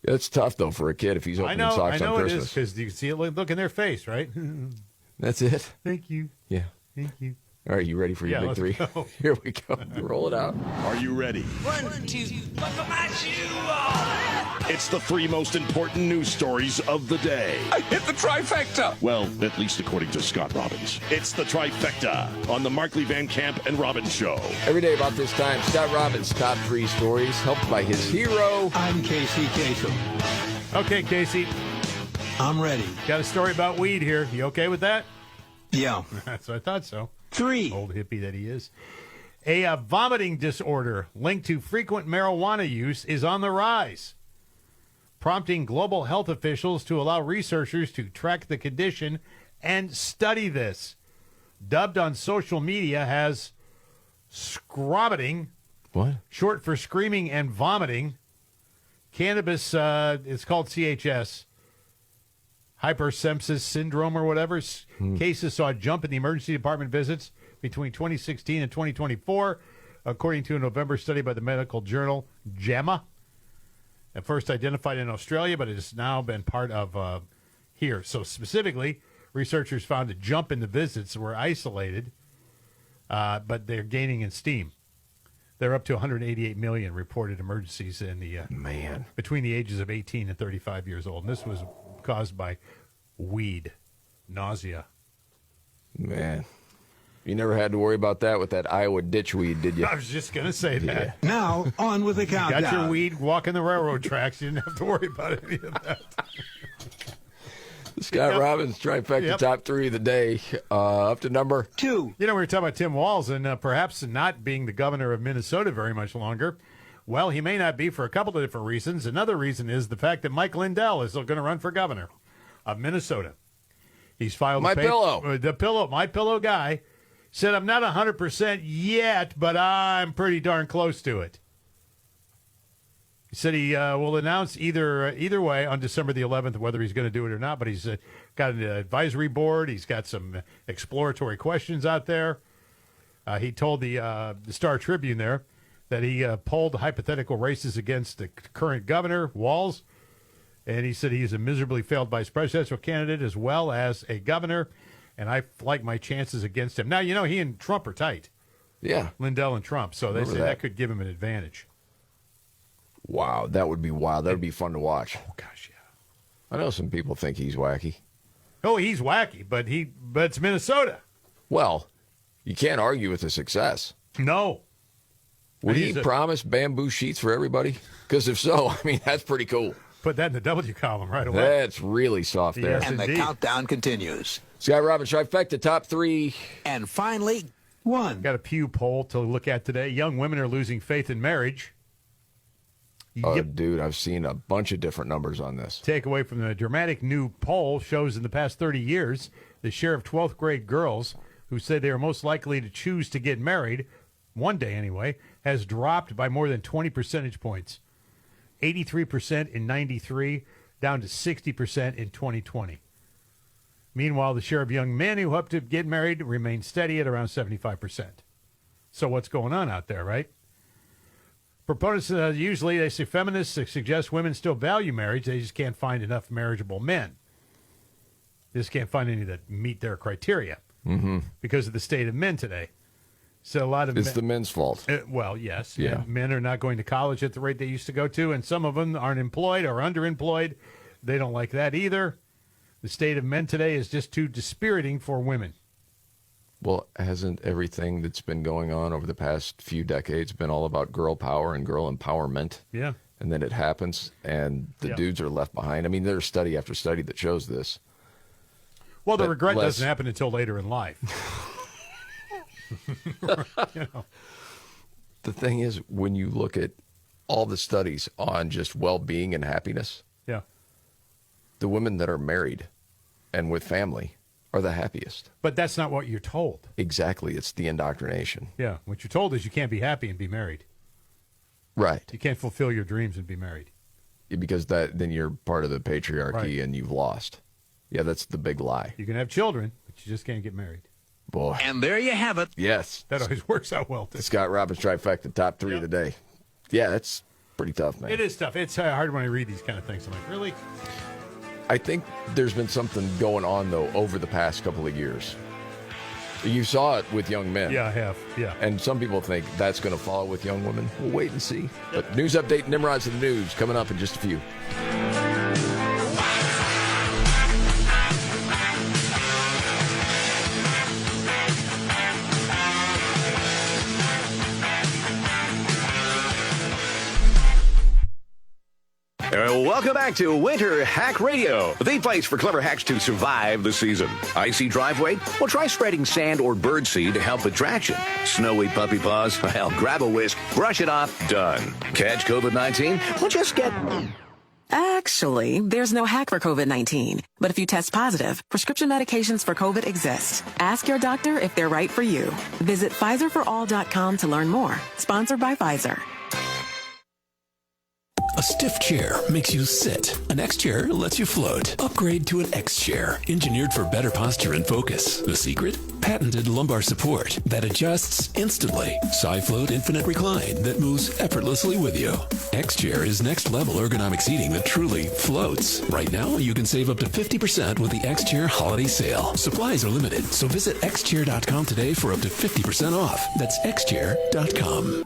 It's tough, though, for a kid if he's opening socks on Christmas. I know it is, because you can see it look in their face, right? That's it? Thank you. Yeah. Thank you. All right, you ready for your big three? Go. Here we go. Roll it out. Are you ready? 1, 2, buckle my shoe. It's the 3 most important news stories of the day. I hit the trifecta. Well, at least according to Scott Robbins. It's the trifecta on the Markley, Van Camp, and Robbins Show. Every day about this time, Scott Robbins' top 3 stories, helped by his hero. I'm Casey Kasem. Okay, Casey. I'm ready. Got a story about weed here. You okay with that? Yeah. That's what I thought so. 3. Old hippie that he is. A vomiting disorder linked to frequent marijuana use is on the rise, prompting global health officials to allow researchers to track the condition and study this. Dubbed on social media as scrobbing, what? Short for screaming and vomiting. Cannabis, it's called CHS. Hypersempsis syndrome or whatever. Cases saw a jump in the emergency department visits between 2016 and 2024, according to a November study by the medical journal JAMA. At first identified in Australia, but it has now been part of here. So specifically, researchers found a jump in the visits that were isolated, but they're gaining in steam. They're up to 188 million reported emergencies in the between the ages of 18 and 35 years old. And this was caused by weed, nausea. Man, you never had to worry about that with that Iowa ditchweed, did you? I was just going to say that. Yeah. Now, on with the countdown. Got your weed walking the railroad tracks. You didn't have to worry about any of that. Scott Robbins, trifecta top 3 of the day. Up to number 2. You know, we were talking about Tim Walz and perhaps not being the governor of Minnesota very much longer. Well, he may not be for a couple of different reasons. Another reason is the fact that Mike Lindell is going to run for governor of Minnesota. He's filed My Pillow guy said, I'm not 100% yet, but I'm pretty darn close to it. He said he will announce either way on December the 11th whether he's going to do it or not, but he's got an advisory board. He's got some exploratory questions out there. He told the Star Tribune there that he polled hypothetical races against the current governor, Walz, and he said he's a miserably failed vice presidential candidate as well as a governor, and I like my chances against him. Now, you know, he and Trump are tight. Yeah. Lindell and Trump, so they say that could give him an advantage. Wow, that would be wild. That would be fun to watch. Oh, gosh, yeah. I know some people think he's wacky. Oh, he's wacky, but it's Minnesota. Well, you can't argue with the success. No. Would he promise bamboo sheets for everybody? Because if so, I mean, that's pretty cool. Put that in the W column right away. That's really soft there. And the countdown continues. Scott Robbins, trifecta, top 3. And finally, 1. Got a Pew poll to look at today. Young women are losing faith in marriage. Oh, dude, I've seen a bunch of different numbers on this. Takeaway from the dramatic new poll shows in the past 30 years, the share of 12th grade girls who say they are most likely to choose to get married, one day anyway, has dropped by more than 20 percentage points. 83% in 93, down to 60% in 2020. Meanwhile, the share of young men who hope to get married remains steady at around 75%. So what's going on out there, right? Proponents usually, they say feminists suggest women still value marriage. They just can't find enough marriageable men. They just can't find any that meet their criteria because of the state of men today. So a lot of it's the men's fault. Well, yes. Yeah. Men are not going to college at the rate they used to go to, and some of them aren't employed or underemployed. They don't like that either. The state of men today is just too dispiriting for women. Well, hasn't everything that's been going on over the past few decades been all about girl power and girl empowerment? Yeah. And then it happens, and the dudes are left behind. I mean, there's study after study that shows this. Well, the regret doesn't happen until later in life. You know. The thing is, when you look at all the studies on just well-being and happiness, the women that are married and with family are the happiest. But that's not what you're told. Exactly. It's the indoctrination. Yeah. What you're told is you can't be happy and be married. Right. You can't fulfill your dreams and be married. Because then you're part of the patriarchy Right. and you've lost. Yeah, that's the big lie. You can have children, but you just can't get married. Boy. And there you have it. Yes. That always works out well. The Scott Robbins trifecta, top 3 today. Yeah, that's pretty tough, man. It is tough. It's hard when I read these kind of things. I'm like, really? I think there's been something going on, though, over the past couple of years. You saw it with young men. Yeah, I have. Yeah. And some people think that's going to follow with young women. We'll wait and see. But news update, Nimrod's in the news, coming up in just a few. Welcome back to Winter Hack Radio, the place for clever hacks to survive the season. Icy driveway? Well, try spreading sand or birdseed to help with traction. Snowy puppy paws? Well, grab a whisk, brush it off, done. Catch COVID-19? Well, just get... Actually, there's no hack for COVID-19. But if you test positive, prescription medications for COVID exist. Ask your doctor if they're right for you. Visit PfizerForAll.com to learn more. Sponsored by Pfizer. A stiff chair makes you sit. An X chair lets you float. Upgrade to an X chair, engineered for better posture and focus. The secret? Patented lumbar support that adjusts instantly. SciFloat Infinite Recline that moves effortlessly with you. X chair is next level ergonomic seating that truly floats. Right now, you can save up to 50% with the X Chair holiday sale. Supplies are limited, so visit xchair.com today for up to 50% off. That's xchair.com.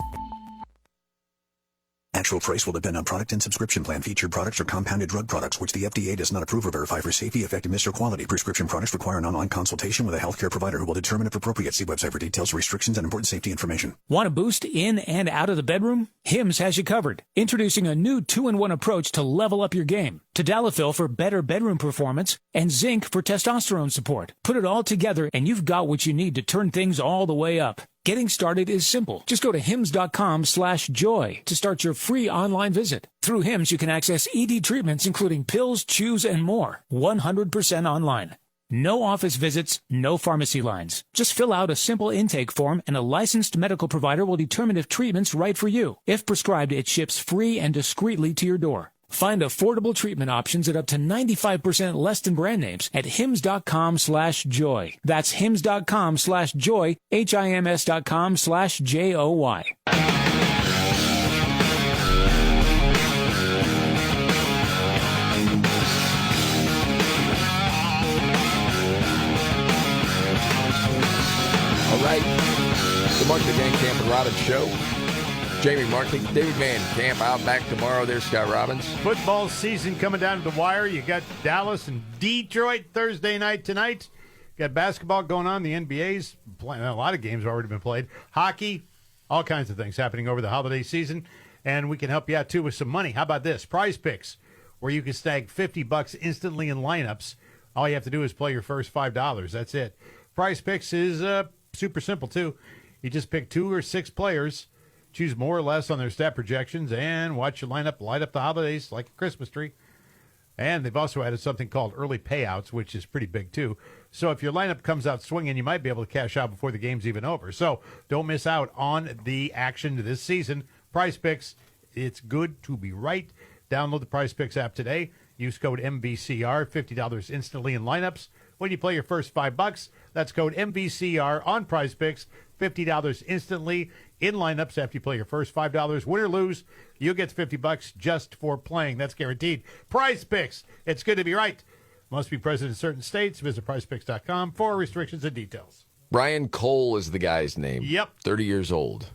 Actual price will depend on product and subscription plan. Featured products are compounded drug products, which the FDA does not approve or verify for safety, effectiveness, or quality. Prescription products require an online consultation with a healthcare provider who will determine if appropriate. See website for details, restrictions, and important safety information. Want a boost in and out of the bedroom? Hims has you covered. Introducing a new 2-in-1 approach to level up your game. Tadalafil for better bedroom performance and zinc for testosterone support. Put it all together and you've got what you need to turn things all the way up. Getting started is simple. Just go to hims.com/joy to start your free online visit. Through Hims, you can access ED treatments, including pills, chews, and more. 100% online. No office visits, no pharmacy lines. Just fill out a simple intake form and a licensed medical provider will determine if treatment's right for you. If prescribed, it ships free and discreetly to your door. Find affordable treatment options at up to 95% less than brand names at hims.com/joy. That's hims.com/joy, HIMS.com/JOY. All right. The Markley Van Camp and Robbins Show. Jamie Markley, David Van Camp out back tomorrow. There's Scott Robbins. Football season coming down to the wire. You got Dallas and Detroit Thursday night tonight. Got basketball going on. The NBA's playing. A lot of games have already been played. Hockey, all kinds of things happening over the holiday season. And we can help you out, too, with some money. How about this? Prize Picks, where you can snag $50 instantly in lineups All you have to do is play your first $5. That's it. Prize Picks is super simple, too. You just pick 2 or 6 players, choose more or less on their stat projections, and watch your lineup light up the holidays like a Christmas tree. And they've also added something called early payouts, which is pretty big, too. So if your lineup comes out swinging, you might be able to cash out before the game's even over. So don't miss out on the action this season. Prize Picks, it's good to be right. Download the Prize Picks app today. Use code MVCR, $50 instantly in lineups. When you play your first $5, that's code MVCR on Prize Picks, $50 instantly in lineups after you play your first $5. Win or lose, you'll get $50 just for playing. That's guaranteed. Prize Picks, it's good to be right. Must be present in certain states. Visit prizepicks.com for restrictions and details. Brian Cole is the guy's name. Yep. 30 years old.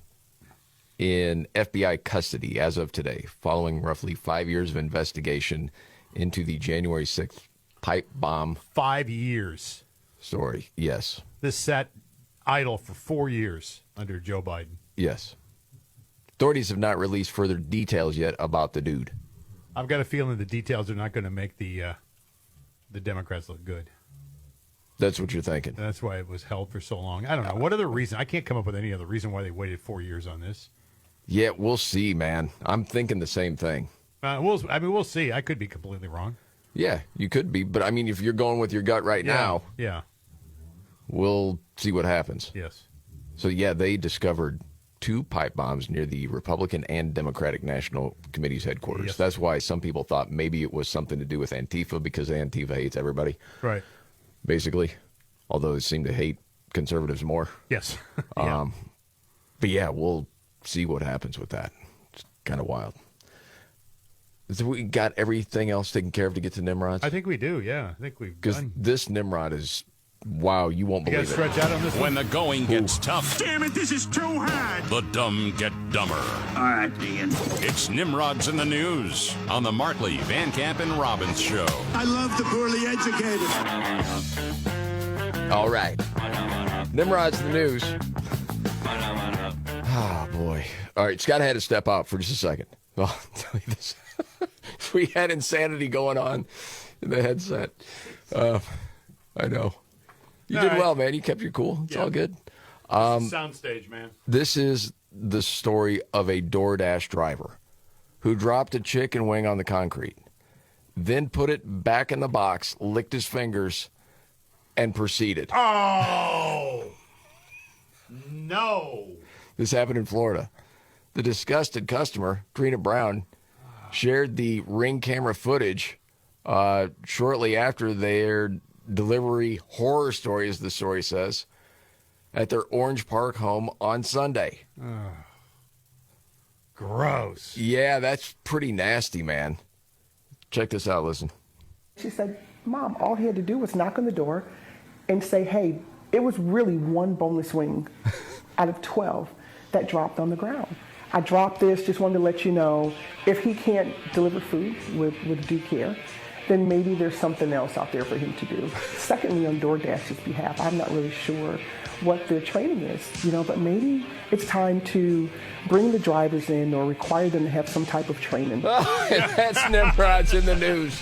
In FBI custody as of today, following roughly 5 years of investigation into the January 6th pipe bomb. 5 years. Story, yes. This sat idle for 4 years under Joe Biden. Yes. Authorities have not released further details yet about the dude. I've got a feeling the details are not going to make the Democrats look good. That's what you're thinking. That's why it was held for so long. I don't know. What other reason? I can't come up with any other reason why they waited 4 years on this. Yeah, we'll see, man. I'm thinking the same thing. We'll see. I could be completely wrong. Yeah, you could be. But, I mean, if you're going with your gut right now, yeah, we'll see what happens. Yes. So, yeah, they discovered 2 pipe bombs near the Republican and Democratic National Committee's headquarters. Yes. That's why some people thought maybe it was something to do with Antifa, because Antifa hates everybody. Right. Basically. Although they seem to hate conservatives more. Yes. Yeah. But, yeah, we'll see what happens with that. It's kind of wild. So we got everything else taken care of to get to Nimrod's? I think we do, yeah. I think we've Because done. this Nimrod is, wow, you won't You believe got to it. stretch out on this When one? the going gets tough, Damn it, this is too hard. the dumb get dumber. All right, Ian. It's Nimrod's in the News on the Markley, Van Camp, and Robbins Show. I love the poorly educated. All right. Nimrod's in the news. Oh, boy. All right, Scott had to step out for just a second. Well, I'll tell you this. We had insanity going on in the headset. I know. You All did right. well, man. You kept your cool. It's Yeah. all good. Soundstage, man. This is the story of a DoorDash driver who dropped a chicken wing on the concrete, then put it back in the box, licked his fingers, and proceeded. Oh! No. This happened in Florida. The disgusted customer, Trina Brown, shared the Ring camera footage shortly after their delivery horror story, as the story says, at their Orange Park home on Sunday. Gross. Yeah, that's pretty nasty, man. Check this out, listen. She said, Mom, all he had to do was knock on the door and say, hey, it was really one boneless wing out of 12 that dropped on the ground. I dropped this, just wanted to let you know, if he can't deliver food with due care, then maybe there's something else out there for him to do. Secondly, on DoorDash's behalf, I'm not really sure what the training is, but maybe it's time to bring the drivers in or require them to have some type of training. That's Nimrod's in the News.